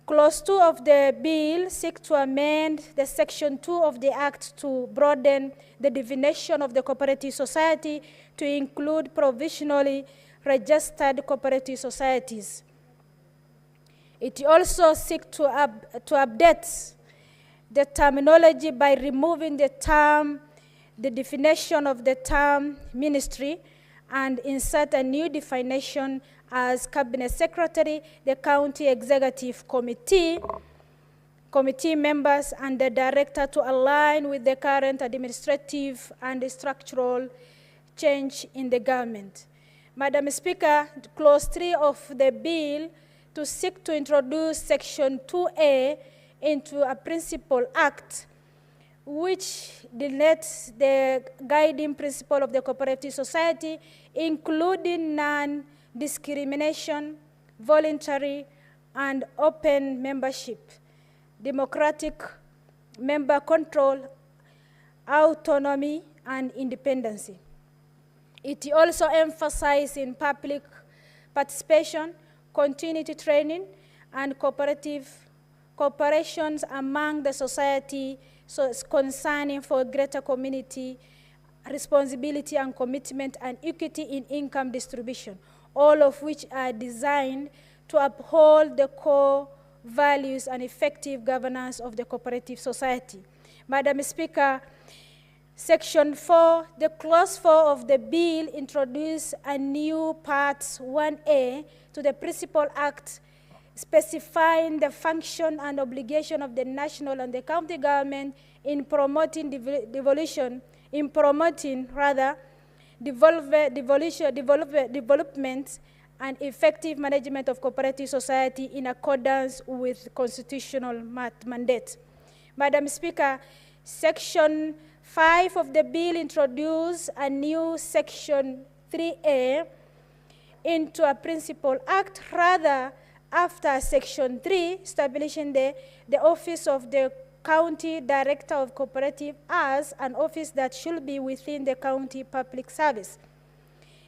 Clause 2 of the bill seeks to amend the Section 2 of the Act to broaden the definition of the cooperative society to include provisionally registered cooperative societies. It also seeks to update the terminology by removing the definition of the term ministry and insert a new definition as Cabinet Secretary, the County Executive Committee members, and the Director to align with the current administrative and structural change in the government. Madam Speaker, Clause 3 of the bill to seek to introduce Section 2A into a principal act which deletes the guiding principle of the cooperative society, including non-discrimination, voluntary and open membership, democratic member control, autonomy, and independence. It also emphasizes in public participation, continuity training, and cooperations among the society, so it's concerning for greater community responsibility and commitment and equity in income distribution, all of which are designed to uphold the core values and effective governance of the cooperative society. Madam Speaker, Section 4, the Clause 4 of the bill introduced a new Part 1A to the Principal Act specifying the function and obligation of the national and the county government in promoting development and effective management of cooperative society in accordance with constitutional mandate. Madam Speaker, Section 5 of the bill introduced a new Section 3A into a principal act, rather after Section 3 establishing the office of the County Director of Cooperative as an office that should be within the county public service.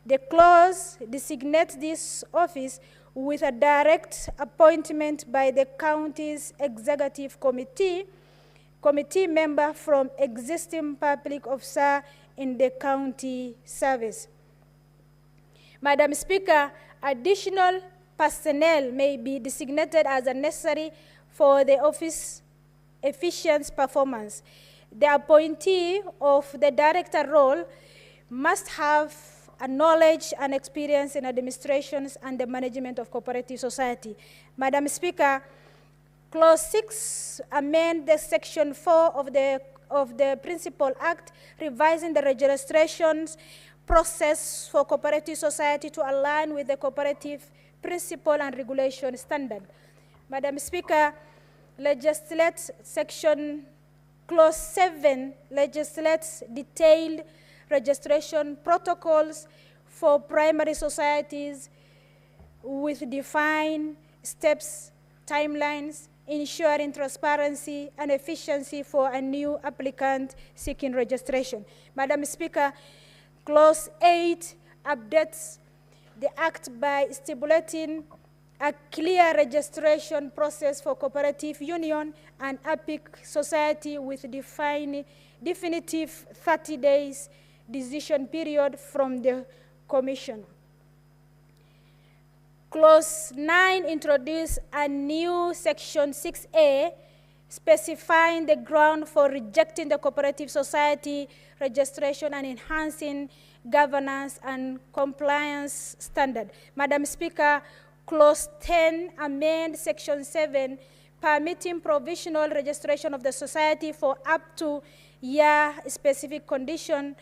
The clause designates this office with a direct appointment by the county's executive committee member from existing public officer in the county service. Madam Speaker, additional personnel may be designated as necessary for the office efficient performance. The appointee of the director role must have a knowledge and experience in administrations and the management of cooperative society. Madam Speaker, Clause 6 amend the Section 4 of the Principal Act, revising the registrations process for cooperative society to align with the cooperative principle and regulation standard. Madam Speaker, legislates Section Clause 7 legislates detailed registration protocols for primary societies with defined steps, timelines, ensuring transparency and efficiency for a new applicant seeking registration. Madam Speaker, Clause 8 updates the Act by stipulating a clear registration process for cooperative union and epic society with definitive 30 days decision period from the Commission. Clause 9 introduced a new Section 6A specifying the ground for rejecting the cooperative society registration and enhancing governance and compliance standard. Madam Speaker, Clause 10 amend Section 7 permitting provisional registration of the society for up to year-specific condition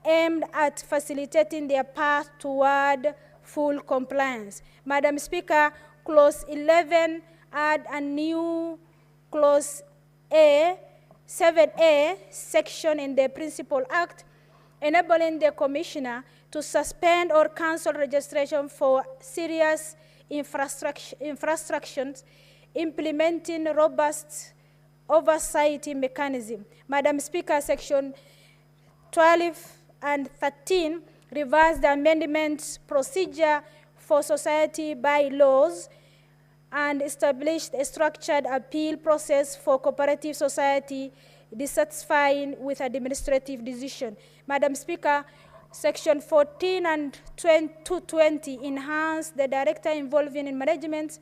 aimed at facilitating their path toward full compliance. Madam Speaker, Clause 11 add a new Clause 7A section in the Principal Act, enabling the Commissioner to suspend or cancel registration for serious infractions, implementing robust oversight mechanism. Madam Speaker, Section 12 and 13 revise the amendment procedure for society bylaws and established a structured appeal process for cooperative society dissatisfying with administrative decision. Madam Speaker, Section 14 and 220 enhance the director involving in management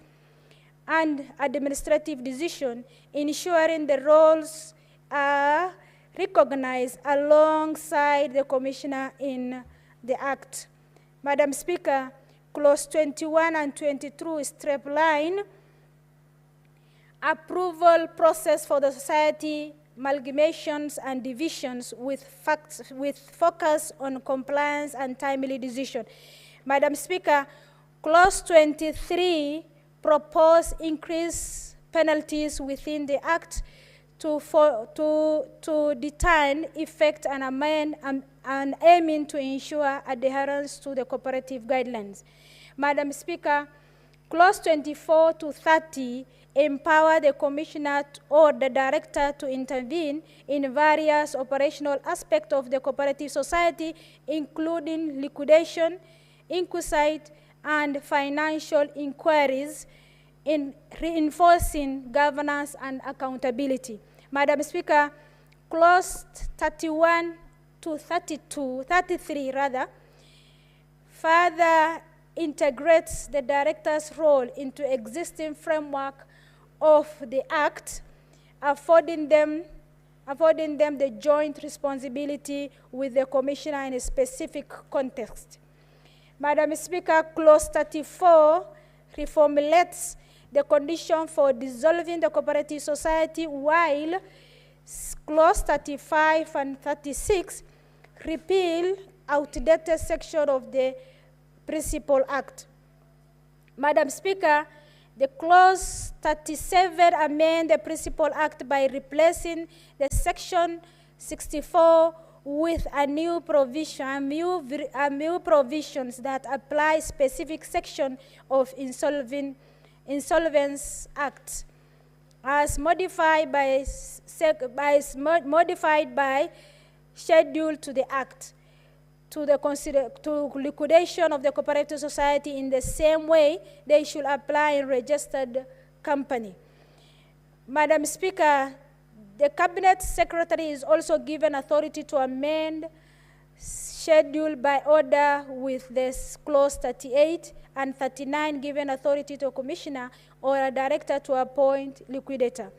and administrative decision, ensuring the roles are recognized alongside the Commissioner in the Act. Madam Speaker, Clause 21 and 22 streamline approval process for the society amalgamations and divisions with focus on compliance and timely decision. Madam Speaker, Clause 23 propose increased penalties within the Act to determine, effect, and amend, and aiming to ensure adherence to the cooperative guidelines. Madam Speaker, Clause 24 to 30 empower the Commissioner or the Director to intervene in various operational aspects of the cooperative society, including liquidation, inquisite, and financial inquiries, in reinforcing governance and accountability. Madam Speaker, Clause 31 to 33 further integrates the Director's role into existing framework of the Act, affording them the joint responsibility with the Commissioner in a specific context. Madam Speaker, Clause 34 reformulates the condition for dissolving the cooperative society, while Clause 35 and 36 repeal outdated section of the Principal Act. Madam Speaker, the Clause 37 amend the Principal Act by replacing the Section 64 with a new provision, new provisions that apply specific section of Insolvency Act, as modified by schedule to the Act, to liquidation of the cooperative society in the same way they should apply in registered company. Madam Speaker, the Cabinet Secretary is also given authority to amend schedule by order, with this Clause 38 and 39 given authority to a Commissioner or a Director to appoint liquidator.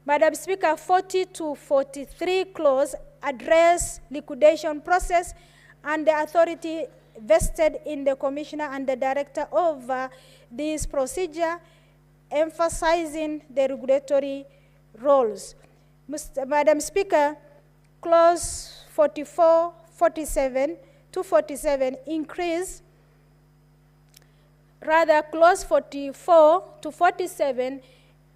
Madam Speaker, 40 to 43 clause address liquidation process and the authority vested in the Commissioner and the Director over this procedure, emphasizing the regulatory roles. Madam Speaker, Clause 44, 47 to 47 increase, Clause 44 to 47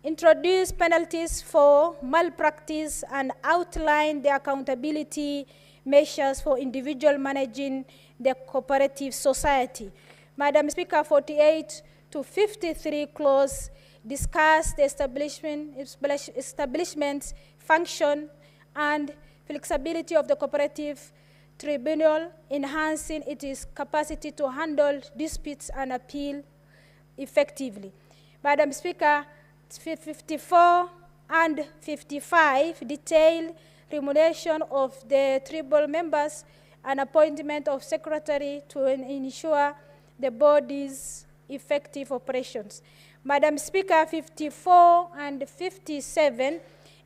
introduce penalties for malpractice and outline the accountability measures for individual managing the cooperative society. Madam Speaker, 48 to 53 clause discuss the establishment, function, and flexibility of the cooperative tribunal, enhancing its capacity to handle disputes and appeal effectively. Madam Speaker, 54 and 55 detail remuneration of the tribunal members and appointment of secretary to ensure the body's effective operations. Madam Speaker, 54 and 57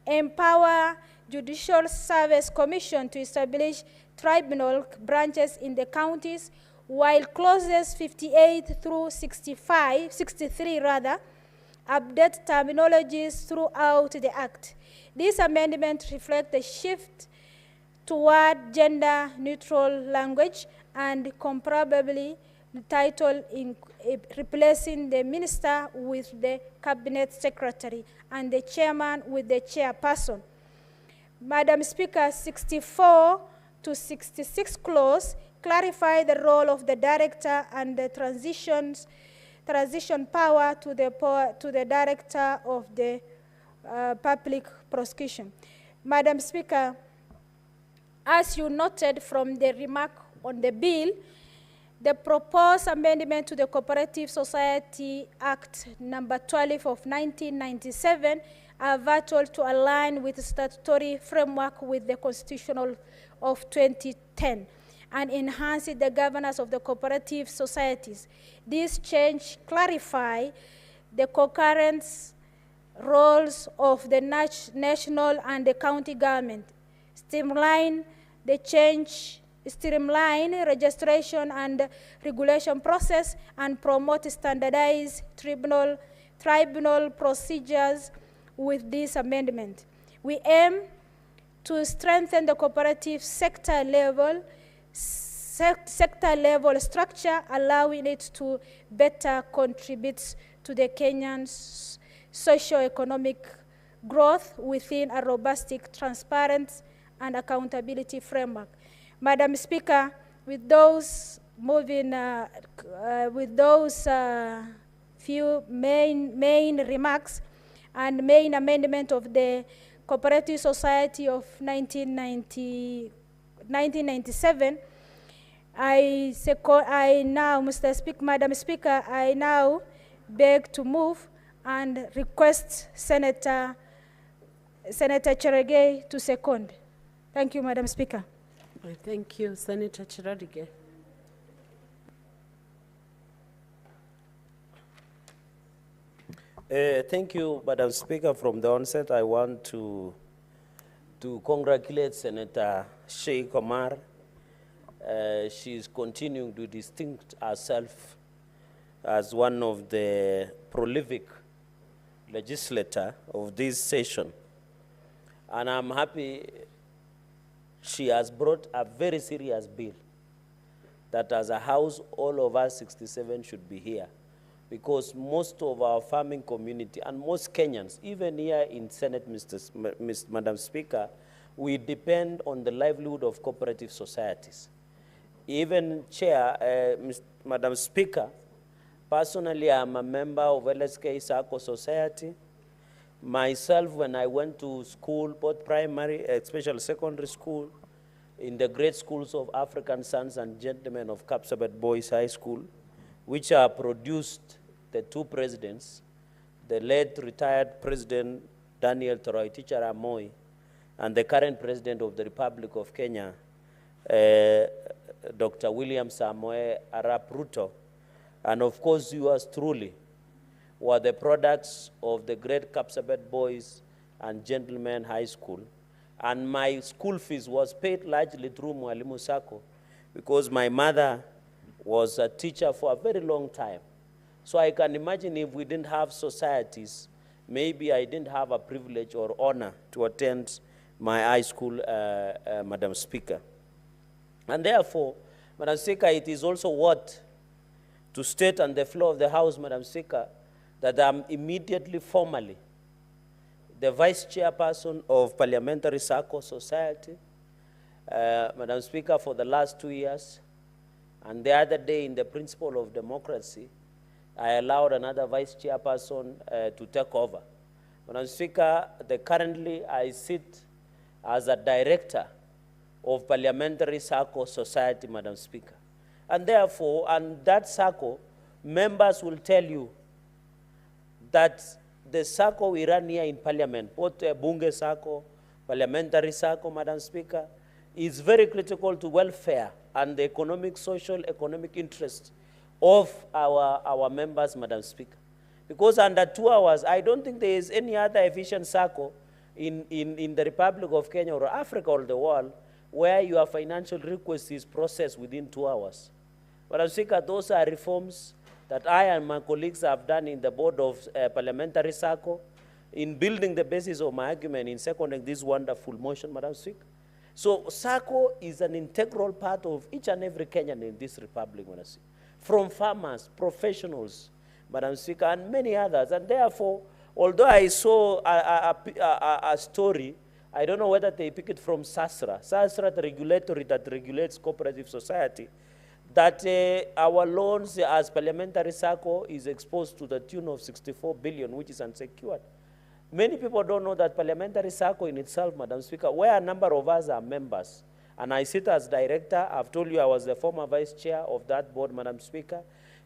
empower Judicial Service Commission to establish tribunal branches in the counties, while clauses 58 through 63 update terminologies throughout the Act. This amendment reflects the shift toward gender-neutral language and comparably the title in replacing the minister with the cabinet secretary and the chairman with the chairperson. Madam Speaker, 64 to 66 clause clarify the role of the director and the transition power to the director of the public prosecution. Madam Speaker, as you noted from the remark on the bill, the proposed amendment to the Cooperative Society Act number 12 of 1997 are vital to align with the statutory framework with the Constitutional of 2010 and enhance the governance of the cooperative societies. This change clarify the concurrent roles of the national and the county government, streamline registration and regulation process, and promote standardized tribunal procedures. With this amendment, we aim to strengthen the cooperative sector level structure, allowing it to better contribute to the Kenyan's socio-economic growth within a robust, transparent, and accountability framework. Madam Speaker, with those few main remarks and main amendment of the Cooperative Society of 1997, Madam Speaker, I now beg to move and request Senator Cherargei to second. Thank you, Madam Speaker. Thank you, Senator Cherargei. Thank you, Madam Speaker. From the onset, I want to congratulate Senator Sheikh Omar. She is continuing to distinguish herself as one of the prolific legislator of this session. And I'm happy she has brought a very serious bill that as a house, all of us 67 should be here, because most of our farming community and most Kenyans, even here in Senate, Madam Speaker, we depend on the livelihood of cooperative societies. Even Chair, Madam Speaker, personally, I'm a member of LSK Sacco Society. Myself, when I went to school, both primary, especially secondary school, in the great schools of African Sons and Gentlemen of Kapsabet Boys High School, which are produced the two presidents, the late retired President Daniel Toroitich Arap Moi, and the current President of the Republic of Kenya, Dr. William Samoei Arap Ruto. And of course, yours truly were the products of the great Kapsabet Boys and Gentlemen High School. And my school fees was paid largely through Mwalimu Sacco, because my mother was a teacher for a very long time. So I can imagine if we didn't have societies, maybe I didn't have a privilege or honor to attend my high school, Madam Speaker. And therefore, Madam Speaker, it is also what to state on the floor of the House, Madam Speaker, that I'm immediately formally the Vice Chairperson of Parliamentary Sacco Society, Madam Speaker, for the last 2 years. And the other day, in the principle of democracy, I allowed another Vice Chairperson to take over. Madam Speaker, currently I sit as a Director of Parliamentary Sacco Society, Madam Speaker. And therefore, and that Sacco, members will tell you that the Sacco we run here in Parliament, both Bunge Sacco, Parliamentary Sacco, Madam Speaker, is very critical to welfare and the economic, social, economic interest of our members, Madam Speaker. Because under 2 hours, I don't think there is any other efficient Sacco in the Republic of Kenya or Africa or the world where your financial request is processed within 2 hours. Madam Speaker, those are reforms that I and my colleagues have done in the board of parliamentary circle in building the basis of my argument in seconding this wonderful motion, Madam Speaker. So SACCO is an integral part of each and every Kenyan in this republic, Madam Speaker, from farmers, professionals, Madam Speaker, and many others. And therefore, although I saw a story, I don't know whether they pick it from SASRA, the regulatory that regulates cooperative society, that our loans as parliamentary SACCO is exposed to the tune of 64 billion, which is unsecured. Many people don't know that parliamentary SACCO in itself, Madam Speaker, where a number of us are members, and I sit as director, I've told you I was the former vice chair of that board, Madam Speaker,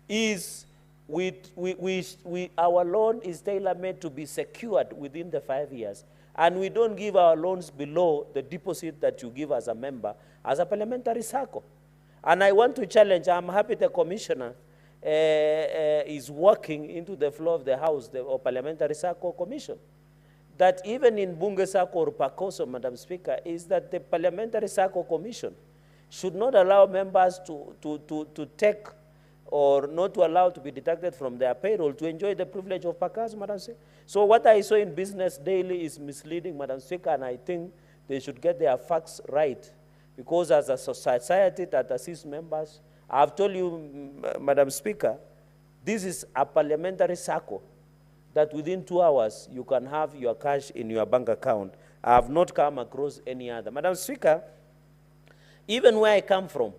is our loan is tailor-made to be secured within the 5 years. And we don't give our loans below the deposit that you give as a member, as a parliamentary SACCO. And I want to challenge, I'm happy the commissioner is working into the floor of the House, the Parliamentary SACCO Commission, that even in Bunge SACCO or PACOSO, Madam Speaker, is that the Parliamentary SACCO Commission should not allow members to take or not to allow to be deducted from their payroll to enjoy the privilege of PACAS, Madam Speaker. So what I saw in Business Daily is misleading, Madam Speaker, and I think they should get their facts right. Because as a society that assists members, I've told you, Madam Speaker, this is a parliamentary SACCO that within 2 hours you can have your cash in your bank account. I have not come across any other. Madam Speaker, even where I come from,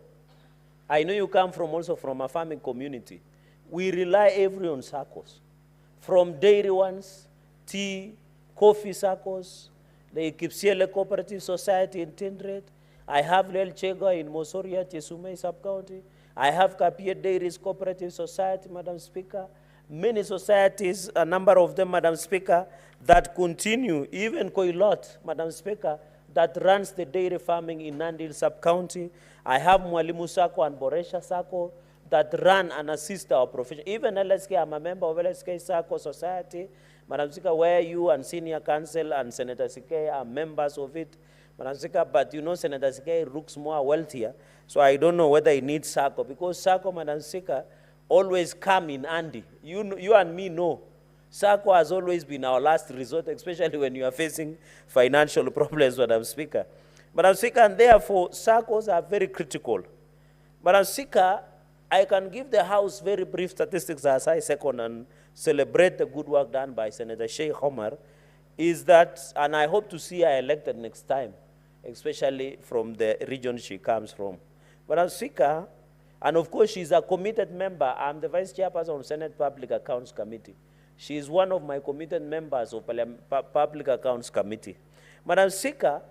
I know you come from also from a farming community. We rely heavily on SACCOs, from dairy ones, tea, coffee SACCOs, the Kipsiele Cooperative Society in Tindred. I have Lel Chega in Mosoria, Chesumei sub-county. I have Kapia Dairies Cooperative Society, Madam Speaker. Many societies, a number of them, Madam Speaker, that continue, even Koilot, Madam Speaker, that runs the dairy farming in Nandi sub-county. I have Mwalimu SACCO and Boresha SACCO that run and assist our profession. Even LSK, I'm a member of LSK SACCO Society, Madam Speaker, where you and Senior Counsel and Senator Sike are members of it. Madam Speaker, but you know Senator Sike looks more wealthier, so I don't know whether he needs SACCO, because SACCO, Madam Speaker, always come in handy. You and me know. SACCO has always been our last resort, especially when you are facing financial problems, Madam Speaker. Madam Speaker, and therefore, SACCOs are very critical. Madam Speaker, I can give the House very brief statistics as I second and celebrate the good work done by Senator Sheikh Omar, is that, and I hope to see her elected next time, especially from the region she comes from. Madam Speaker, and of course she's a committed member. I'm the Vice Chairperson of Senate Public Accounts Committee. She is one of my committed members of Public Accounts Committee. Madam Speaker,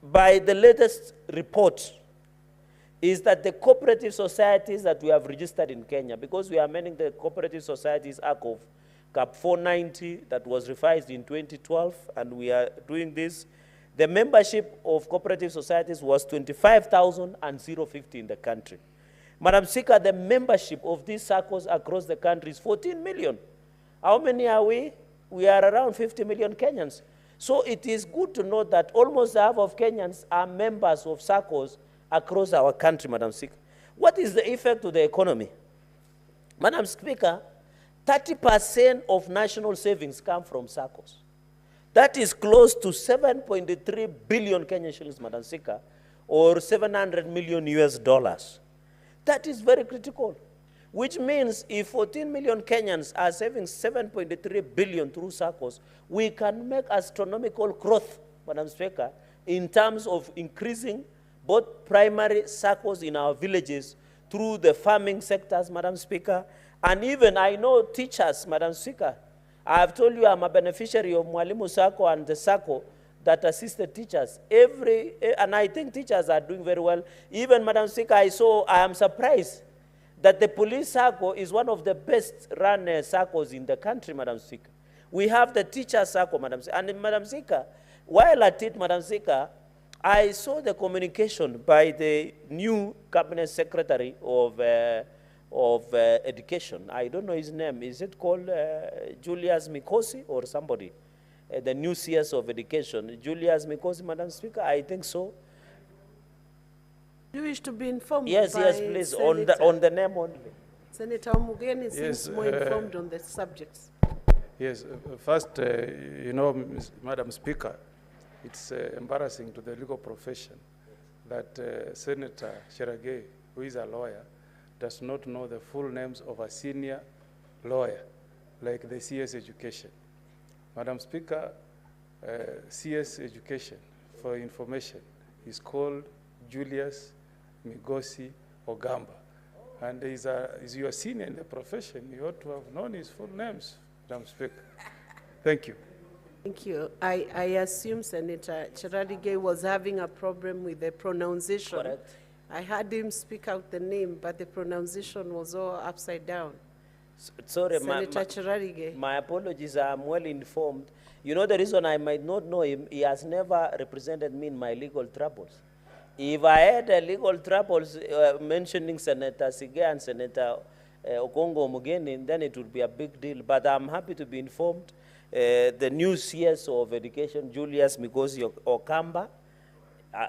by the latest report, is that the cooperative societies that we have registered in Kenya, because we are amending the Cooperative Societies Act of CAP 490 that was revised in 2012, and we are doing this, the membership of cooperative societies was 25,050 in the country. Madam Speaker, the membership of these SACCOs across the country is 14 million. How many are we? We are around 50 million Kenyans. So it is good to know that almost half of Kenyans are members of SACCOs across our country, Madam Speaker. What is the effect to the economy? Madam Speaker, 30% of national savings come from SACCOs. That is close to 7.3 billion Kenyan shillings, Madam Speaker, or 700 million US dollars. That is very critical, which means if 14 million Kenyans are saving 7.3 billion through SACCOs, we can make astronomical growth, Madam Speaker, in terms of increasing both primary SACCOs in our villages through the farming sectors, Madam Speaker, and even I know teachers, Madam Speaker. I have told you I'm a beneficiary of Mwalimu SACCO and the SACCO that assisted teachers. And I think teachers are doing very well. Even, Madam Speaker, I am surprised that the police SACCO is one of the best run SACCOs in the country, Madam Speaker. We have the teacher SACCO, Madam Speaker. And Madam Speaker, while at it, Madam Speaker, I saw the communication by the new cabinet secretary of education. I don't know his name. Is it called Julius Mikosi or somebody? The new CS of education. Julius Mikosi, Madam Speaker, I think so. Do you wish to be informed? Yes, by yes, please, Senator? on the name only. Senator Omugeni seems Yes, more informed on the subjects. Yes, first, you know, Madam Speaker, it's embarrassing to the legal profession that Senator Cherargei, who is a lawyer, does not know the full names of a senior lawyer, like the CS Education. Madam Speaker, CS Education, for information, is called Julius Migosi Ogamba. And is your senior in the profession. You ought to have known his full names, Madam Speaker. Thank you. Thank you. I assume Senator Cherargei was having a problem with the pronunciation. Correct. I heard him speak out the name, but the pronunciation was all upside down. Sorry, Senator Cherargei. my apologies. I'm well informed. You know the reason I might not know him, he has never represented me in my legal troubles. If I had legal troubles mentioning Senator Sige and Senator Okongo Omugeni, then it would be a big deal. But I'm happy to be informed. The new CS of Education, Julius Migosi Okamba,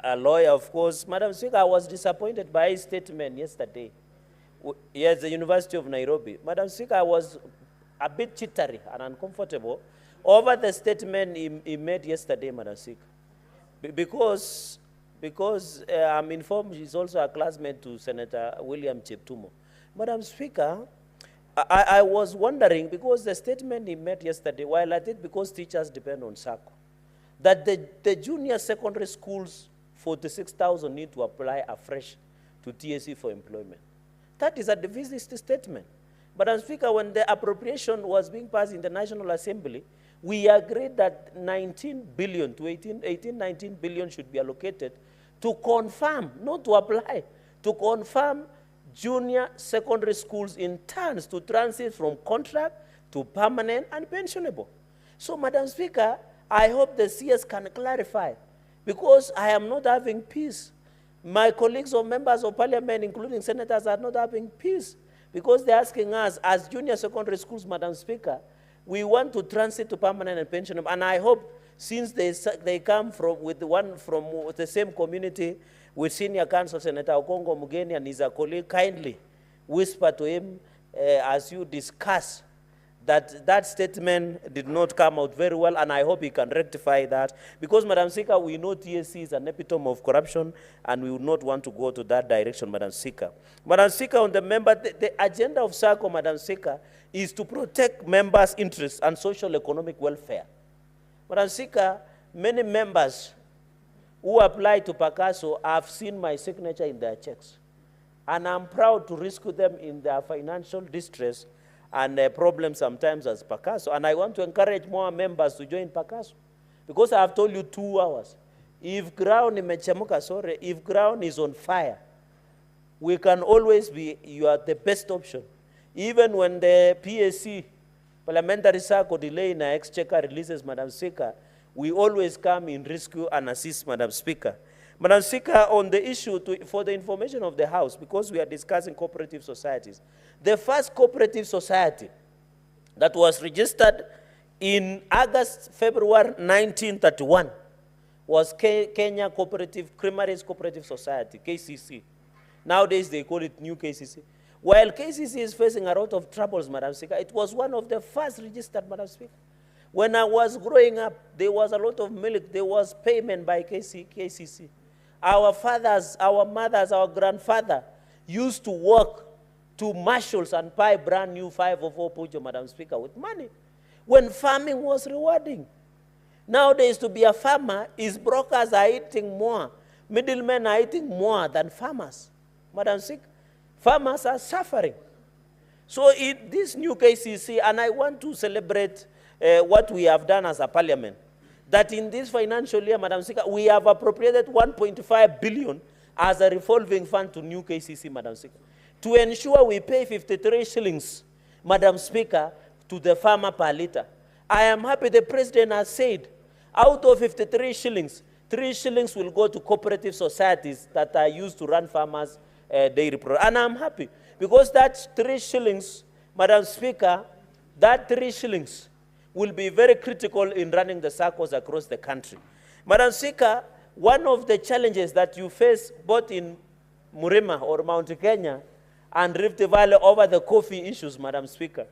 a lawyer, of course. Madam Speaker, I was disappointed by his statement yesterday. Yes, the University of Nairobi. Madam Speaker, I was a bit jittery and uncomfortable over the statement he made yesterday, Madam Speaker. Because I'm informed he's also a classmate to Senator William Cheptumo. Madam Speaker, I was wondering, because the statement he made yesterday, while I did because teachers depend on SACCO, that the junior secondary schools, 46,000 need to apply afresh to TSC for employment. That is a divisive statement. Madam Speaker, when the appropriation was being passed in the National Assembly, we agreed that 19 billion to 19 billion should be allocated to confirm, not to apply, to confirm junior secondary schools in turns to transit from contract to permanent and pensionable. So, Madam Speaker, I hope the CS can clarify, because I am not having peace. My colleagues or members of parliament, including senators, are not having peace, because they're asking us, as junior secondary schools, Madam Speaker, we want to transit to permanent and pensionable. And I hope, since they come from the same community with senior counsel Senator Okongo Omugeni and his colleague, kindly whisper to him as you discuss that statement did not come out very well, and I hope he can rectify that. Because, Madam Speaker, we know TSC is an epitome of corruption, and we would not want to go to that direction, Madam Speaker. Madam Speaker, on the member, the agenda of SACCO, Madam Speaker, is to protect members' interests and social economic welfare. Madam Speaker, many members who apply to PACASO have seen my signature in their checks. And I'm proud to rescue them in their financial distress and problems sometimes as PACASO. And I want to encourage more members to join PACASO. Because I have told you 2 hours. If ground if ground is on fire, we can always be, you are the best option. Even when the PSC, Parliamentary Circle, delay in our exchequer releases, Madam Speaker, we always come in rescue and assist, Madam Speaker. Madam Speaker, on the issue, for the information of the House, because we are discussing cooperative societies, the first cooperative society that was registered in February 1931 was Kenya Cooperative, Creameries Cooperative Society, KCC. Nowadays, they call it New KCC. While KCC is facing a lot of troubles, Madam Speaker, it was one of the first registered, Madam Speaker. When I was growing up, there was a lot of milk. There was payment by KCC. Our fathers, our mothers, our grandfather used to work to marshals and buy brand new 504 Pujo, Madam Speaker, with money, when farming was rewarding. Nowadays, to be a farmer, is brokers are eating more, middlemen are eating more than farmers. Madam Speaker, farmers are suffering. So in this new KCC, and I want to celebrate what we have done as a parliament, that in this financial year, Madam Speaker, we have appropriated 1.5 billion as a revolving fund to new KCC, Madam Speaker, to ensure we pay 53 shillings, Madam Speaker, to the farmer per liter. I am happy the President has said, out of 53 shillings, 3 shillings will go to cooperative societies that are used to run farmers' dairy products. And I'm happy, because that 3 shillings, Madam Speaker, that 3 shillings will be very critical in running the circles across the country. Madam Speaker, one of the challenges that you face both in Murima or Mount Kenya and Rift Valley over the coffee issues, Madam Speaker.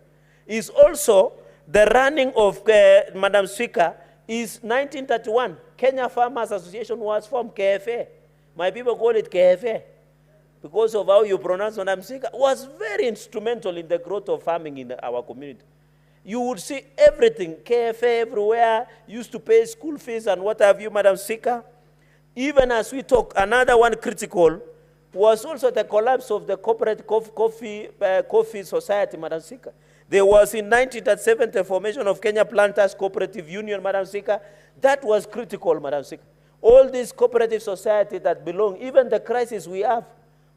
Is also the running of, Madam Speaker, is 1931. Kenya Farmers Association was formed, KFA. My people call it KFA because of how you pronounce Madam Speaker. Was very instrumental in the growth of farming in our community. You would see everything, KFA everywhere, used to pay school fees and what have you, Madam Speaker. Even as we talk, another one critical was also the collapse of the corporate coffee society, Madam Speaker. There was in 1937 the formation of Kenya Planters Cooperative Union, Madam Speaker. That was critical, Madam Speaker. All these cooperative societies that belong, even the crisis we have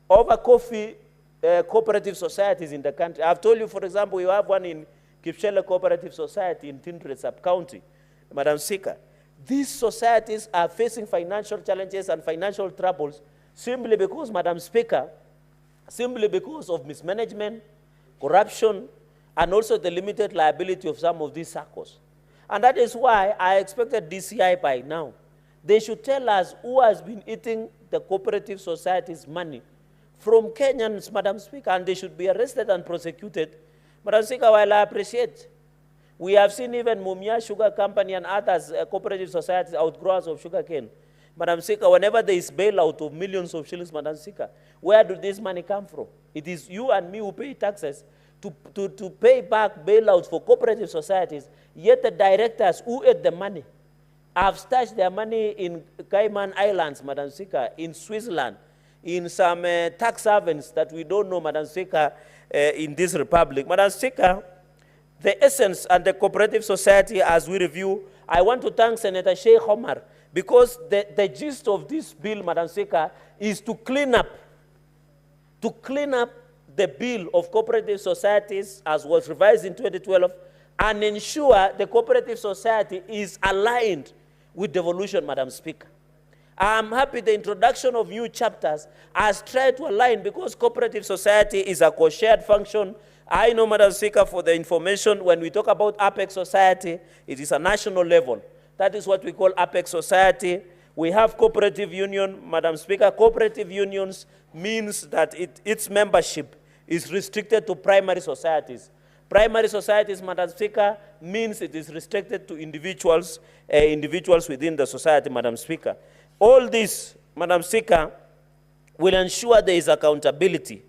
over coffee cooperative societies in the country. I've told you, for example, we have one in Kipchele Cooperative Society in Tindre Sub-County, Madam Speaker. These societies are facing financial challenges and financial troubles simply because, Madam Speaker, simply because of mismanagement, corruption, and also the limited liability of some of these circles. And that is why I expected DCI by now. They should tell us who has been eating the cooperative society's money from Kenyans, Madam Speaker, and they should be arrested and prosecuted. Madam Speaker, while I appreciate, we have seen even Mumia Sugar Company and others, cooperative societies, outgrowers of sugar cane. Madam Speaker, whenever there is bailout of millions of shillings, Madam Speaker, where do this money come from? It is you and me who pay taxes to pay back bailouts for cooperative societies, yet the directors who ate the money have stashed their money in Cayman Islands, Madam Speaker, in Switzerland, in some tax havens that we don't know, Madam Speaker, in this republic. Madam Speaker, the essence and the cooperative society as we review, I want to thank Senator Sheikh Omar because the gist of this bill, Madam Speaker, is to clean up the bill of cooperative societies as was revised in 2012 and ensure the cooperative society is aligned with devolution, Madam Speaker. I'm happy the introduction of new chapters has tried to align because cooperative society is a co-shared function. I know, Madam Speaker, for the information, when we talk about Apex Society, it is a national level. That is what we call Apex Society. We have cooperative union, Madam Speaker. Cooperative unions means that its membership is restricted to primary societies. Primary societies, Madam Speaker, means it is restricted to individuals within the society, Madam Speaker. All this, Madam Speaker, will ensure there is accountability.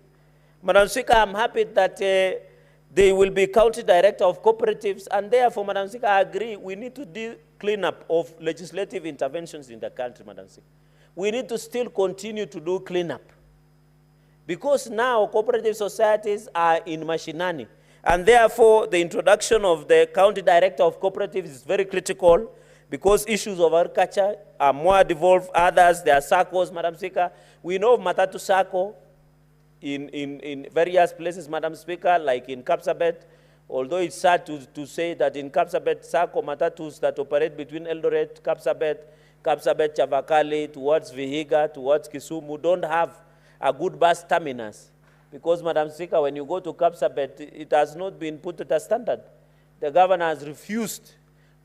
Madam Speaker, I'm happy that they will be county director of cooperatives, and therefore, Madam Speaker, I agree we need to do cleanup of legislative interventions in the country, Madam Speaker. We need to still continue to do cleanup. Because now cooperative societies are in machinani, and therefore the introduction of the county director of cooperatives is very critical because issues of agriculture are more devolved. Others, there are circles, Madam Speaker. We know of Matatu Circle in various places, Madam Speaker, like in Kapsabet, although it's sad to say that in Kapsabet Circle, Matatus that operate between Eldoret, Kapsabet, Chavakali, towards Vihiga, towards Kisumu, don't have a good bus terminus. Because, Madam Speaker, when you go to Kapsabet, it has not been put at a standard. The governor has refused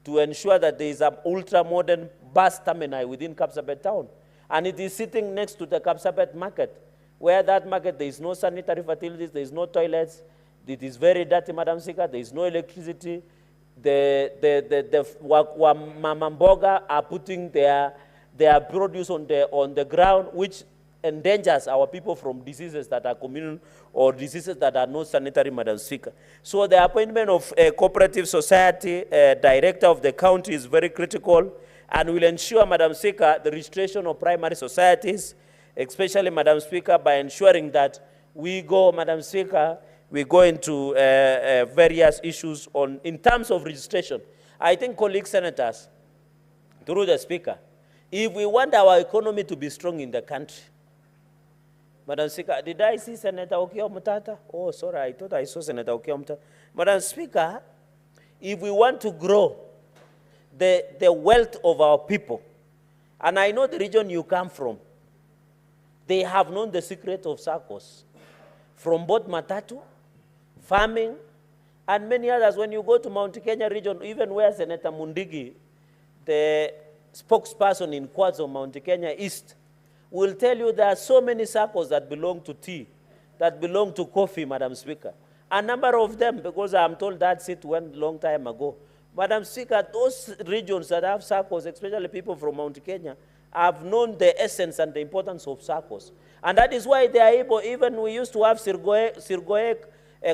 to ensure that there is an ultra-modern bus terminal within Kapsabet town. And it is sitting next to the Kapsabet market, where that market, there is no sanitary facilities, there is no toilets, it is very dirty, Madam Speaker, there is no electricity. The Mamamboga are putting their produce on the ground, which endangers our people from diseases that are communal or diseases that are not sanitary, Madam Speaker. So the appointment of a cooperative society director of the county is very critical and will ensure, Madam Speaker, the registration of primary societies, especially, Madam Speaker, by ensuring that we go, Madam Speaker, we go into various issues in terms of registration. I think, colleague senators, through the Speaker, if we want our economy to be strong in the country, Madam Speaker, did I see Senator Okiya Mutata? Oh, sorry, I thought I saw Senator Okiya Mutata. Madam Speaker, if we want to grow the wealth of our people, and I know the region you come from, they have known the secret of circles, from both Matatu, farming, and many others. When you go to Mount Kenya region, even where Senator Mundigi, the spokesperson in Kwazo, Mount Kenya East, will tell you there are so many circles that belong to tea that belong to coffee, Madam Speaker. A number of them, because I'm told that seat went a long time ago. Madam Speaker, those regions that have SACCOs, especially people from Mount Kenya, have known the essence and the importance of SACCOs. And that is why they are able, even we used to have Sirgoek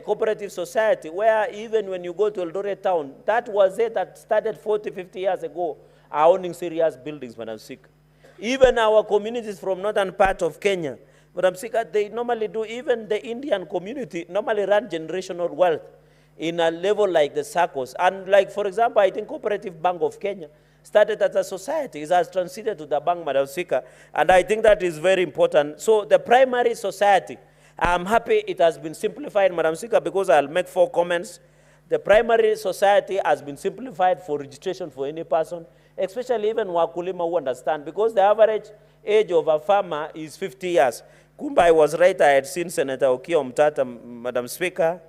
Cooperative Society, where even when you go to Eldoret town, that was it that started 40, 50 years ago, are owning serious buildings, Madam Speaker. Even our communities from northern part of Kenya, Madam Speaker, they normally do, even the Indian community normally run generational wealth in a level like the SACCOs. And like, for example, I think Cooperative Bank of Kenya started as a society. It has transited to the bank, Madam Speaker, and I think that is very important. So the primary society, I'm happy it has been simplified, Madam Speaker, because I'll make 4 comments. The primary society has been simplified for registration for any person, especially even wakulima who understand, because the average age of a farmer is 50 years. Kumba, I was right, I had seen Senator Okiya Omtata, Madam Speaker.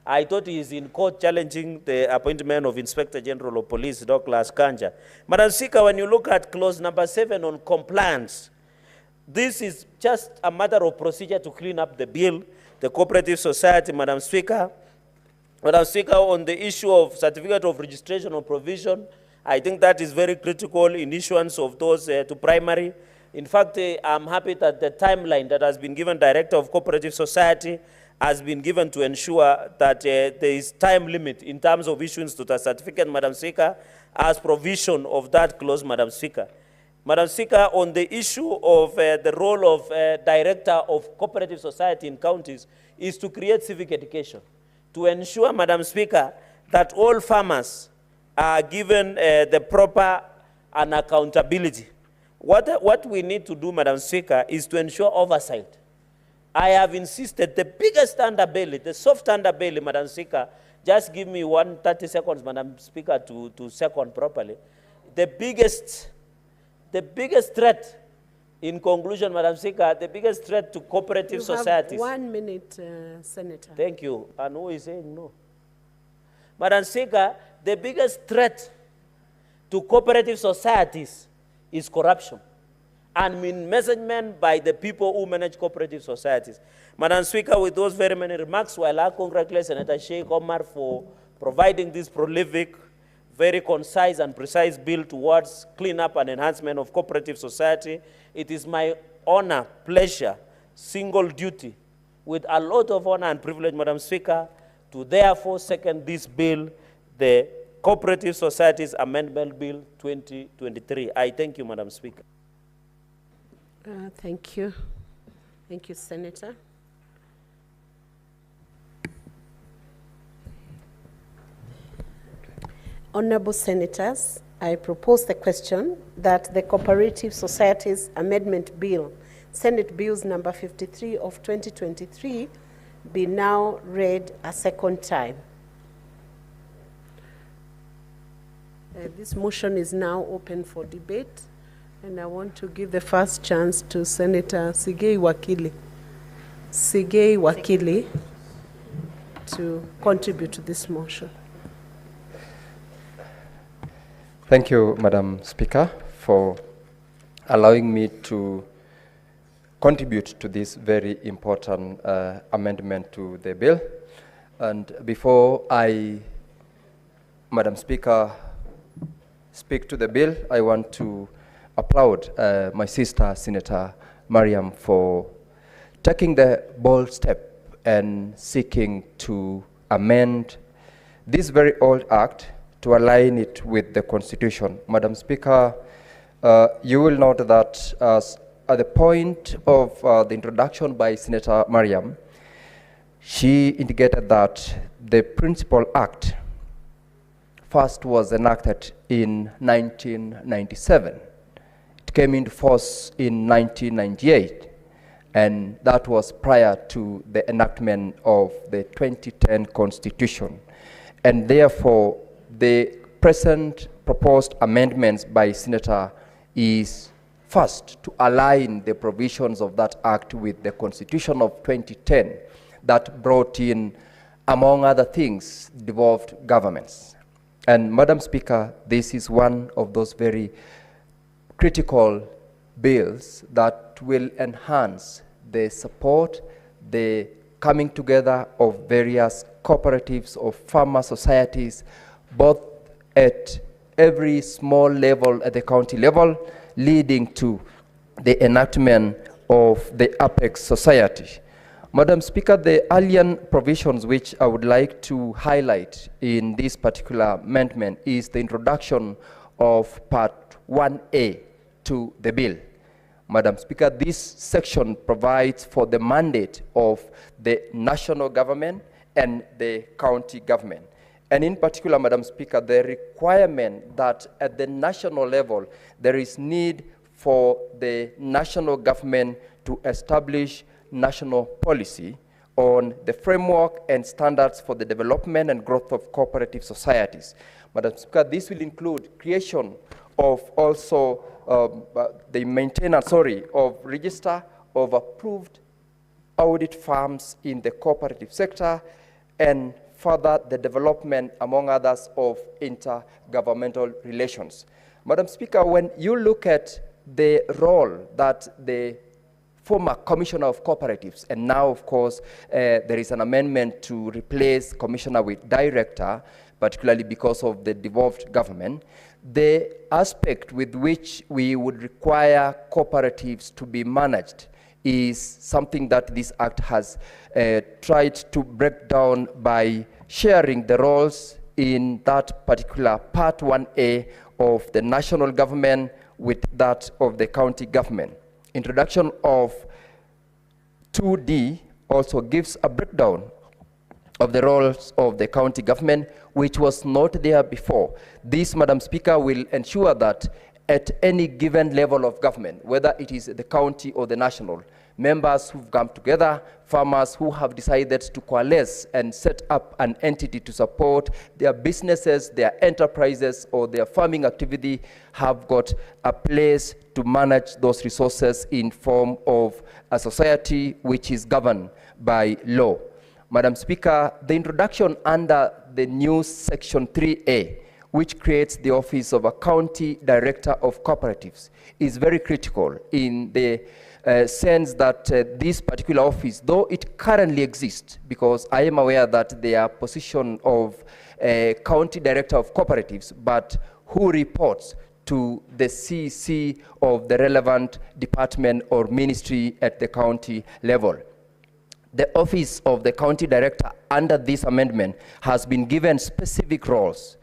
I thought he is in court challenging the appointment of Inspector General of Police, Douglas Kanja. Madam Speaker, when you look at clause number 7 on compliance, this is just a matter of procedure to clean up the bill, the cooperative society, Madam Speaker. Madam Speaker, on the issue of certificate of registration or provision, I think that is very critical in issuance of those to primary. In fact, I'm happy that the timeline that has been given Director of Cooperative Society has been given to ensure that there is time limit in terms of issuance to the certificate, Madam Speaker, as provision of that clause, Madam Speaker. Madam Speaker, on the issue of the role of Director of Cooperative Society in counties is to create civic education, to ensure, Madam Speaker, that all farmers are given the proper and accountability. What we need to do, Madam Speaker, is to ensure oversight. I have insisted the biggest underbelly, the soft underbelly, Madam Speaker, just give me 30 seconds, Madam Speaker, to second properly. The biggest threat, in conclusion, Madam Speaker, the biggest threat to cooperative societies. You have 1 minute, Senator. Thank you. And who is saying no? Madam Speaker, the biggest threat to cooperative societies is corruption and mismanagement by the people who manage cooperative societies. Madam Speaker, with those very many remarks, while I congratulate Senator Sheikh Omar for providing this prolific, very concise and precise bill towards cleanup and enhancement of cooperative society, it is my honor, pleasure, single duty, with a lot of honor and privilege, Madam Speaker, to therefore second this bill, the Cooperative Societies Amendment Bill 2023. I thank you, Madam Speaker. Thank you. Thank you, Senator. Honorable Senators, I propose the question that the Cooperative Societies Amendment Bill, Senate Bills number 53 of 2023, be now read a second time. This motion is now open for debate, and I want to give the first chance to Senator Sigei Wakili. Sigei Wakili to contribute to this motion. Thank you, Madam Speaker, for allowing me to contribute to this very important amendment to the bill. And before I, Madam Speaker, speak to the bill, I want to applaud my sister, Senator Mariam, for taking the bold step and seeking to amend this very old act to align it with the Constitution. Madam Speaker, you will note that at the point of the introduction by Senator Mariam, she indicated that the principal act first was enacted in 1997. It came into force in 1998, and that was prior to the enactment of the 2010 Constitution. And therefore, the present proposed amendments by Senator is first to align the provisions of that act with the Constitution of 2010 that brought in, among other things, devolved governments. And Madam Speaker, this is one of those very critical bills that will enhance the support, the coming together of various cooperatives of farmer societies, both at every small level at the county level, leading to the enactment of the Apex Society. Madam Speaker, the alien provisions which I would like to highlight in this particular amendment is the introduction of Part 1A to the bill. Madam Speaker, this section provides for the mandate of the national government and the county government. And in particular, Madam Speaker, the requirement that at the national level, there is need for the national government to establish national policy on the framework and standards for the development and growth of cooperative societies. Madam Speaker, this will include creation of also the maintenance, of register of approved audit firms in the cooperative sector, and further the development, among others, of intergovernmental relations. Madam Speaker, when you look at the role that the former Commissioner of Cooperatives, and now, of course, there is an amendment to replace Commissioner with Director, particularly because of the devolved government, the aspect with which we would require cooperatives to be managed is something that this Act has tried to break down by sharing the roles in that particular Part 1A of the national government with that of the county government. Introduction of 2D also gives a breakdown of the roles of the county government, which was not there before. This, Madam Speaker, will ensure that at any given level of government, whether it is the county or the national, members who've come together, farmers who have decided to coalesce and set up an entity to support their businesses, their enterprises, or their farming activity, have got a place to manage those resources in form of a society which is governed by law. Madam Speaker, the introduction under the new Section 3A, which creates the office of a County Director of Cooperatives, is very critical in the sense that this particular office, though it currently exists, because I am aware that they are position of County Director of Cooperatives, but who reports to the CC of the relevant department or ministry at the county level. The office of the County Director under this amendment has been given specific roles.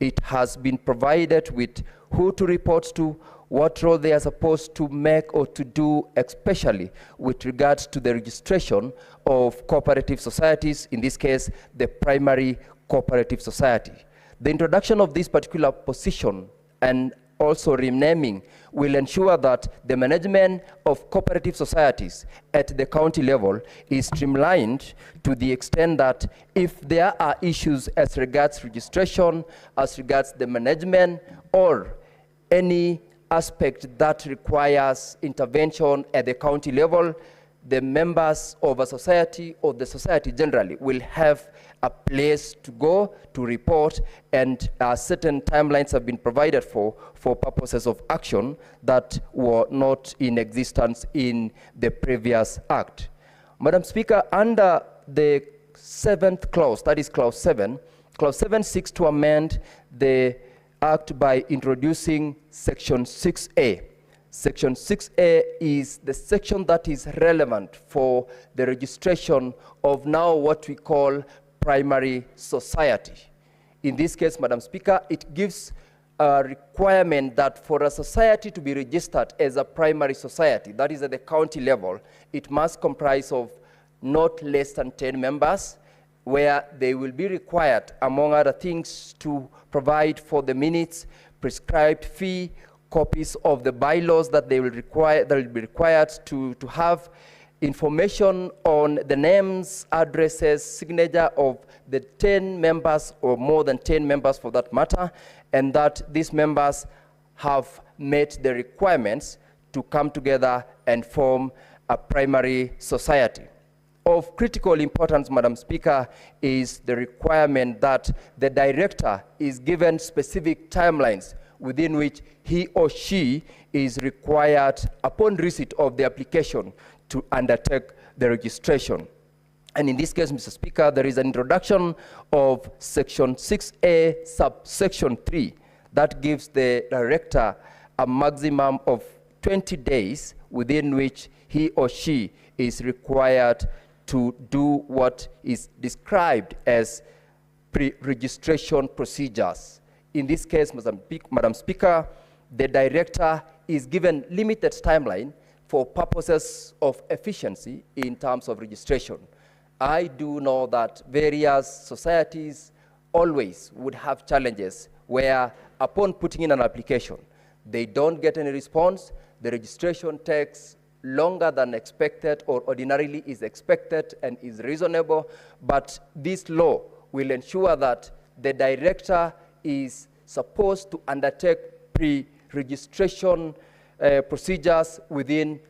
It has been provided with who to report to, what role they are supposed to make or to do, especially with regards to the registration of cooperative societies, in this case, the primary cooperative society. The introduction of this particular position and also renaming will ensure that the management of cooperative societies at the county level is streamlined to the extent that if there are issues as regards registration, as regards the management, or any aspect that requires intervention at the county level, the members of a society or the society generally will have a place to go to report, and certain timelines have been provided for purposes of action that were not in existence in the previous Act. Madam Speaker, under the 7th clause, that is Clause 7 seeks to amend the Act by introducing Section 6A. Section 6A is the section that is relevant for the registration of now what we call primary society. In this case, Madam Speaker, it gives a requirement that for a society to be registered as a primary society, that is at the county level, it must comprise of not less than 10 members, where they will be required, among other things, to provide for the minutes, prescribed fee, copies of the bylaws that they will require, that will be required to have, information on the names, addresses, signature of the 10 members or more than 10 members for that matter, and that these members have met the requirements to come together and form a primary society. Of critical importance, Madam Speaker, is the requirement that the director is given specific timelines within which he or she is required, upon receipt of the application, to undertake the registration. And in this case, Mr. Speaker, there is an introduction of Section 6A, subsection 3, that gives the director a maximum of 20 days within which he or she is required to do what is described as pre-registration procedures. In this case, Madam Speaker, the director is given limited timeline for purposes of efficiency in terms of registration. I do know that various societies always would have challenges where upon putting in an application, they don't get any response, the registration takes longer than expected or ordinarily is expected and is reasonable, but this law will ensure that the director is supposed to undertake pre-registration procedures within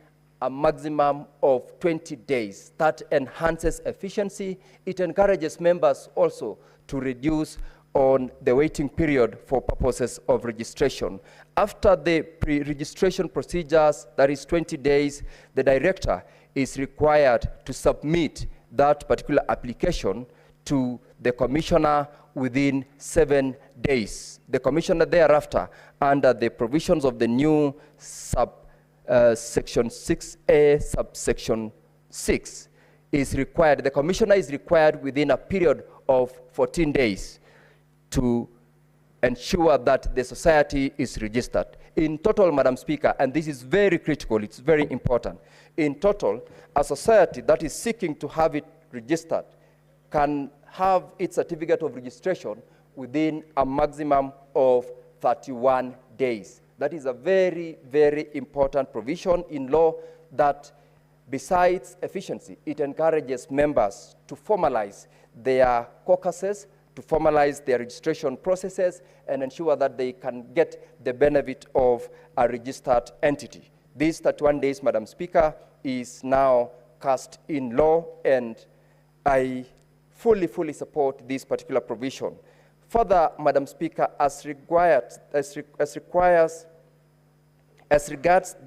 a maximum of 20 days. That enhances efficiency. It encourages members also to reduce on the waiting period for purposes of registration. After the pre-registration procedures, that is 20 days, the director is required to submit that particular application to the commissioner within 7 days. The commissioner thereafter, under the provisions of the new Section 6A, subsection 6, is required, the commissioner is required within a period of 14 days to ensure that the society is registered. In total, Madam Speaker, and this is very critical, it's very important, in total, a society that is seeking to have it registered can have its certificate of registration within a maximum of 31 days. That is a very, very important provision in law that, besides efficiency, it encourages members to formalize their caucuses, to formalize their registration processes, and ensure that they can get the benefit of a registered entity. These 31 days, Madam Speaker, is now cast in law, and I fully support this particular provision. Further, Madam Speaker, as regards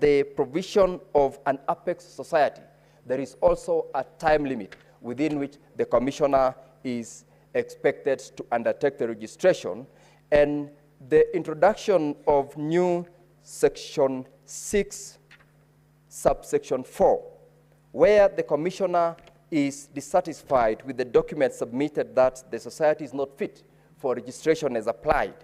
the provision of an apex society, there is also a time limit within which the commissioner is expected to undertake the registration, and the introduction of new Section 6, subsection 4, where the commissioner is dissatisfied with the document submitted that the society is not fit for registration as applied.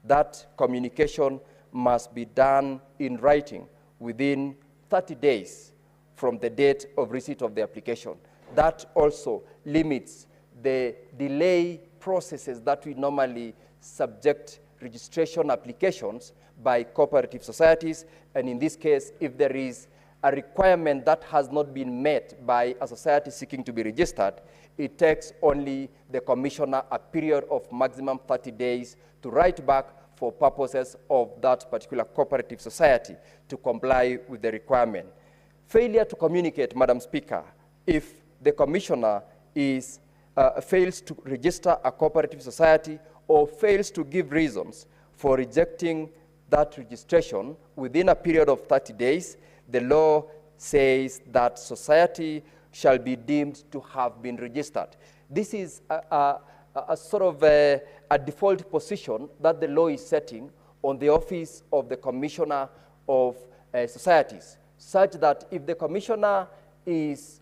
That communication must be done in writing within 30 days from the date of receipt of the application. That also limits the delay processes that we normally subject registration applications by cooperative societies. And in this case, if there is a requirement that has not been met by a society seeking to be registered, it takes only the commissioner a period of maximum 30 days to write back for purposes of that particular cooperative society to comply with the requirement. Failure to communicate, Madam Speaker, if the commissioner fails to register a cooperative society or fails to give reasons for rejecting that registration within a period of 30 days, the law says that society shall be deemed to have been registered. This is a sort of a default position that the law is setting on the office of the Commissioner of Societies, such that if the commissioner is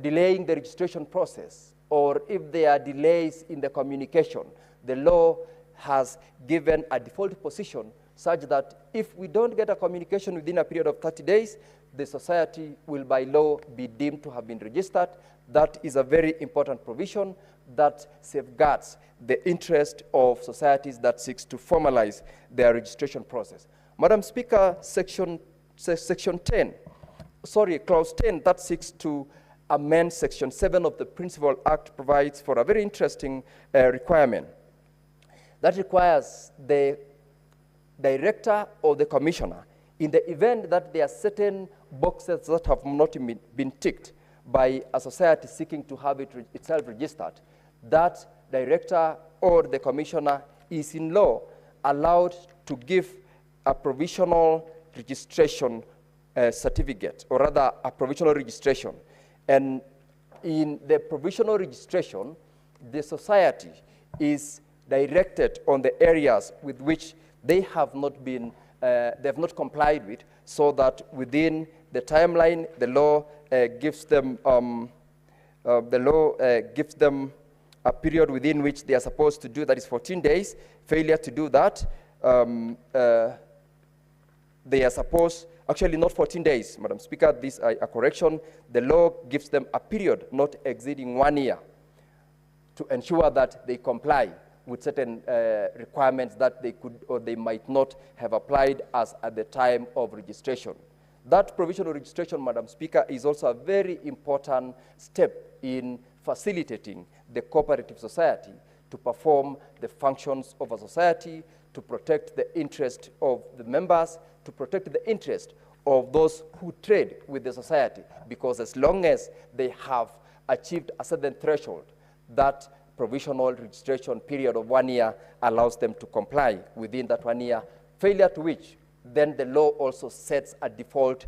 delaying the registration process, or if there are delays in the communication, the law has given a default position such that if we don't get a communication within a period of 30 days, the society will by law be deemed to have been registered. That is a very important provision that safeguards the interest of societies that seeks to formalize their registration process. Madam Speaker, Clause 10 that seeks to amend Section 7 of the Principal Act provides for a very interesting requirement. That requires the director or the commissioner, in the event that there are certain boxes that have not been ticked by a society seeking to have itself registered, that director or the commissioner is in law allowed to give a provisional registration certificate, or rather a provisional registration. And in the provisional registration, the society is directed on the areas with which they have not been, they have not complied with, so that within the timeline, the law gives them a period within which they are supposed to do, that is 14 days. Failure to do that, they are supposed, actually not 14 days, Madam Speaker, this a correction. The law gives them a period not exceeding 1 year to ensure that they comply with certain requirements that they could or they might not have applied as at the time of registration. That provisional registration, Madam Speaker, is also a very important step in facilitating the cooperative society to perform the functions of a society, to protect the interest of the members, to protect the interest of those who trade with the society, because as long as they have achieved a certain threshold, that provisional registration period of 1 year allows them to comply within that 1 year, failure to which then the law also sets a default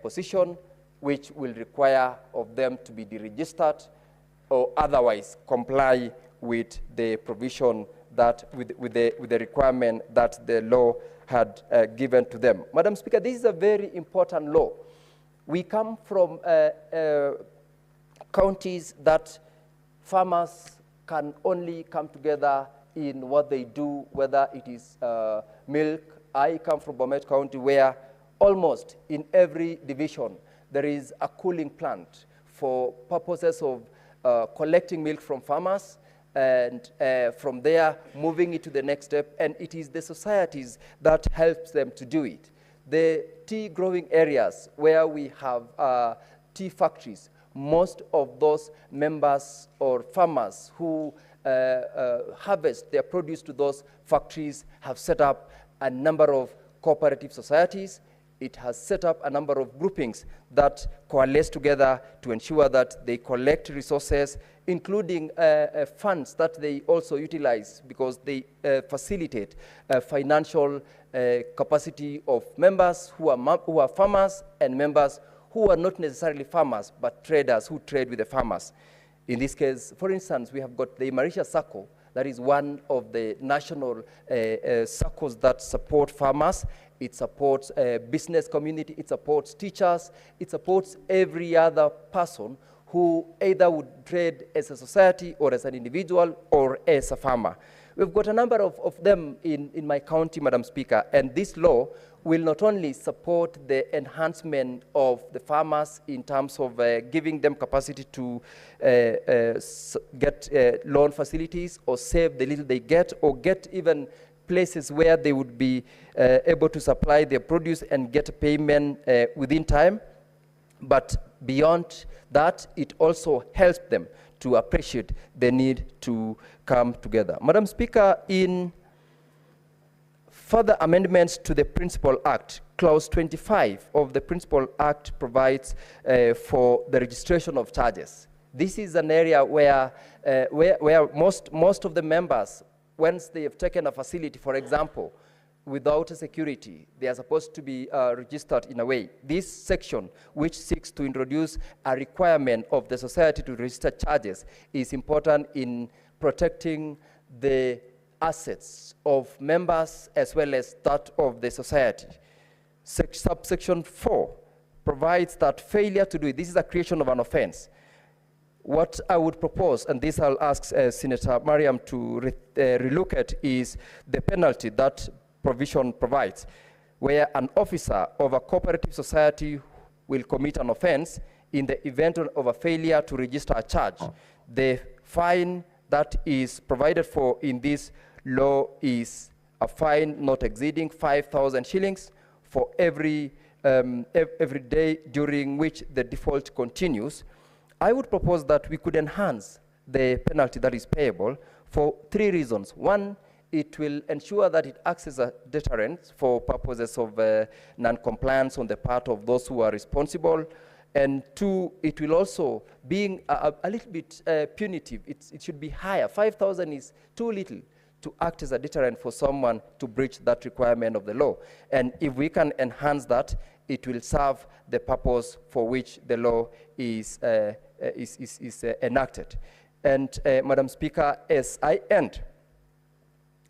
position which will require of them to be deregistered or otherwise comply with the provision that with the requirement that the law had given to them. Madam Speaker, this is a very important law. We come from counties that farmers can only come together in what they do, whether it is milk. I come from Bomet County, where almost in every division there is a cooling plant for purposes of collecting milk from farmers, and from there moving it to the next step, and it is the societies that helps them to do it. The tea growing areas where we have tea factories, most of those members or farmers who harvest their produce to those factories have set up a number of cooperative societies. It has set up a number of groupings that coalesce together to ensure that they collect resources, including funds that they also utilize, because they facilitate financial capacity of members who are farmers and members who are not necessarily farmers, but traders who trade with the farmers. In this case, for instance, we have got the Marisha Circle. That is one of the national circles that support farmers. It supports business community, it supports teachers, it supports every other person who either would trade as a society or as an individual or as a farmer. We've got a number of them in my county, Madam Speaker, and this law will not only support the enhancement of the farmers in terms of giving them capacity to get loan facilities or save the little they get, or get even places where they would be able to supply their produce and get payment within time. But beyond that, it also helps them to appreciate the need to come together. Madam Speaker, in further amendments to the Principal Act, Clause 25 of the Principal Act provides for the registration of charges. This is an area where most of the members, once they have taken a facility, for example, without a security, they are supposed to be registered in a way. This section, which seeks to introduce a requirement of the society to register charges, is important in protecting the assets of members as well as that of the society. Subsection 4 provides that failure to do it, this is a creation of an offense. What I would propose, and this I'll ask Senator Mariam to relook at, is the penalty that provision provides, where an officer of a cooperative society will commit an offense in the event of a failure to register a charge. The fine that is provided for in this law is a fine not exceeding 5,000 shillings for every day during which the default continues. I would propose that we could enhance the penalty that is payable for 3 reasons. One, it will ensure that it acts as a deterrent for purposes of non-compliance on the part of those who are responsible. And 2, it will also, being a little bit punitive, it should be higher. 5,000 is too little to act as a deterrent for someone to breach that requirement of the law. And if we can enhance that, it will serve the purpose for which the law is enacted. And Madam Speaker, as I end,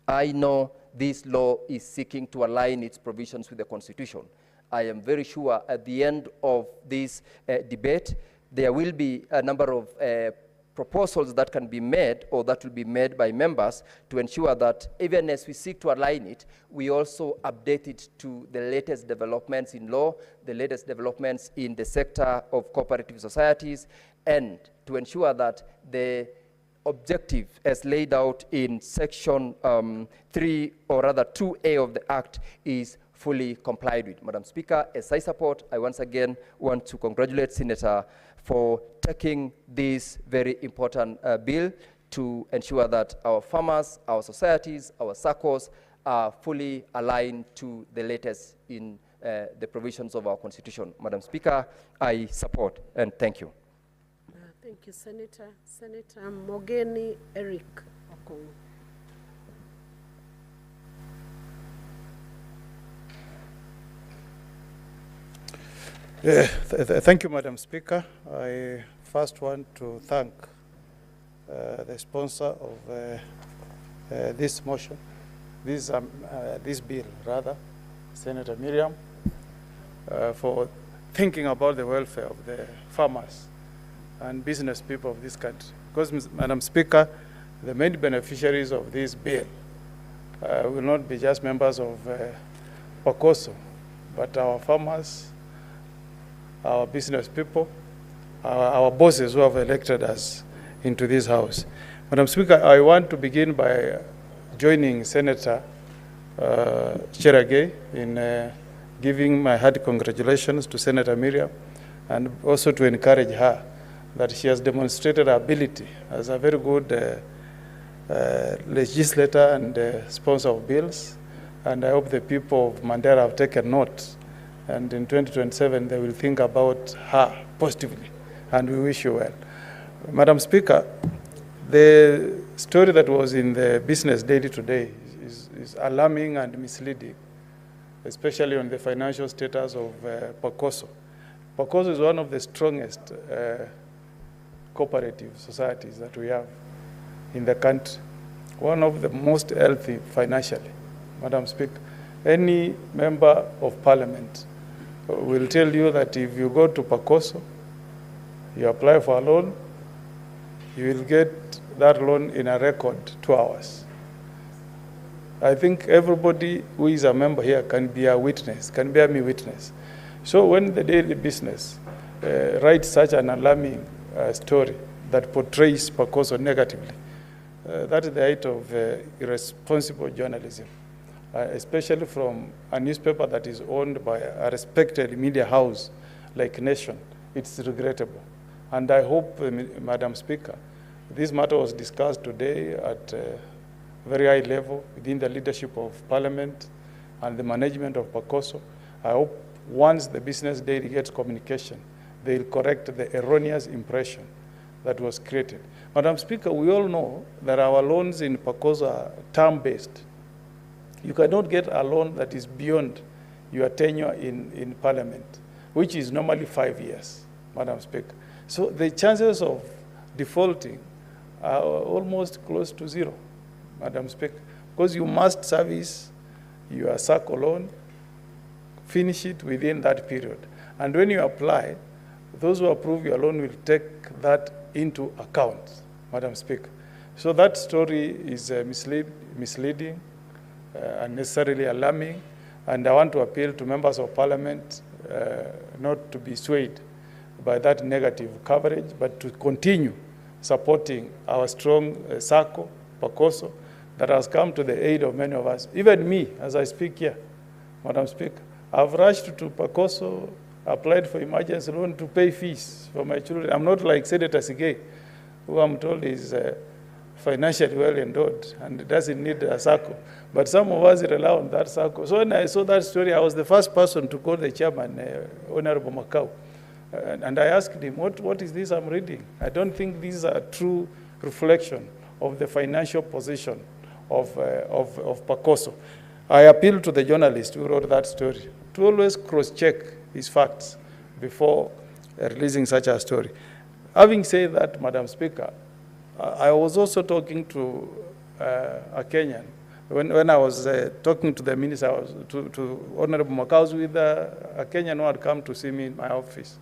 I know this law is seeking to align its provisions with the Constitution. I am very sure at the end of this debate, there will be a number of proposals that can be made or that will be made by members to ensure that even as we seek to align it, we also update it to the latest developments in law, the latest developments in the sector of cooperative societies, and to ensure that the objective as laid out in section 3 or rather 2A of the Act is fully complied with. Madam Speaker, as I support, I once again want to congratulate Senator for taking this very important bill to ensure that our farmers, our societies, our SACCOs are fully aligned to the latest in the provisions of our Constitution. Madam Speaker, I support and thank you. Thank you, Senator. Senator Mogeni Eric Okongo. Thank you, Madam Speaker. I first want to thank the sponsor of this motion, this bill, rather, Senator Miriam, for thinking about the welfare of the farmers and business people of this country. Because, Madam Speaker, the main beneficiaries of this bill will not be just members of PACOSO, but our farmers, our business people, our bosses who have elected us into this House. Madam Speaker, I want to begin by joining Senator Cherage in giving my hearty congratulations to Senator Miriam, and also to encourage her that she has demonstrated her ability as a very good legislator and sponsor of bills. And I hope the people of Mandera have taken note, and in 2027 they will think about her positively, and we wish you well. Madam Speaker, the story that was in the Business Daily today is alarming and misleading, especially on the financial status of PACOSO. PACOSO is one of the strongest cooperative societies that we have in the country, one of the most healthy financially. Madam Speaker, any member of parliament will tell you that if you go to PACOSO, you apply for a loan, you will get that loan in a record 2 hours. I think everybody who is a member here can be a witness, can bear me witness. So when the Daily Business writes such an alarming story that portrays PACOSO negatively, that is the height of irresponsible journalism, especially from a newspaper that is owned by a respected media house like Nation. It's regrettable. And I hope, Madam Speaker, this matter was discussed today at a very high level within the leadership of Parliament and the management of PACOSO. I hope once the Business Daily gets communication, they'll correct the erroneous impression that was created. Madam Speaker, we all know that our loans in PACOSO are term-based. You cannot get a loan that is beyond your tenure in Parliament, which is normally 5 years, Madam Speaker. So the chances of defaulting are almost close to zero, Madam Speaker, because you must service your SACCO loan, finish it within that period. And when you apply, those who approve your loan will take that into account, Madam Speaker. So that story is misleading, unnecessarily alarming, and I want to appeal to members of Parliament not to be swayed by that negative coverage, but to continue supporting our strong SACCO, PACOSO, that has come to the aid of many of us. Even me, as I speak here, Madam Speaker, I've rushed to PACOSO, applied for emergency loan to pay fees for my children. I'm not like Senator Sige, who I'm told is financially well endowed and doesn't need a SACCO. But some of us rely on that SACCO. So when I saw that story, I was the first person to call the chairman, Honorable Makau. And I asked him, what is this I'm reading? I don't think this is a true reflection of the financial position of Pacoso. I appeal to the journalist who wrote that story to always cross-check his facts before releasing such a story. Having said that, Madam Speaker, I was also talking to a Kenyan. When I was talking to the minister, to Honorable Makaus, with a Kenyan who had come to see me in my office.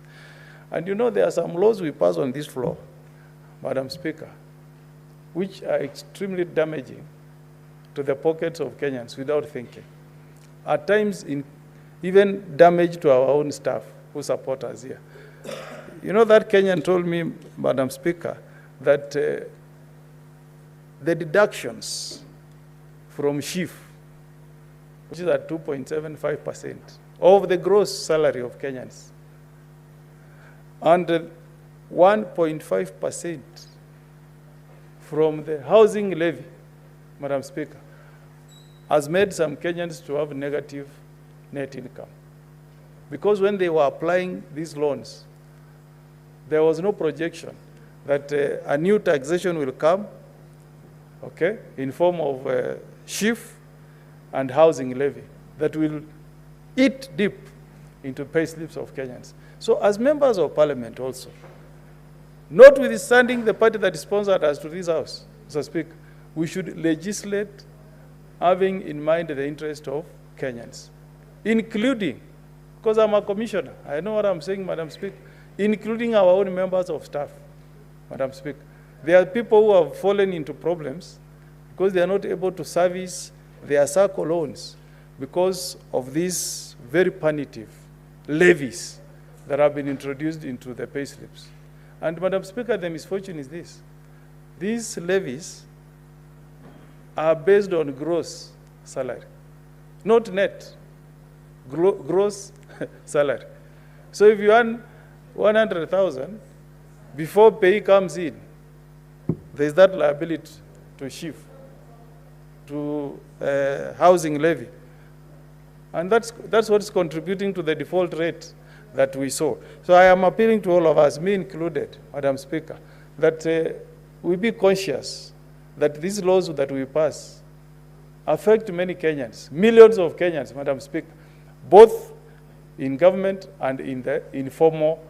And you know, there are some laws we pass on this floor, Madam Speaker, which are extremely damaging to the pockets of Kenyans without thinking. At times, even damage to our own staff who support us here. You know, that Kenyan told me, Madam Speaker, that the deductions from SHIF, which is at 2.75% of the gross salary of Kenyans, and 1.5% from the housing levy, Madam Speaker, has made some Kenyans to have negative net income. Because when they were applying these loans, there was no projection that a new taxation will come, okay, in form of SHIF and housing levy that will eat deep into pay slips of Kenyans. So as members of parliament also, notwithstanding the party that sponsored us to this house, Mr. Speaker, we should legislate having in mind the interest of Kenyans, including, because I'm a commissioner, I know what I'm saying, Madam Speaker, including our own members of staff, Madam Speaker. There are people who have fallen into problems because they are not able to service their SACCO loans because of these very punitive levies that have been introduced into the pay slips. And Madam Speaker, the misfortune is this. These levies are based on gross salary, not net, gross salary. So if you earn 100,000, before pay comes in, there's that liability to SHIF, to housing levy. And that's what's contributing to the default rate that we saw. So I am appealing to all of us, me included, Madam Speaker, that we be conscious that these laws that we pass affect many Kenyans, millions of Kenyans, Madam Speaker, both in government and in the informal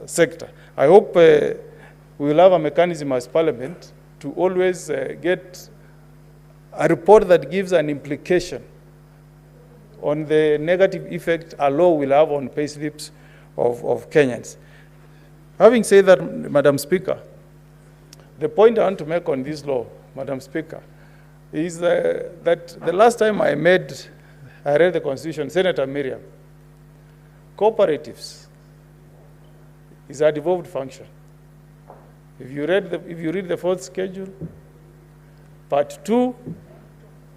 sector. I hope we will have a mechanism as Parliament to always get a report that gives an implication on the negative effect a law will have on pay slips of Kenyans. Having said that, Madam Speaker, the point I want to make on this law, Madam Speaker, is that the last time I read the Constitution, Senator Miriam, cooperatives is a devolved function. If you read the fourth schedule, Part 2,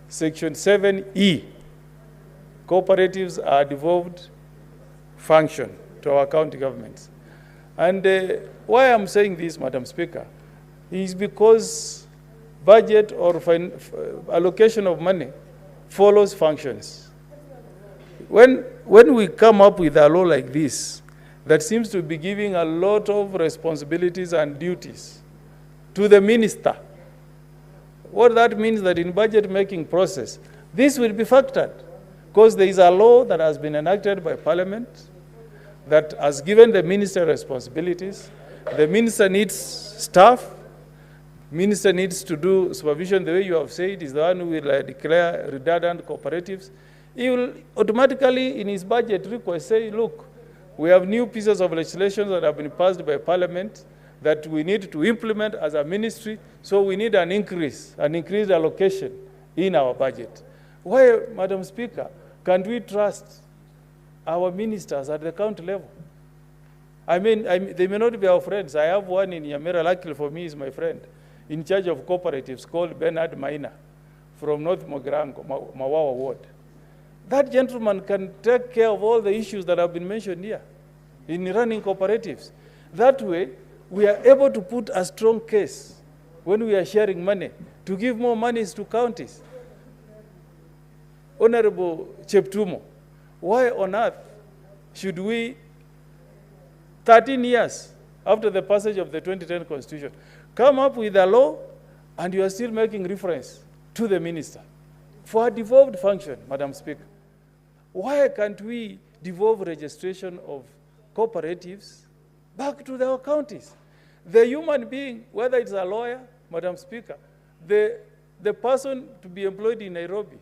Section 7E, cooperatives are devolved function to our county governments. And why I'm saying this, Madam Speaker, is because budget or allocation of money follows functions. When we come up with a law like this, that seems to be giving a lot of responsibilities and duties to the minister, what that means that in budget making process, this will be factored. Because there is a law that has been enacted by Parliament that has given the minister responsibilities. The minister needs staff. Minister needs to do supervision, the way you have said, is the one who will declare redundant cooperatives. He will automatically, in his budget request, say, look, we have new pieces of legislation that have been passed by Parliament that we need to implement as a ministry, so we need an increased allocation in our budget. Why, Madam Speaker, can't we trust our ministers at the county level? I mean, they may not be our friends. I have one in Yamira, luckily for me, is my friend, in charge of cooperatives, called Bernard Maina from North Mogirango, Mawawa Ward. That gentleman can take care of all the issues that have been mentioned here in running cooperatives. That way, we are able to put a strong case when we are sharing money to give more monies to counties. Honorable Cheptumo, why on earth should we, 13 years after the passage of the 2010 Constitution, come up with a law and you are still making reference to the minister for a devolved function, Madam Speaker. Why can't we devolve registration of cooperatives back to their counties? The human being, whether it's a lawyer, Madam Speaker, the person to be employed in Nairobi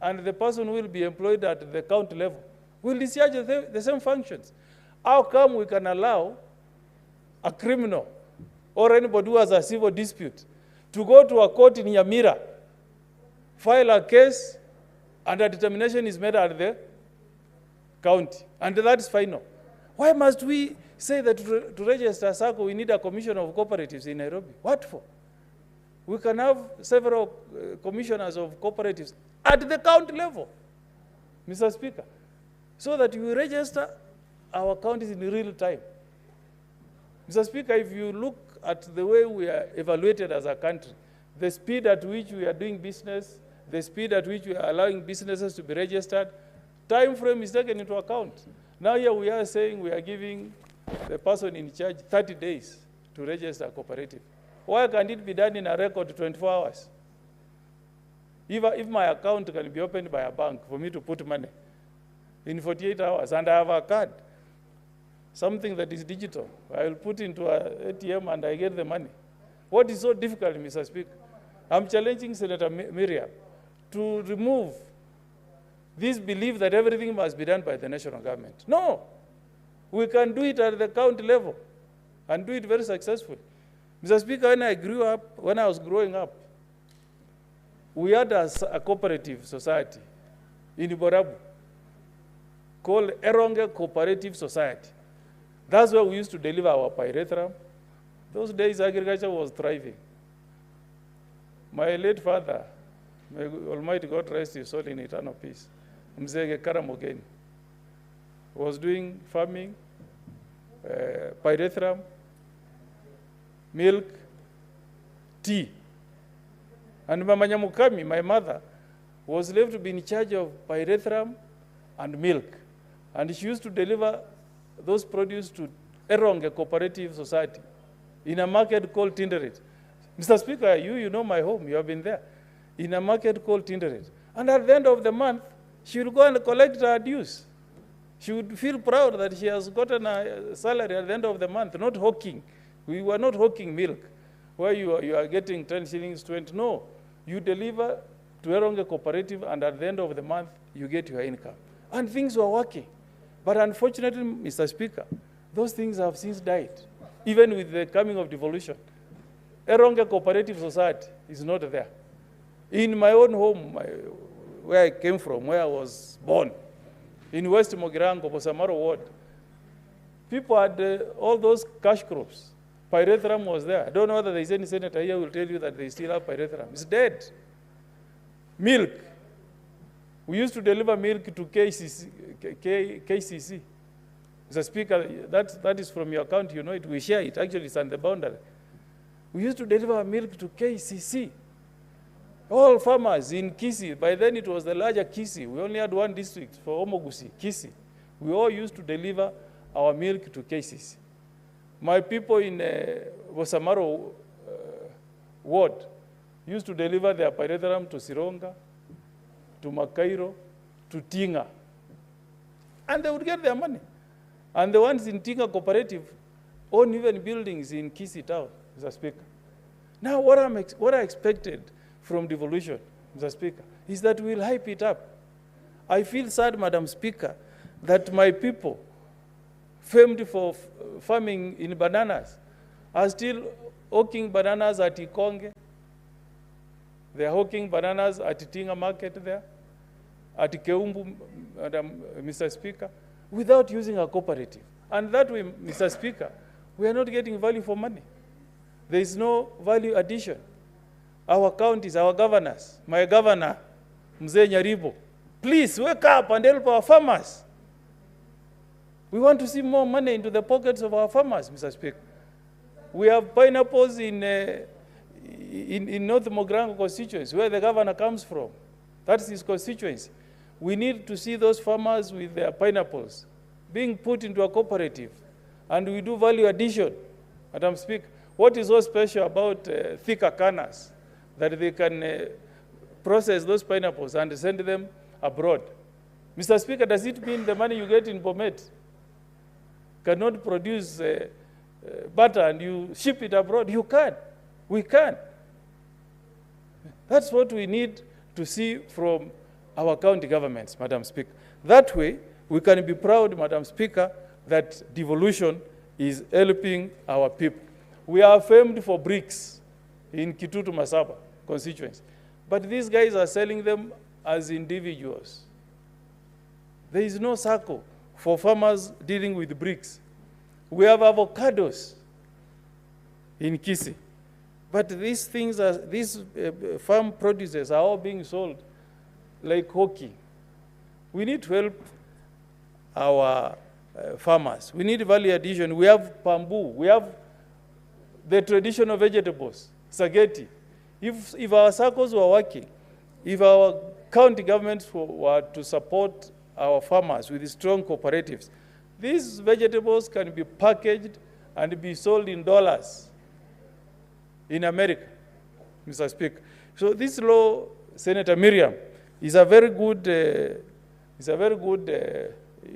and the person who will be employed at the county level will discharge the same functions. How come we can allow a criminal or anybody who has a civil dispute to go to a court in Nyamira, file a case, and a determination is made at the county, and that is final? Why must we say that to register a SACCO we need a commission of cooperatives in Nairobi? What for? We can have several commissioners of cooperatives at the county level, Mr. Speaker, so that we register our counties in real time. Mr. Speaker, if you look at the way we are evaluated as a country, the speed at which we are doing business, the speed at which we are allowing businesses to be registered, time frame is taken into account. Now here we are saying we are giving the person in charge 30 days to register a cooperative. Why can't it be done in a record 24 hours? If my account can be opened by a bank for me to put money in 48 hours, and I have a card, something that is digital, I will put into an ATM and I get the money. What is so difficult, Mr. Speaker? I'm challenging Senator Miriam to remove this belief that everything must be done by the national government. No, we can do it at the county level and do it very successfully. Mr. Speaker, when I was growing up, we had a cooperative society in Borabu called Eronge Cooperative Society. That's where we used to deliver our pyrethrum. Those days, agriculture was thriving. My late father, may Almighty God rest his soul in eternal peace, Mzege Karamogeni, was doing farming, pyrethrum, milk, tea. And Mama Nyamukami, my mother, was left to be in charge of pyrethrum and milk. And she used to deliver those produce to Eronge Cooperative Society in a market called Tinderet. Mr. Speaker, you know my home, you have been there. In a market called Tinderet. And at the end of the month, she would go and collect her dues. She would feel proud that she has gotten a salary at the end of the month, not hawking. We were not hawking milk, where you are getting 10 shillings, 20. No, you deliver to Eronge Cooperative, and at the end of the month, you get your income. And things were working. But unfortunately, Mr. Speaker, those things have since died, even with the coming of devolution. Eronge Cooperative Society is not there. In my own home, where I came from, where I was born, in West Mogirango, Bosamaro Ward, people had all those cash crops. Pyrethrum was there. I don't know whether there is any senator here who will tell you that they still have pyrethrum. It's dead. Milk. We used to deliver milk to KCC. Mr. Speaker, that is from your account, you know it. We share it. Actually, it's on the boundary. We used to deliver milk to KCC. All farmers in Kisi, by then it was the larger Kisi. We only had one district for Omogusi, Kisi. We all used to deliver our milk to KCC. My people in Bosamaro ward used to deliver their pyrethrum to Sironga, to Makairo, to Tinga. And they would get their money. And the ones in Tinga Cooperative own even buildings in Kisi town, Mr. Speaker. Now, what I expected from devolution, Mr. Speaker, is that we'll hype it up. I feel sad, Madam Speaker, that my people, famed for farming in bananas, are still hawking bananas at Ikonge. They're hawking bananas at Tinga Market there, at Keumbu, Mr. Speaker, without using a cooperative. And that way, Mr. Speaker, we are not getting value for money. There is no value addition. Our counties, our governors, my governor, Mzee Nyaribo, please wake up and help our farmers. We want to see more money into the pockets of our farmers, Mr. Speaker. We have pineapples in North Mogrango constituency, where the governor comes from. That's his constituency. We need to see those farmers with their pineapples being put into a cooperative, and we do value addition. Madam Speaker, what is so special about thicker cannas that they can process those pineapples and send them abroad. Mr. Speaker, does it mean the money you get in Bomet cannot produce butter and you ship it abroad? You can. We can. That's what we need to see from our county governments, Madam Speaker. That way, we can be proud, Madam Speaker, that devolution is helping our people. We are famed for bricks in Kitutu Masaba constituency, but these guys are selling them as individuals. There is no circle for farmers dealing with bricks. We have avocados in Kisii, but these things are, these farm produces are all being sold like hockey. We need to help our farmers. We need value addition. We have bamboo. We have the traditional vegetables, spaghetti. If our circles were working, if our county governments were to support our farmers with strong cooperatives, these vegetables can be packaged and be sold in dollars in America, Mr. Speaker. So this law, Senator Miriam, is a very good,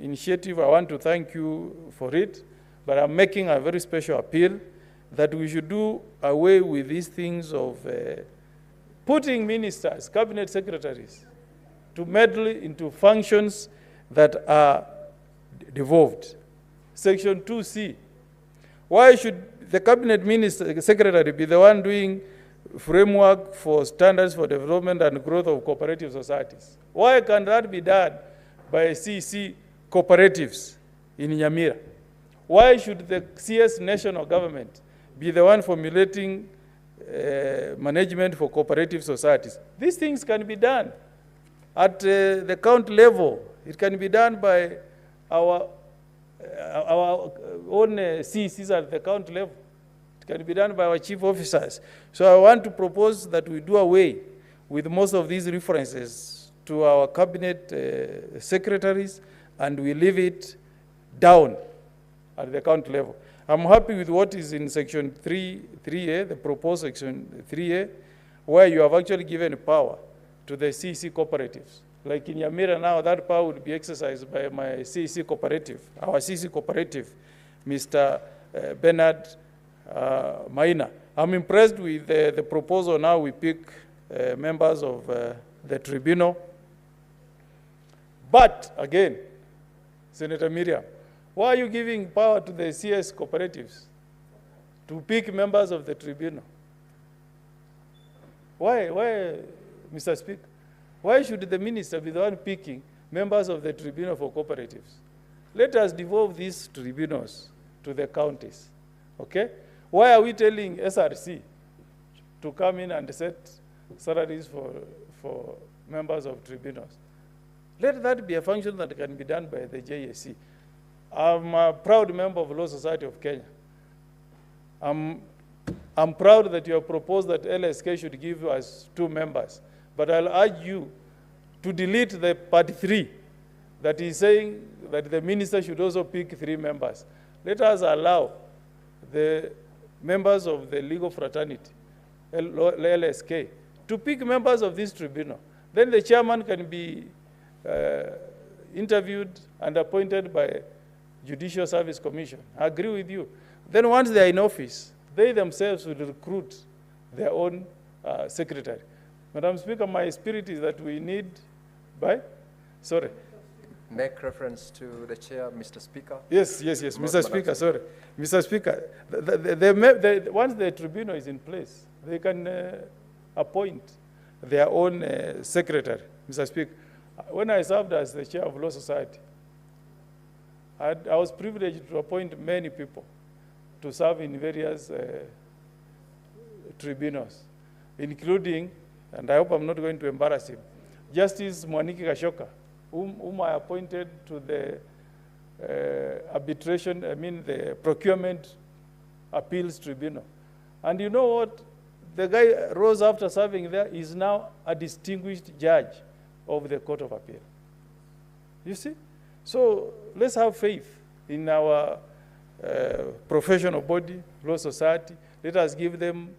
initiative. I want to thank you for it, but I'm making a very special appeal that we should do away with these things of putting ministers, cabinet secretaries, to meddle into functions that are devolved. Section 2C. Why should the cabinet minister, secretary be the one doing framework for standards for development and growth of cooperative societies? Why can that be done by CC cooperatives in Nyamira? Why should the CS national government be the one formulating management for cooperative societies? These things can be done at the county level. It can be done by our own CCs at the county level. It can be done by our chief officers. So I want to propose that we do away with most of these references to our cabinet secretaries, and we leave it down at the county level. I'm happy with what is in section 3A, the proposed section 3A, where you have actually given power to the CC cooperatives. Like in Nyamira now, that power would be exercised by my CC cooperative, our CC cooperative, Mr. Bernard Maina. I'm impressed with the proposal. Now we pick members of the tribunal. But again, Senator Miriam, why are you giving power to the CS cooperatives to pick members of the tribunal? Why, Mr. Speaker? Why should the minister be the one picking members of the tribunal for cooperatives? Let us devolve these tribunals to the counties, okay? Why are we telling SRC to come in and set salaries for members of tribunals? Let that be a function that can be done by the JSC. I'm a proud member of Law Society of Kenya. I'm proud that you have proposed that LSK should give us 2 members. But I'll urge you to delete the part 3 that is saying that the minister should also pick 3 members. Let us allow the members of the legal fraternity, LSK, to pick members of this tribunal. Then the chairman can be interviewed and appointed by Judicial Service Commission. I agree with you. Then once they are in office, they themselves will recruit their own secretary. Madam Speaker, my spirit is that we need sorry. Make reference to the chair, Mr. Speaker. Yes, Mr. Speaker, sorry. Mr. Speaker, once the tribunal is in place, they can appoint their own secretary, Mr. Speaker. When I served as the chair of Law Society, I was privileged to appoint many people to serve in various tribunals, including, and I hope I'm not going to embarrass him, Justice Mwaniki Kashoka, whom I appointed to the the Procurement Appeals Tribunal. And you know what? The guy rose after serving there, is now a distinguished judge of the Court of Appeal. You see? So let's have faith in our professional body, Law Society. Let us give them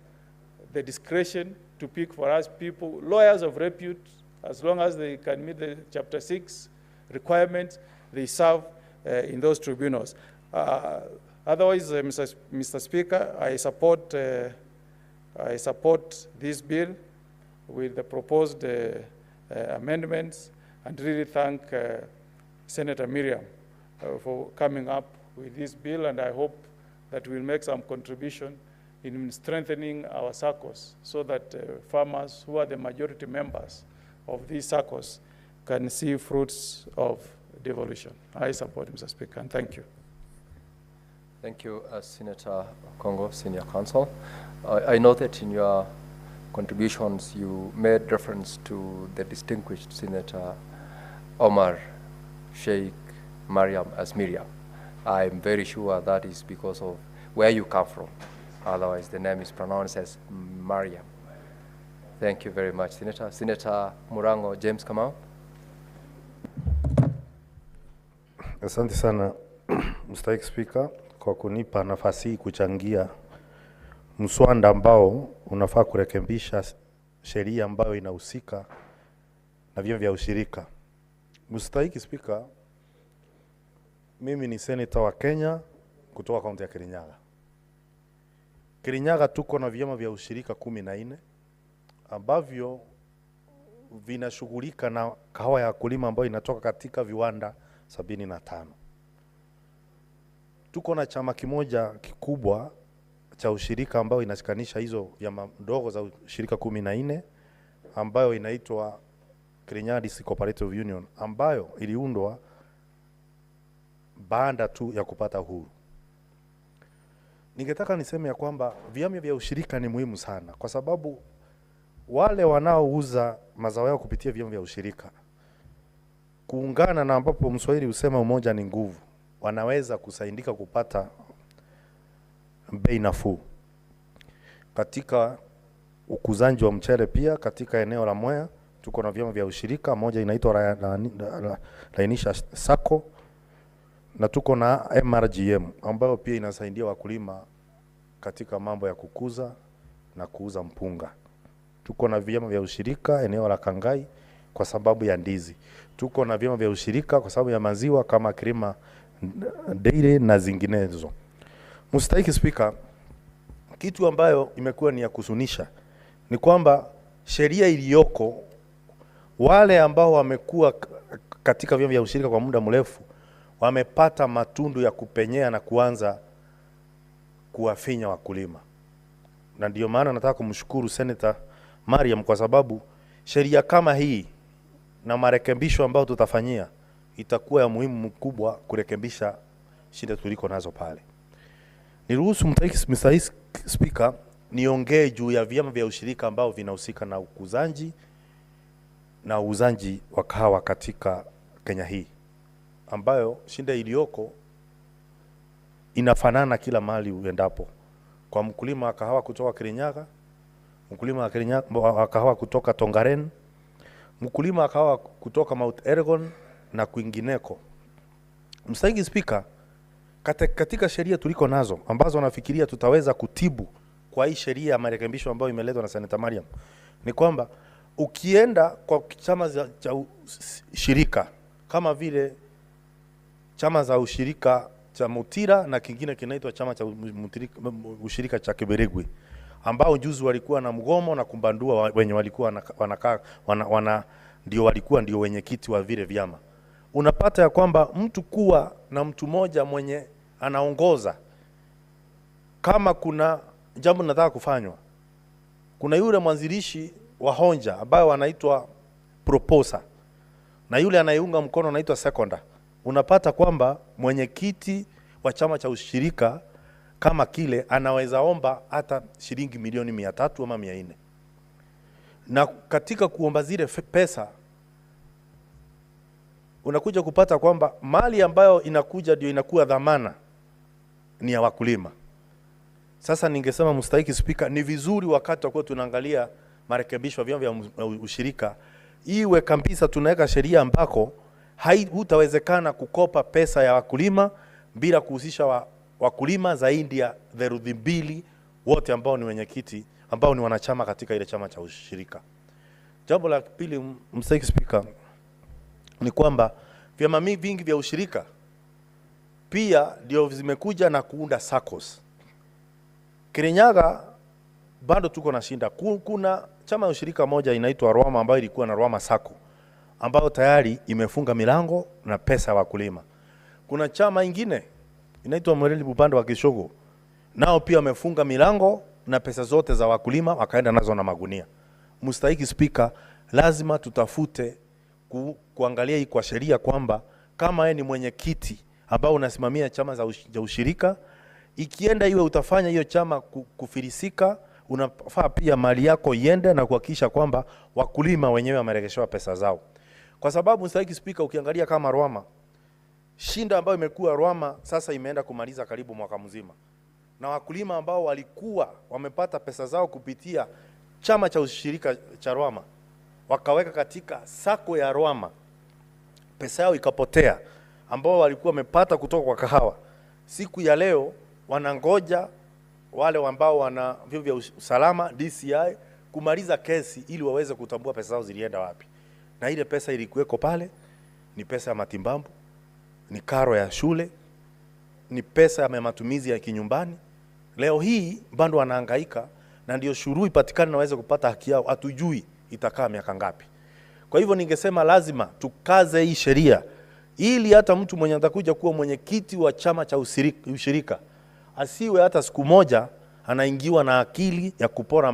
the discretion to pick for us people, lawyers of repute, as long as they can meet the Chapter 6 requirements, they serve in those tribunals. Otherwise, Mr. Speaker, I support this bill with the proposed amendments, and really thank Senator Miriam for coming up with this bill, and I hope that we'll make some contribution in strengthening our SACCOs so that farmers who are the majority members of these SACCOs can see fruits of devolution. I support, Mr. Speaker, and thank you. Thank you, Senator Congo, Senior Counsel. I know that in your contributions you made reference to the distinguished Senator Omar Sheikh Mariam as Miriam. I'm very sure that is because of where you come from. Otherwise, the name is pronounced as Mariam. Thank you very much, Senator. Senator Murango James Kamau. Asante sana Mr. Speaker kwa kunipa nafasi hii kuchangia mswada ambao unafaa kurekebisha sheria ambayo inahusika na vyama vya ushirika. Mr. Speaker, mimi ni senator wa Kenya kutoka kaunti ya Kirinyaga. Kirinyaga tuko na vyama vya ushirika 14 ambavyo vinashughulika na kahawa ya kulima ambayo inatoka katika viwanda 75. Tuko na chama kimoja kikubwa cha ushirika ambayo inashikanisha hizo vyama ndogo za ushirika 14 ambayo inaitwa Kirinyaga Cooperative Union, ambayo iliundwa baada tu ya kupata uhuru. Ningetaka niseme ya kwamba vyama vya ushirika ni muhimu sana, kwa sababu wale wanaouza mazao yao kupitia vyama vya ushirika kuungana, na ambapo Mswahili husema umoja ni nguvu, wanaweza kusaidika kupata bei nafuu katika ukuzaji wa mchele. Pia katika eneo la Mwea tuko na vyama vya ushirika, moja inaitwa Lainisha Sacco, na tuko na MRGM ambayo pia inasaidia wakulima katika mambo ya kukuza na kuuza mpunga. Tuko na vyama vya ushirika eneo la Kangai kwa sababu ya ndizi. Tuko na vyama vya ushirika kwa sababu ya maziwa kama Kirima Dairy na zinginezo. Mr. Speaker, kitu ambayo imekuwa ni ya kusunisha ni kwamba sheria iliyoko, wale ambao wamekuwa katika vyama vya ushirika kwa muda mrefu wamepata matundu ya kupenyea na kuanza kuwafinya wakulima. Na ndio maana nataka kumshukuru Senator Mariam kwa sababu sheria kama hii na marekebisho ambayo tutafanyia itakuwa ya muhimu mkubwa kurekebisha shida tuliko nazo pale. Niruhusu Mr. Speaker niongee juu ya vyama vya ushirika ambao vinahusika na ukuzaji na uuzaji wa kahawa katika Kenya hii, ambayo shida iliyoko inafanana kila mahali uendapo. Kwa mkulima wa kahawa kutoka Kirinyaga, mkulima wa kahawa kutoka Tongaren, mkulima wa kahawa kutoka Mount Elgon na kwingineko. Mr. Speaker, katika sheria tuliko nazo ambazo nafikiria tutaweza kutibu kwa hii sheria ya marekebisho ambayo imeletwa na Senator Mariam, ni kwamba ukienda kwa chama cha ushirika kama vile chama za ushirika cha Mutira na kingine kinaitwa chama cha ushirika cha Kiberigwi, ambao juzi walikuwa na mgomo na kumbandua wenye walikuwa ndio wenye kiti wa vile vyama. Unapata ya kwamba mtu kuwa na mtu moja mwenye anaongoza, kama kuna jambo nataka kufanywa, kuna yule mwanzilishi wa honja ambaye anaitwa proposer na yule anayeunga mkono anaitwa seconder. Unapata kwamba mwenyekiti wa chama cha ushirika kama kile anaweza omba hata shilingi milioni 300 ama 400. Na katika kuomba zile pesa unakuja kupata kwamba mali ambayo inakuja ndio inakuwa dhamana ni ya wakulima. Sasa ningesema Mr. Speaker, ni vizuri wakati kwa tunaangalia marekebisho ya vyama vya ushirika iwe kabisa tunaweka sheria ambako hutawezekana kukopa pesa ya wakulima bila kuhusisha wakulima zaidi ya 2/3 wote ambao ni wenyekiti ambao ni wanachama katika ile chama cha ushirika. Jambo la pili, Mr. Speaker, ni kwamba vyama vingi vya ushirika pia ndio zimekuja na kuunda SACCOS. Kirinyaga bado tuko na shinda. Kuna chama ya ushirika moja inaitwa Rwama ambayo ilikuwa na Rwama Sacco ambayo tayari imefunga milango na pesa ya wakulima. Kuna chama ingine inaitwa Mwereli Bupande wa Kishogo, nao pia wamefunga milango na pesa zote za wakulima wakaenda nazo na magunia. Mstahiki Speaker, lazima tutafute kuangalia hii kwa sheria kwamba kama yeye ni mwenyekiti ambao unasimamia chama za ushirika, ikienda iwe utafanya hiyo chama kufilisika, unafaa pia mali yako iende na kuhakikisha kwamba wakulima wenyewe wamerejeshewa pesa zao. Kwa sababu Mstahiki Speaker, ukiangalia kama Rwama, shinda ambayo imekuwa Rwama sasa imeenda kumaliza karibu mwaka mzima. Na wakulima ambao walikuwa wamepata pesa zao kupitia chama cha ushirika cha Rwama, wakaweka katika sako ya Rwama, pesa yao ikapotea ambao walikuwa wamepata kutoka kwa kahawa. Siku ya leo wanangoja wale ambao wana vyombo vya usalama DCI kumaliza kesi ili waweze kutambua pesa zao zilienda wapi. Na ile pesa ilikuweko pale ni pesa ya matimbambu, ni karo ya shule, ni pesa ya matumizi ya kinyumbani. Leo hii bado wanahangaika na ndio shuru ipatikane na waweze kupata haki yao. Hatujui itakaa miaka ngapi. Kwa hivyo ningesema lazima tukaze hii sheria ili hata mtu mwenye atakuja kuwa mwenyekiti wa chama cha ushirika asiwe hata siku moja anaingiwa na akili ya kupora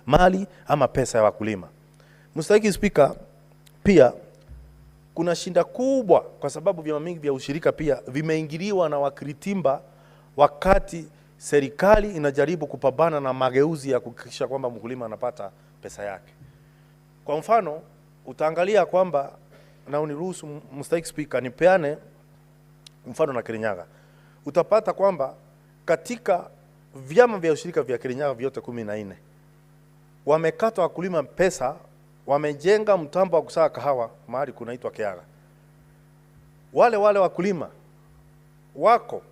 mali ama pesa ya wakulima. Mstahiki Speaker, pia kuna shinda kubwa kwa sababu vyama mingi vya ushirika pia vimeingiliwa na wakiritimba wakati serikali inajaribu kupambana na mageuzi ya kuhakikisha kwamba mkulima anapata pesa yake. Kwa mfano, utaangalia kwamba, na uniruhusu Mstahiki Speaker nipeane mfano na Kirinyaga. Utapata kwamba katika vyama vya ushirika vya Kirinyaga vyote 14 wamekata wakulima pesa, wamejenga mtambo wa kusaga kahawa mahali kunaitwa Kiaga. Wale wakulima wako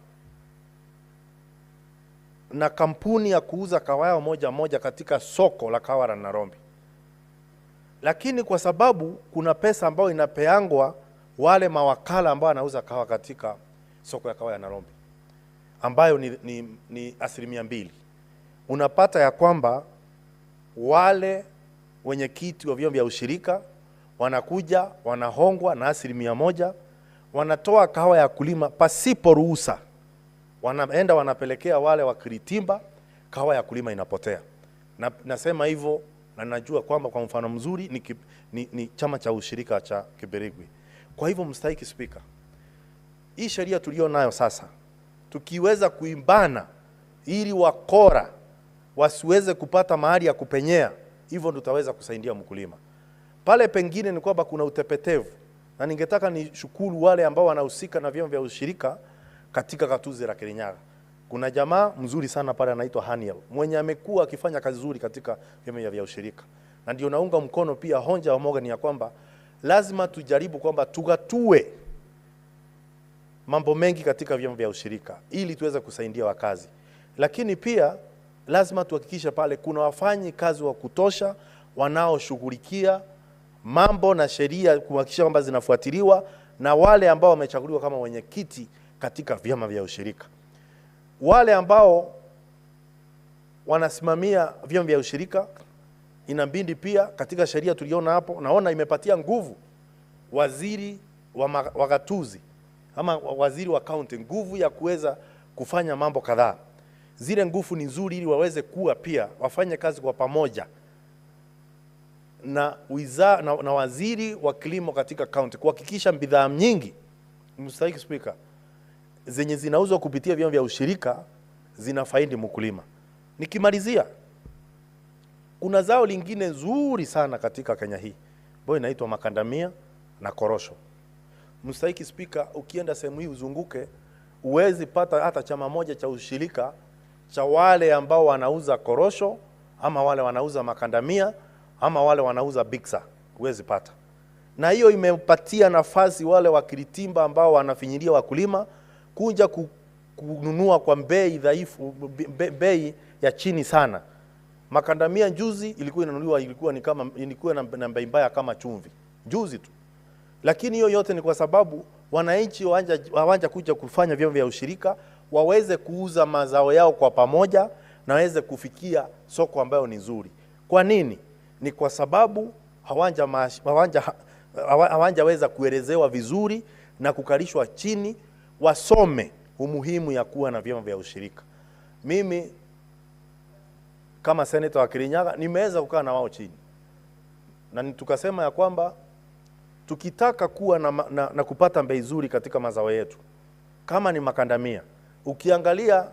na kampuni ya kuuza kahawa moja katika soko la kahawa la Nairobi. Lakini kwa sababu kuna pesa ambayo inapeangwa wale mawakala ambao wanauza kahawa katika soko ya kahawa ya Nairobi, ambayo ni 2%, unapata ya kwamba wale wenyekiti wa vyama vya ushirika wanakuja wanahongwa na 1%, wanatoa kahawa ya kulima pasipo ruhusa, wanaenda wanapelekea wale wakiritimba, kahawa ya kulima inapotea. Na nasema hivyo na najua kwamba kwa mfano mzuri ni chama cha ushirika cha Kiberigwi. Kwa hivyo Mstahiki Speaker, hii sheria tulio nayo sasa tukiweza kuimbana ili wakora wasiweze kupata mahali ya kupenyea, hivyo tutaweza kusaidia mkulima. Pale pengine ni kwamba kuna utepetevu, na ningetaka nishukuru wale ambao wanahusika na vyama vya ushirika katika gatuzi la Kirinyaga. Kuna jamaa mzuri sana pale anaitwa Haniel, mwenye amekuwa akifanya kazi nzuri katika vyama vya ushirika. Na ndio naunga mkono pia honja wa Morgan ya kwamba lazima tujaribu kwamba tugatue mambo mengi katika vyama vya ushirika ili tuweze kusaidia wakazi. Lakini pia lazima tuhakikishe pale kuna wafanyi kazi wa kutosha wanaoshughulikia mambo na sheria kuhakikisha kwamba zinafuatiliwa na wale ambao wamechaguliwa kama wenyekiti katika vyama vya ushirika. Wale ambao wanasimamia vyama vya ushirika inabidi pia katika sheria tuliona hapo, naona imepatia nguvu waziri wa gatuzi ama waziri wa county nguvu ya kuweza kufanya mambo kadhaa. Zile nguvu ni nzuri ili waweze kuwa pia wafanye kazi kwa pamoja na waziri wa kilimo katika county kuhakikisha bidhaa nyingi, Mstahiki Speaker, zenye zinauzwa kupitia vyama vya ushirika zinafaidi mkulima. Nikimalizia, kuna zao lingine nzuri sana katika Kenya hii ambayo inaitwa makandamia na korosho. Mstahiki Speaker, ukienda sehemu hii uzunguke, uwezi pata hata chama moja cha ushirika cha wale ambao wanauza korosho ama wale wanauza makandamia ama wale wanauza biksa, uwezi pata. Na hiyo imepatia nafasi wale wakiritimba ambao wanafinyilia wakulima kuja kununua kwa bei dhaifu, bei ya chini sana, Makandamia juzi ilikuwa inanunuliwa, ilikuwa na bei mbaya kama chumvi. Juzi tu. Lakini hiyo yote ni kwa sababu wananchi hawanja kuja kufanya vyama vya ushirika, waweze kuuza mazao yao kwa pamoja na waweze kufikia soko ambayo ni nzuri. Kwa nini? Ni kwa sababu hawajaweza kuelezewa vizuri na kukalishwa chini wasome umuhimu ya kuwa na vyama vya ushirika. Mimi kama seneta wa Kirinyaga nimeweza kukaa na wao chini. Na tukasema ya kwamba tukitaka kuwa na kupata bei nzuri katika mazao yetu, kama ni makandamia, ukiangalia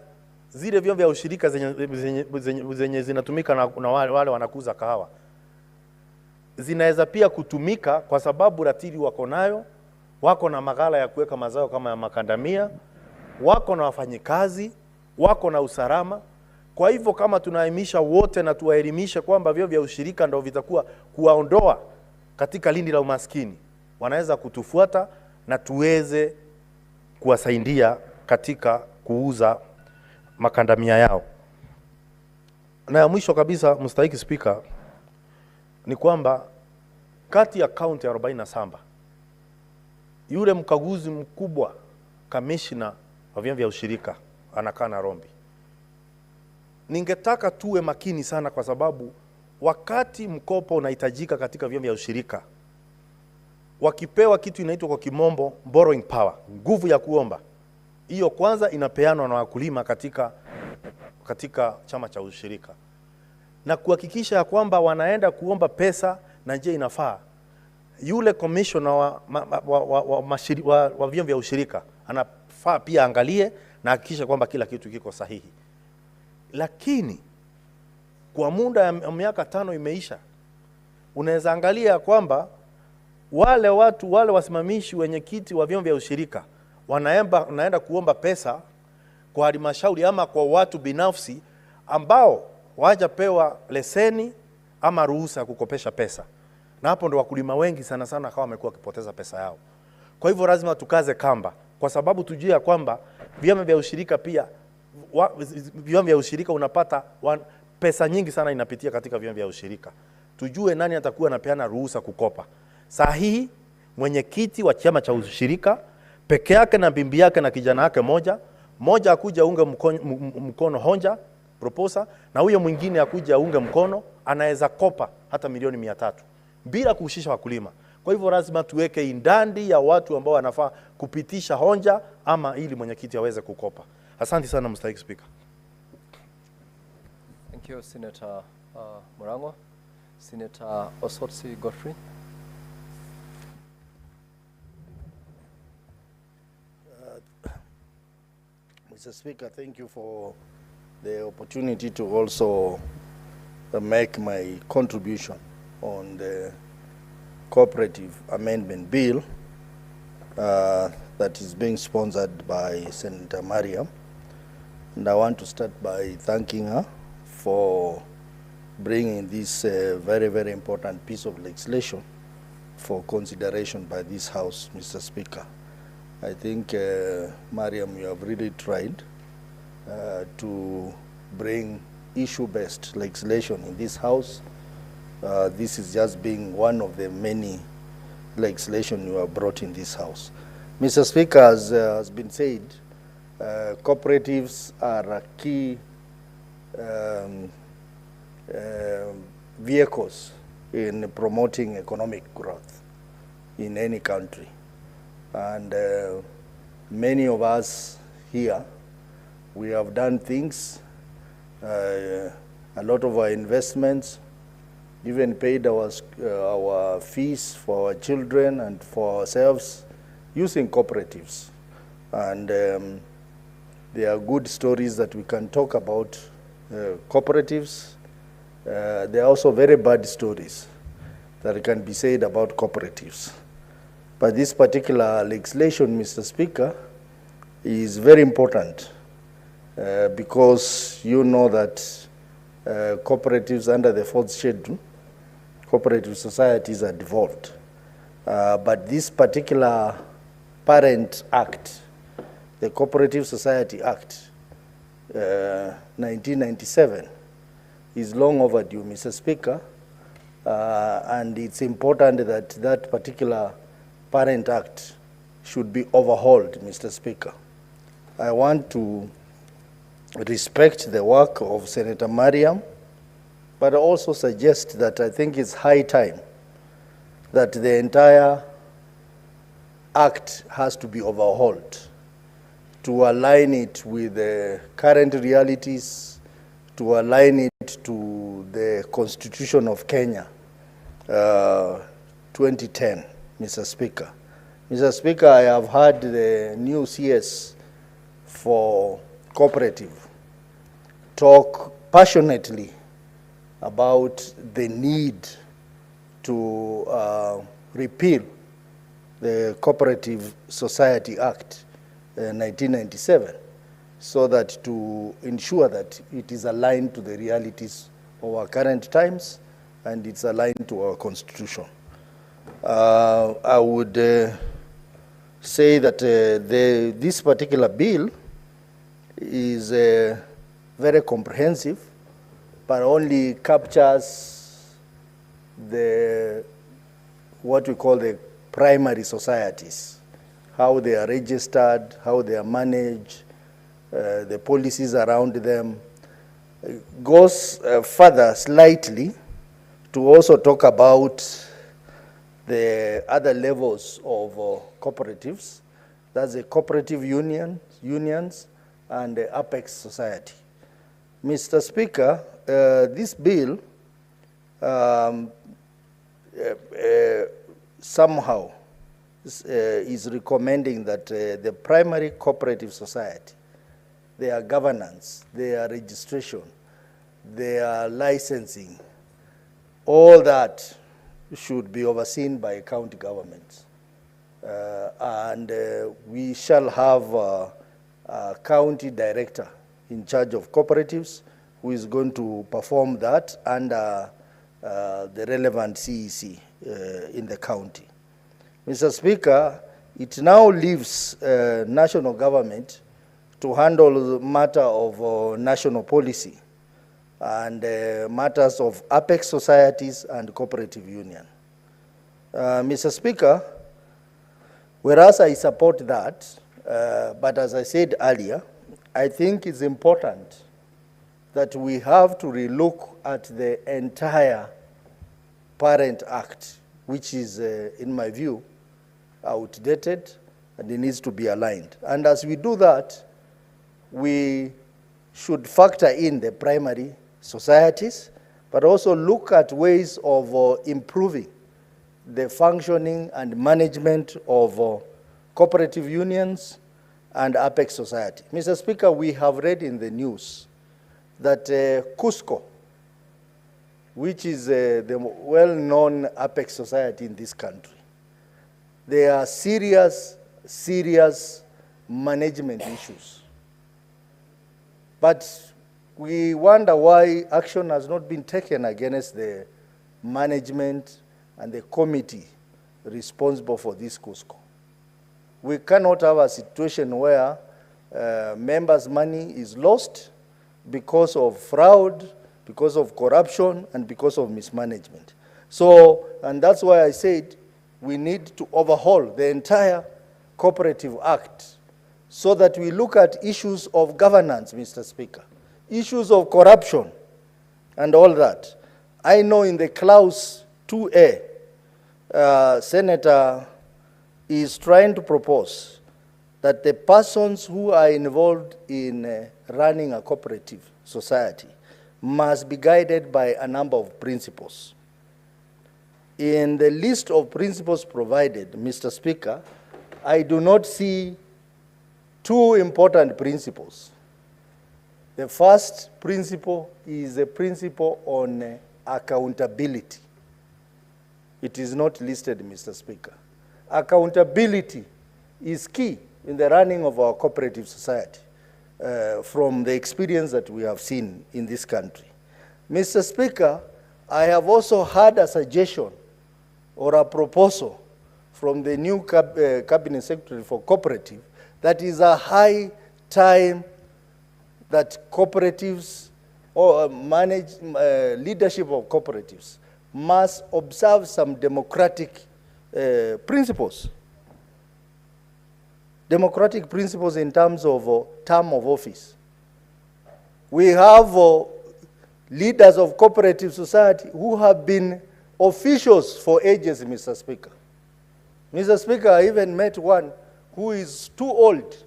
zile vyama vya ushirika zenye zinatumika na wale wanakuza kahawa, zinaweza pia kutumika kwa sababu ratili wako nayo, wako na maghala ya kuweka mazao kama ya makandamia, wako na wafanyikazi, wako na usalama. Kwa hivyo kama tunaimisha wote na tuwaelimishe kwamba vyama vya ushirika ndio vitakuwa kuwaondoa katika lindi la umaskini, wanaweza kutufuata na tuweze kuwasaidia katika kuuza makandamia yao. Na ya mwisho kabisa, mstahiki Spika, ni kwamba kati ya kaunti 47 yule mkaguzi mkubwa, kamishna wa vyama vya ushirika anakaa Nairobi. Ningetaka tuwe makini sana, kwa sababu wakati mkopo unahitajika katika vyama vya ushirika, wakipewa kitu inaitwa kwa kimombo borrowing power, nguvu ya kuomba, hiyo kwanza inapeanwa na wakulima katika chama cha ushirika, na kuhakikisha ya kwamba wanaenda kuomba pesa na njia inafaa. Yule commissioner wa vyama vya ushirika anafaa pia angalie na hakikisha kwamba kila kitu kiko sahihi. Lakini kwa muda ya miaka 5 imeisha, unaweza angalia kwamba wale wasimamishi wenye kiti wa vyama vya ushirika wanaenda kuomba pesa kwa halmashauri ama kwa watu binafsi ambao hawajapewa leseni ama ruhusa ya kukopesha pesa. Na hapo ndo wakulima wengi sana kama wamekuwa wakipoteza pesa yao. Kwa hivyo lazima tukaze kamba, kwa sababu tujue kwamba vyama vya ushirika pia, vyama vya ushirika unapata pesa nyingi sana inapitia katika vyama vya ushirika. Tujue nani atakuwa anapeana ruhusa kukopa. Sahihi mwenyekiti wa chama cha ushirika peke yake na bibi yake na kijana yake moja akuja unge mkono honja proposer, na huyo mwingine akuja unge mkono, anaweza kopa hata milioni 300 bila kuhusisha wakulima. Kwa hivyo lazima tuweke indandi ya watu ambao wanafaa kupitisha honja ama ili mwenyekiti aweze kukopa. Asante sana Mr. Speaker. Thank you, Senator Murango. Senator Osotsi Godfrey. Mr. Speaker, thank you for the opportunity to also make my contribution on the Cooperative Amendment Bill that is being sponsored by Senator Mariam. And I want to start by thanking her for bringing this very, very important piece of legislation for consideration by this House, Mr. Speaker. I think, Mariam, you have really tried to bring issue-based legislation in this House. This is just being one of the many legislation you have brought in this House. Mr. Speaker, as has been said, cooperatives are a key vehicles in promoting economic growth in any country. And many of us here, we have done things, a lot of our investments, even paid our fees for our children and for ourselves using cooperatives. And there are good stories that we can talk about cooperatives. There are also very bad stories that can be said about cooperatives. But this particular legislation, Mr. Speaker, is very important because you know that cooperatives under the 4th schedule, cooperative societies are devolved. But this particular parent act, the Cooperative Society Act, 1997, is long overdue, Mr. Speaker, and it's important that that particular Parent Act should be overhauled, Mr. Speaker. I want to respect the work of Senator Mariam, but also suggest that I think it's high time that the entire Act has to be overhauled to align it with the current realities, to align it to the Constitution of Kenya, 2010, Mr. Speaker. Mr. Speaker, I have heard the new CS for Cooperative talk passionately about the need to repeal the Cooperative Society Act 1997, so that to ensure that it is aligned to the realities of our current times and it's aligned to our Constitution. I would say that this particular bill is very comprehensive, but only captures what we call the primary societies, how they are registered, how they are managed, the policies around them. Goes further slightly to also talk about the other levels of cooperatives. That's the cooperative unions and the Apex Society. Mr. Speaker, this bill somehow is recommending that the primary cooperative society, their governance, their registration, their licensing, all that should be overseen by county governments. And we shall have a county director in charge of cooperatives who is going to perform that under the relevant CEC in the county. Mr. Speaker, it now leaves national government to handle the matter of national policy and matters of Apex societies and cooperative union. Mr. Speaker, whereas I support that, but as I said earlier, I think it's important that we have to relook at the entire Parent Act, which is, in my view, outdated and it needs to be aligned. And as we do that, we should factor in the primary societies, but also look at ways of improving the functioning and management of cooperative unions and Apex society. Mr. Speaker, we have read in the news that Cusco, which is the well-known Apex society in this country, there are serious management issues. But we wonder why action has not been taken against the management and the committee responsible for this Cusco. We cannot have a situation where members' money is lost because of fraud, because of corruption, and because of mismanagement. So, and that's why I said we need to overhaul the entire Cooperative Act so that we look at issues of governance, Mr. Speaker, issues of corruption, and all that. I know in the Clause 2A, Senator is trying to propose that the persons who are involved in running a cooperative society must be guided by a number of principles. In the list of principles provided, Mr. Speaker, I do not see two important principles. The first principle is a principle on accountability. It is not listed, Mr. Speaker. Accountability is key in the running of our cooperative society from the experience that we have seen in this country. Mr. Speaker, I have also had a suggestion or a proposal from the new Cabinet Secretary for Cooperative that is a high time that cooperatives or leadership of cooperatives must observe some democratic principles. Democratic principles in terms of term of office. We have leaders of cooperative society who have been officials for ages, Mr. Speaker. Mr. Speaker, I even met one who is too old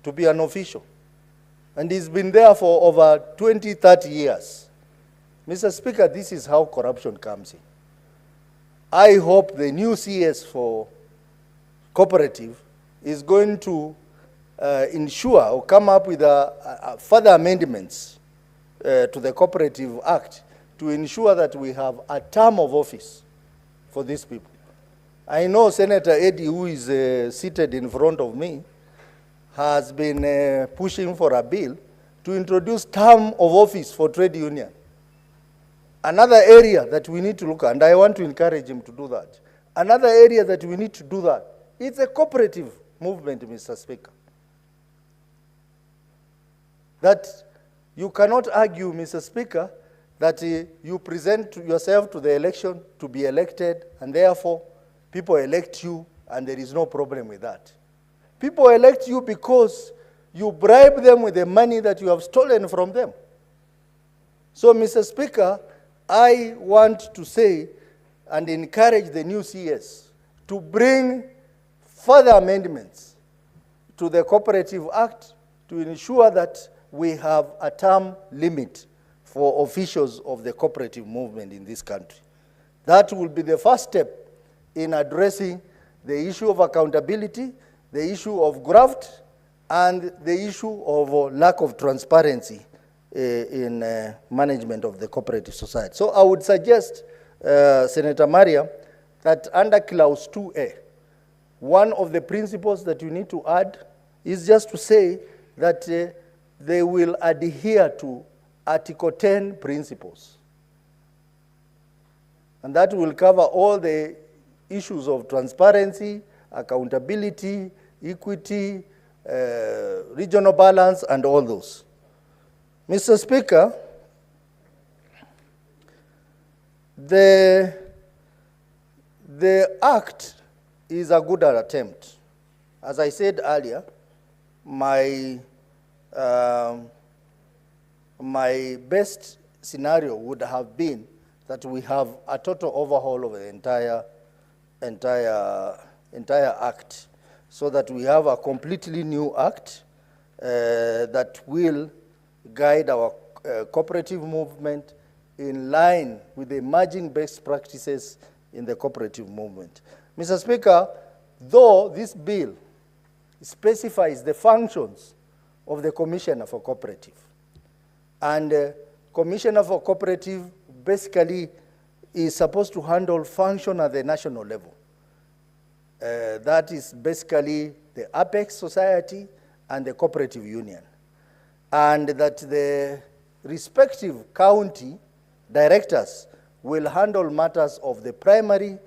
to be an official, and he's been there for over 20, 30 years. Mr. Speaker, this is how corruption comes in. I hope the new CS for cooperative is going to ensure or come up with further amendments to the Cooperative Act to ensure that we have a term of office for these people. I know Senator Eddie, who is seated in front of me, has been pushing for a bill to introduce term of office for trade union. Another area that we need to look at, and I want to encourage him to do that, another area that we need to do that, it's a cooperative movement, Mr. Speaker. That you cannot argue, Mr. Speaker, that you present yourself to the election to be elected, and therefore people elect you, and there is no problem with that. People elect you because you bribe them with the money that you have stolen from them. So, Mr. Speaker, I want to say and encourage the new CS to bring further amendments to the Cooperative Act to ensure that we have a term limit for officials of the cooperative movement in this country. That will be the first step in addressing the issue of accountability, the issue of graft, and the issue of lack of transparency in management of the cooperative society. So I would suggest, Senator Maria, that under Clause 2A, one of the principles that you need to add is just to say that they will adhere to Article 10 principles. And that will cover all the issues of transparency, accountability, equity, regional balance, and all those. Mr. Speaker, the act is a good attempt. As I said earlier, my best scenario would have been that we have a total overhaul of the entire act, so that we have a completely new act that will guide our cooperative movement in line with the emerging best practices in the cooperative movement. Mr. Speaker, though this bill specifies the functions of the Commissioner for Cooperative, and Commissioner for Cooperative basically is supposed to handle function at the national level. That is basically the Apex Society and the Cooperative Union. And that the respective county directors will handle matters of the primary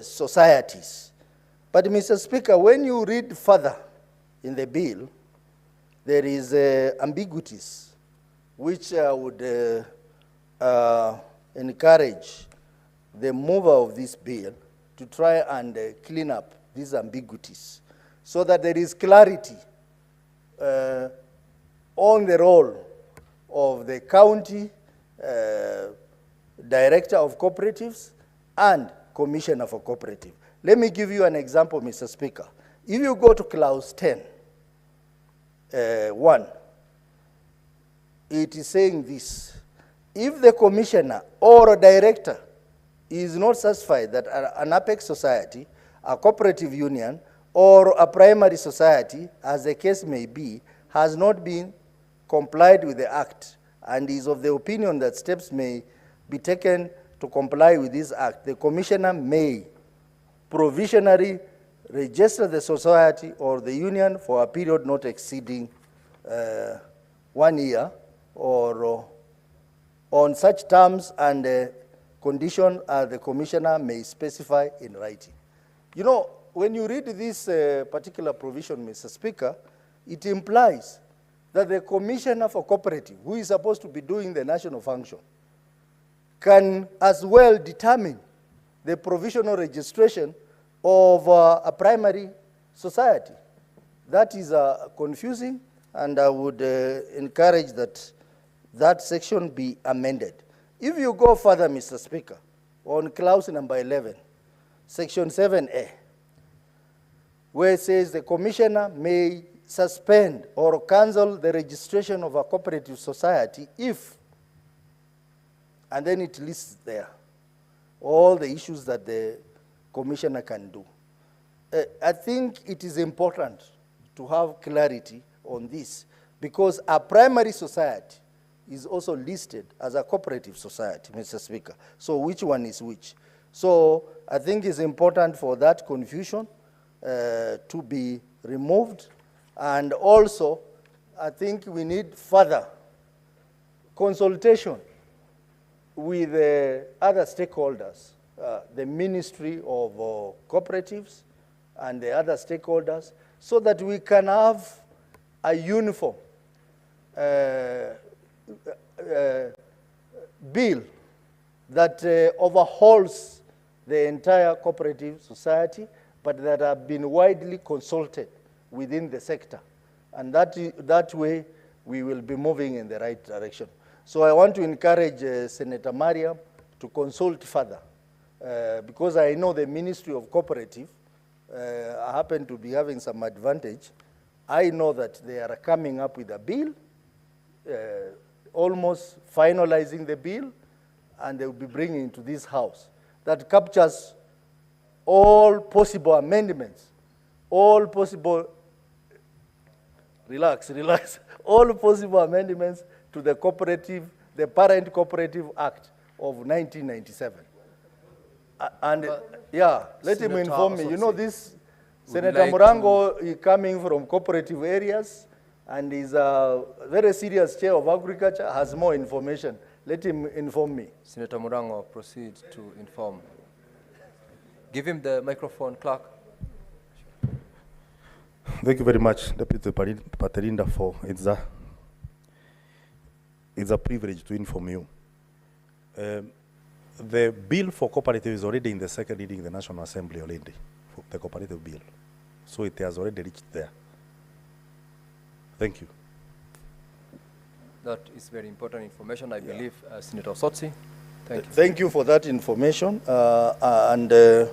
societies. But Mr. Speaker, when you read further in the bill, there is ambiguities, which I would encourage the mover of this bill to try and clean up these ambiguities so that there is clarity on the role of the county director of cooperatives and commissioner for cooperative. Let me give you an example, Mr. Speaker. If you go to clause 10, 1, it is saying this: if the commissioner or a director is not satisfied that an Apex society, a cooperative union, or a primary society, as the case may be, has not been complied with the act, and is of the opinion that steps may be taken to comply with this act, the commissioner may provisionally register the society or the union for a period not exceeding 1 year, or on such terms and condition as the commissioner may specify in writing. You know, when you read this particular provision, Mr. Speaker, it implies that the Commissioner for Cooperative, who is supposed to be doing the national function, can as well determine the provisional registration of a primary society. That is confusing, and I would encourage that that section be amended. If you go further, Mr. Speaker, on clause number 11, section 7A, where it says the commissioner may suspend or cancel the registration of a cooperative society if, and then it lists there all the issues that the commissioner can do. I think it is important to have clarity on this, because a primary society is also listed as a cooperative society, Mr. Speaker. So which one is which? So I think it's important for that confusion to be removed. And also, I think we need further consultation with other stakeholders, the Ministry of Cooperatives and the other stakeholders, so that we can have a uniform bill that overhauls the entire cooperative society, but that have been widely consulted within the sector. And that way, we will be moving in the right direction. So I want to encourage Senator Mariam to consult further, because I know the Ministry of Cooperative, I happen to be having some advantage. I know that they are coming up with a bill, almost finalizing the bill, and they will be bringing to this House that captures all possible amendments, all possible, relax, all possible amendments to the cooperative, the Parent Cooperative Act of 1997. And yeah, let him inform me. You know, this Senator Murango is coming from cooperative areas, and is a very serious chair of agriculture, has more information. Let him inform me. Senator Murango, proceed to inform. Give him the microphone, clerk. Thank you very much, Deputy Paterinda, for it's a privilege to inform you. The bill for cooperative is already in the second reading in the National Assembly already, for the cooperative bill. So it has already reached there. Thank you. That is very important information, I believe. Senator Sotsi, thank you. Thank you for that information. I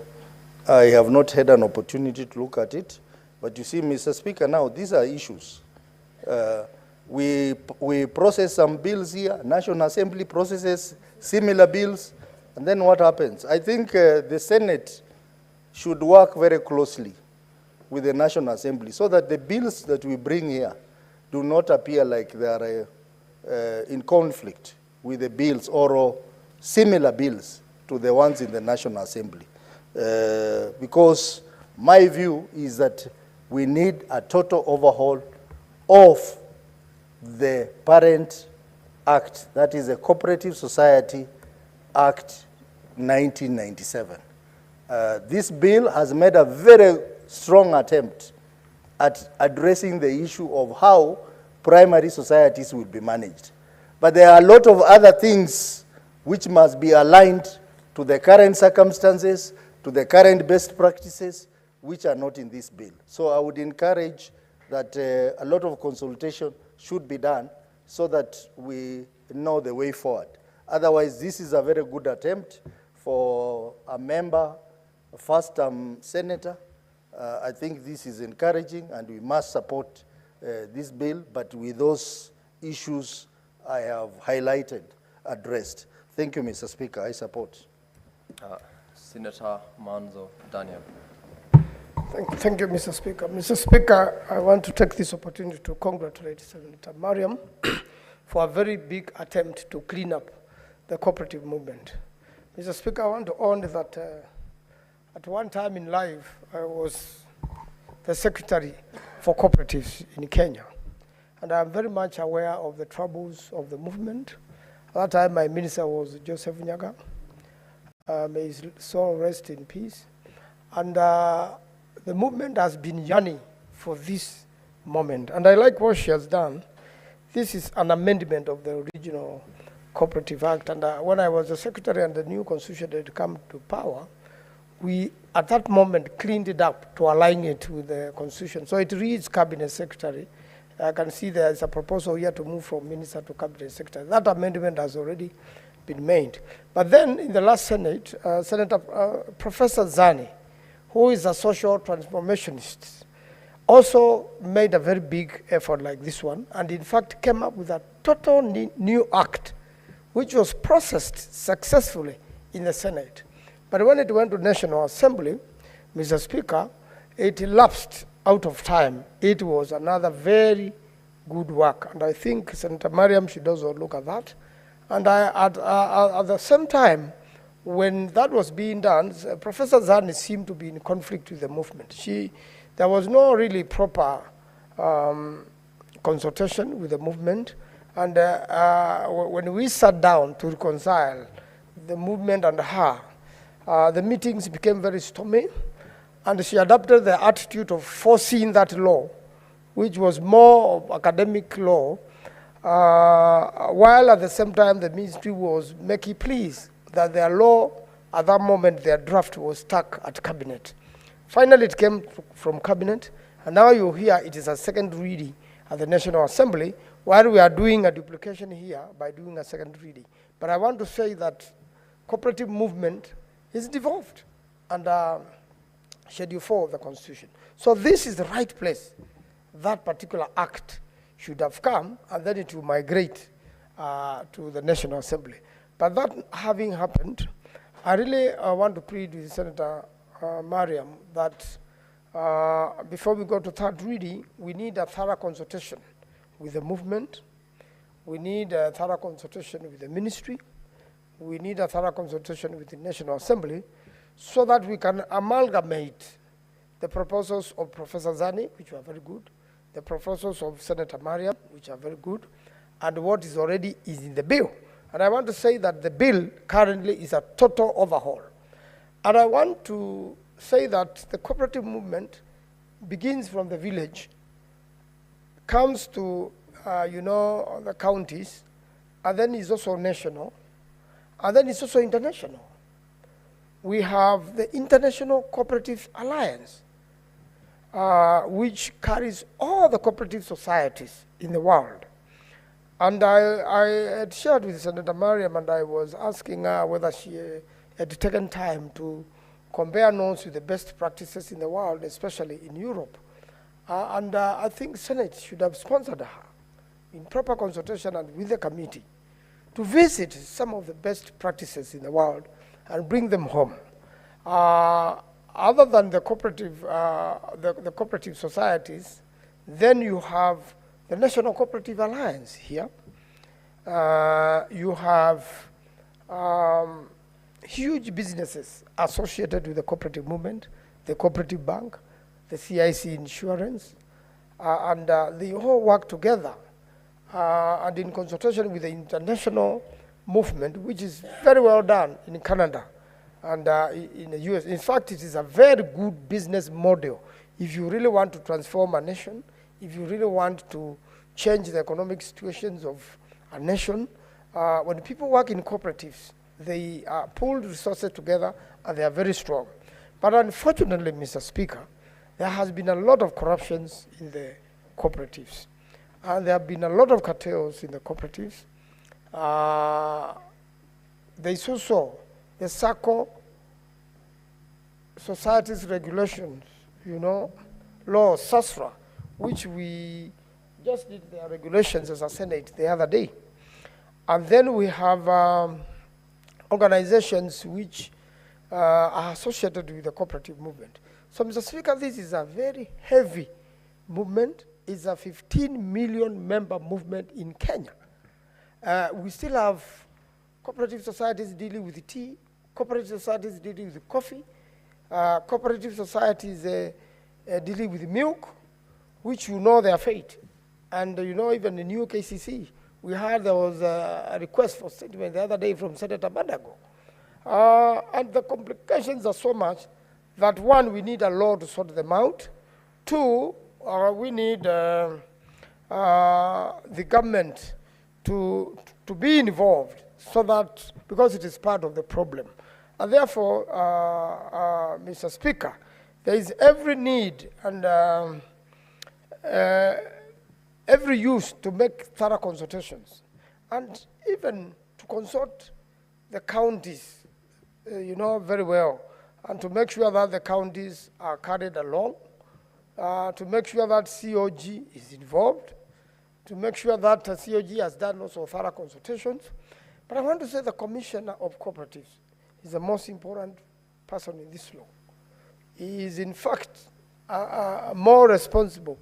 have not had an opportunity to look at it. But you see, Mr. Speaker, now these are issues. We process some bills here, National Assembly processes similar bills, and then what happens? I think the Senate should work very closely with the National Assembly so that the bills that we bring here do not appear like they are in conflict with the bills or similar bills to the ones in the National Assembly. Because my view is that we need a total overhaul of the Parent Act, that is the Cooperative Society Act 1997. This bill has made a very strong attempt at addressing the issue of how primary societies will be managed. But there are a lot of other things which must be aligned to the current circumstances, to the current best practices, which are not in this bill. So I would encourage that a lot of consultation should be done so that we know the way forward. Otherwise, this is a very good attempt for a member, a first-time senator. I think this is encouraging, and we must support this bill, but with those issues I have highlighted, addressed. Thank you, Mr. Speaker. I support. Senator Manzo Daniel. Thank you, Mr. Speaker. Mr. Speaker, I want to take this opportunity to congratulate Senator Mariam for a very big attempt to clean up the cooperative movement. Mr. Speaker, I want to own that at one time in life, I was the secretary for cooperatives in Kenya. And I'm very much aware of the troubles of the movement. At that time, my minister was Joseph Nyaga. May his soul rest in peace. And the movement has been yearning for this moment. And I like what she has done this is an amendment of the original Cooperative Act. And when I was the secretary and the new constitution had come to power, we, at that moment, cleaned it up to align it with the constitution. So it reads cabinet secretary. I can see there is a proposal here to move from minister to cabinet secretary. That amendment has already been made. But then in the last Senate, Professor Zani, who is a social transformationist, also made a very big effort like this one, and in fact came up with a total new act, which was processed successfully in the Senate. But when it went to National Assembly, Mr. Speaker, it lapsed out of time. It was another very good work, and I think Senator Mariam should also look at that. And at the same time, when that was being done, Professor Zani seemed to be in conflict with the movement. There was no really proper consultation with the movement, and when we sat down to reconcile the movement and her, the meetings became very stormy, and she adopted the attitude of forcing that law, which was more of academic law, while at the same time the ministry was making pleas that their law, at that moment their draft was stuck at cabinet. Finally it came from cabinet, and now you hear it is a second reading at the National Assembly, while we are doing a duplication here by doing a second reading. But I want to say that cooperative movement is devolved under Schedule 4 of the Constitution. So this is the right place. That particular act should have come, and then it will migrate to the National Assembly. But that having happened, I really want to plead with Senator Mariam that before we go to third reading, we need a thorough consultation with the movement. We need a thorough consultation with the ministry. We need a thorough consultation with the National Assembly so that we can amalgamate the proposals of Professor Zani, which are very good, the proposals of Senator Mariam, which are very good, and what is already is in the bill. And I want to say that the bill currently is a total overhaul. And I want to say that the cooperative movement begins from the village, comes to, the counties, and then is also national, and then it's also international. We have the International Cooperative Alliance, which carries all the cooperative societies in the world. And I had shared with Senator Mariam, and I was asking her whether she had taken time to compare notes with the best practices in the world, especially in Europe. I think Senate should have sponsored her in proper consultation and with the committee to visit some of the best practices in the world and bring them home. Other than the cooperative, the cooperative societies, then you have the National Cooperative Alliance here. You have huge businesses associated with the cooperative movement, the Cooperative Bank, the CIC Insurance, and they all work together and in consultation with the international movement, which is very well done in Canada and in the US. In fact, it is a very good business model. If you really want to transform a nation, if you really want to change the economic situations of a nation, when people work in cooperatives, they pull resources together and they are very strong. But unfortunately, Mr. Speaker, there has been a lot of corruptions in the cooperatives. And there have been a lot of cartels in the cooperatives. There's also the SACCO Societies Regulations, law, SASRA, which we just did their regulations as a Senate the other day. And then we have organizations which are associated with the cooperative movement. So, Mr. Speaker, this is a very heavy movement. It's a 15 million member movement in Kenya. We still have cooperative societies dealing with tea, cooperative societies dealing with coffee, cooperative societies dealing with milk, which their fate. And even the new KCC, we heard there was a request for statement the other day from Senator Bandago. And the complications are so much that one, we need a law to sort them out. Two, we need the government to be involved, so that, because it is part of the problem. And therefore, Mr. Speaker, there is every need and every use to make thorough consultations, and even to consult the counties, very well, and to make sure that the counties are carried along, to make sure that COG is involved, to make sure that COG has done also thorough consultations. But I want to say the Commissioner of Cooperatives is the most important person in this law. He is, in fact, more responsible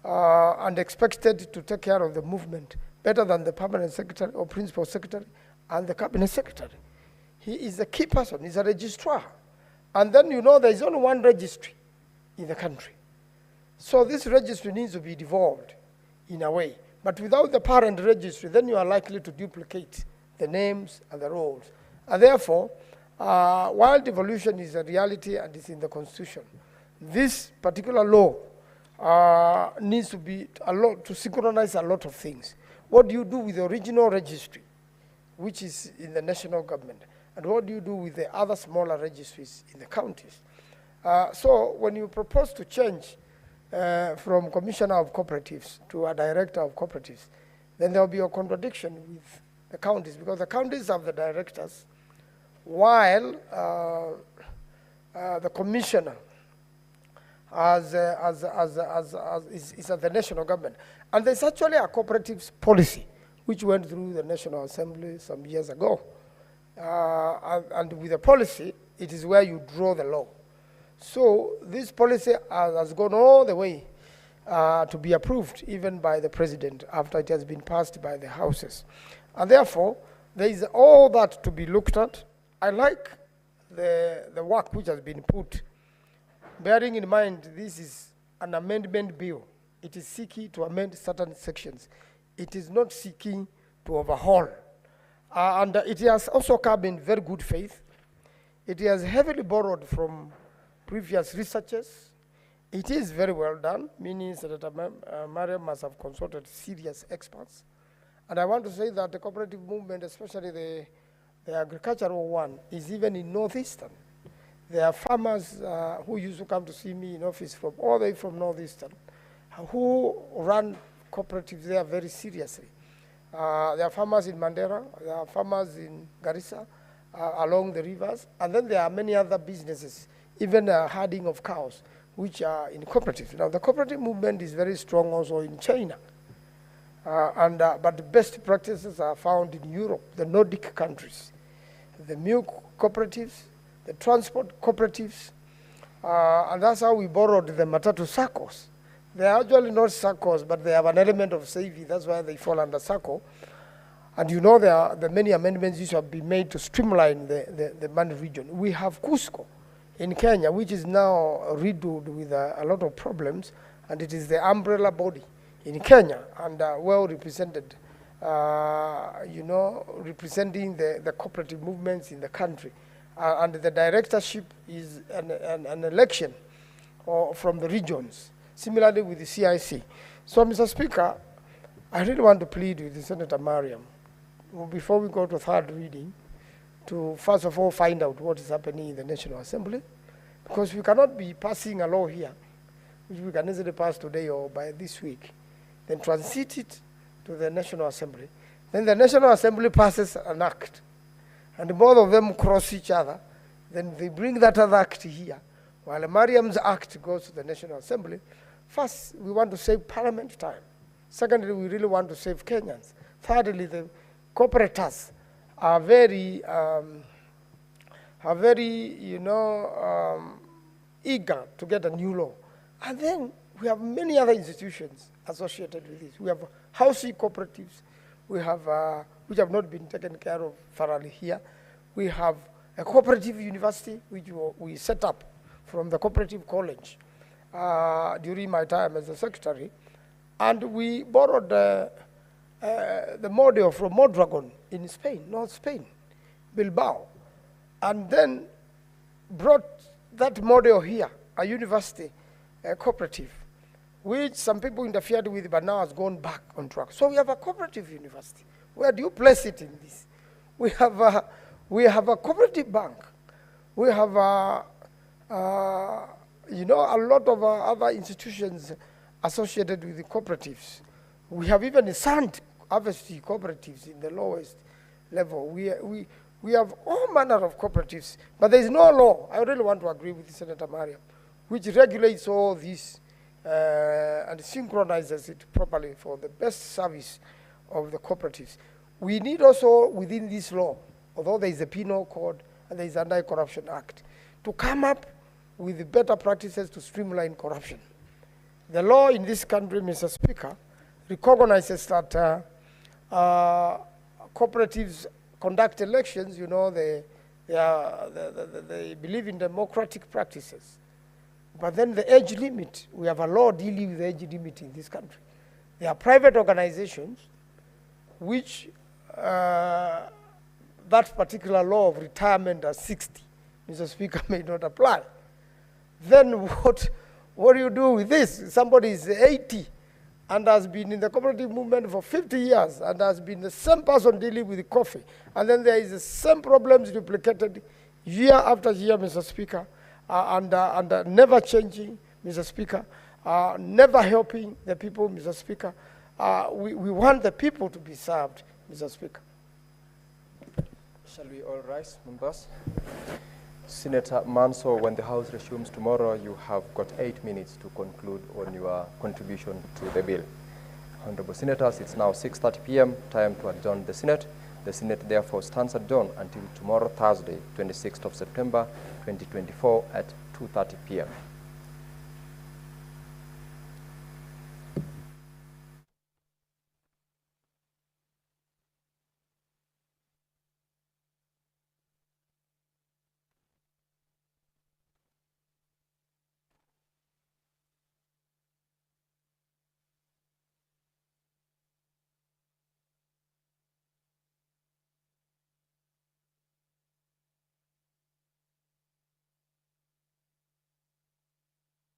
and expected to take care of the movement better than the permanent secretary or principal secretary and the cabinet secretary. He is a key person. He's a registrar. And then, there is only one registry in the country. So this registry needs to be devolved in a way. But without the parent registry, then you are likely to duplicate the names and the roles. And therefore, while devolution is a reality and is in the Constitution, this particular law needs to be to synchronize a lot of things. What do you do with the original registry, which is in the national government? And what do you do with the other smaller registries in the counties? So when you propose to change from Commissioner of Cooperatives to a Director of Cooperatives, then there will be a contradiction with the counties, because the counties have the directors, while the Commissioner is at the national government. And there's actually a cooperatives policy which went through the National Assembly some years ago. And with the policy, it is where you draw the law. So this policy has gone all the way to be approved, even by the President, after it has been passed by the Houses. And therefore, there is all that to be looked at. I like the work which has been put, bearing in mind this is an amendment bill. It is seeking to amend certain sections. It is not seeking to overhaul. And it has also come in very good faith. It has heavily borrowed from previous researchers. It is very well done, meaning that Mariam must have consulted serious experts. And I want to say that the cooperative movement, especially the agricultural one, is even in Northeastern. There are farmers who used to come to see me in office from all the way from Northeastern, who run cooperatives there very seriously. There are farmers in Mandera, there are farmers in Garissa, along the rivers, and then there are many other businesses, even herding of cows, which are in cooperatives. Now, the cooperative movement is very strong also in China, but the best practices are found in Europe, the Nordic countries, the milk cooperatives, the transport cooperatives, and that's how we borrowed the Matatu SACCOs. They are actually not SACCOs, but they have an element of savvy. That's why they fall under SACCO. And there are the many amendments which have been made to streamline the Mani region. We have Cusco in Kenya, which is now riddled with a lot of problems, and it is the umbrella body in Kenya, and well represented, representing the cooperative movements in the country. And the directorship is an election from the regions, similarly with the CIC. So, Mr. Speaker, I really want to plead with Senator Mariam, before we go to third reading, to first of all find out what is happening in the National Assembly, because we cannot be passing a law here, which we can easily pass today or by this week, then transit it to the National Assembly. Then the National Assembly passes an act, and both of them cross each other. Then they bring that other act here, while Mariam's act goes to the National Assembly. First, we want to save Parliament time. Secondly, we really want to save Kenyans. Thirdly, the cooperators are very eager to get a new law. And then we have many other institutions associated with this. We have housing cooperatives, we have, which have not been taken care of thoroughly here. We have a cooperative university, which we set up from the cooperative college during my time as a secretary. And we borrowed the model from Mondragon in Spain, North Spain, Bilbao, and then brought that model here, a university, a cooperative, which some people interfered with, but now has gone back on track. So we have a cooperative university. Where do you place it in this? We have a cooperative bank. We have you know, a lot of other institutions associated with the cooperatives. We have even the sand harvesting cooperatives in the lowest level. We have all manner of cooperatives, but there is no law. I really want to agree with Senator Mariam, which regulates all this and synchronizes it properly for the best service of the cooperatives. We need also, within this law, although there is a penal code and there is an Anti-Corruption Act, to come up with better practices to streamline corruption. The law in this country, Mr. Speaker, recognizes that cooperatives conduct elections. You know, they believe in democratic practices. But then the age limit, we have a law dealing with the age limit in this country. There are private organizations which that particular law of retirement at 60, Mr. Speaker, may not apply. Then what do you do with this? Somebody is 80 and has been in the cooperative movement for 50 years and has been the same person dealing with the coffee. And then there is the same problems duplicated year after year, Mr. Speaker, and never changing, Mr. Speaker, never helping the people, Mr. Speaker. We want the people to be served, Mr. Speaker. Shall we all rise, members? Senator Manso, when the House resumes tomorrow, you have got 8 minutes to conclude on your contribution to the bill. Honorable Senators, it's now 6:30 p.m., time to adjourn the Senate. The Senate therefore stands adjourned until tomorrow, Thursday, 26th of September, 2024 at 2:30 p.m.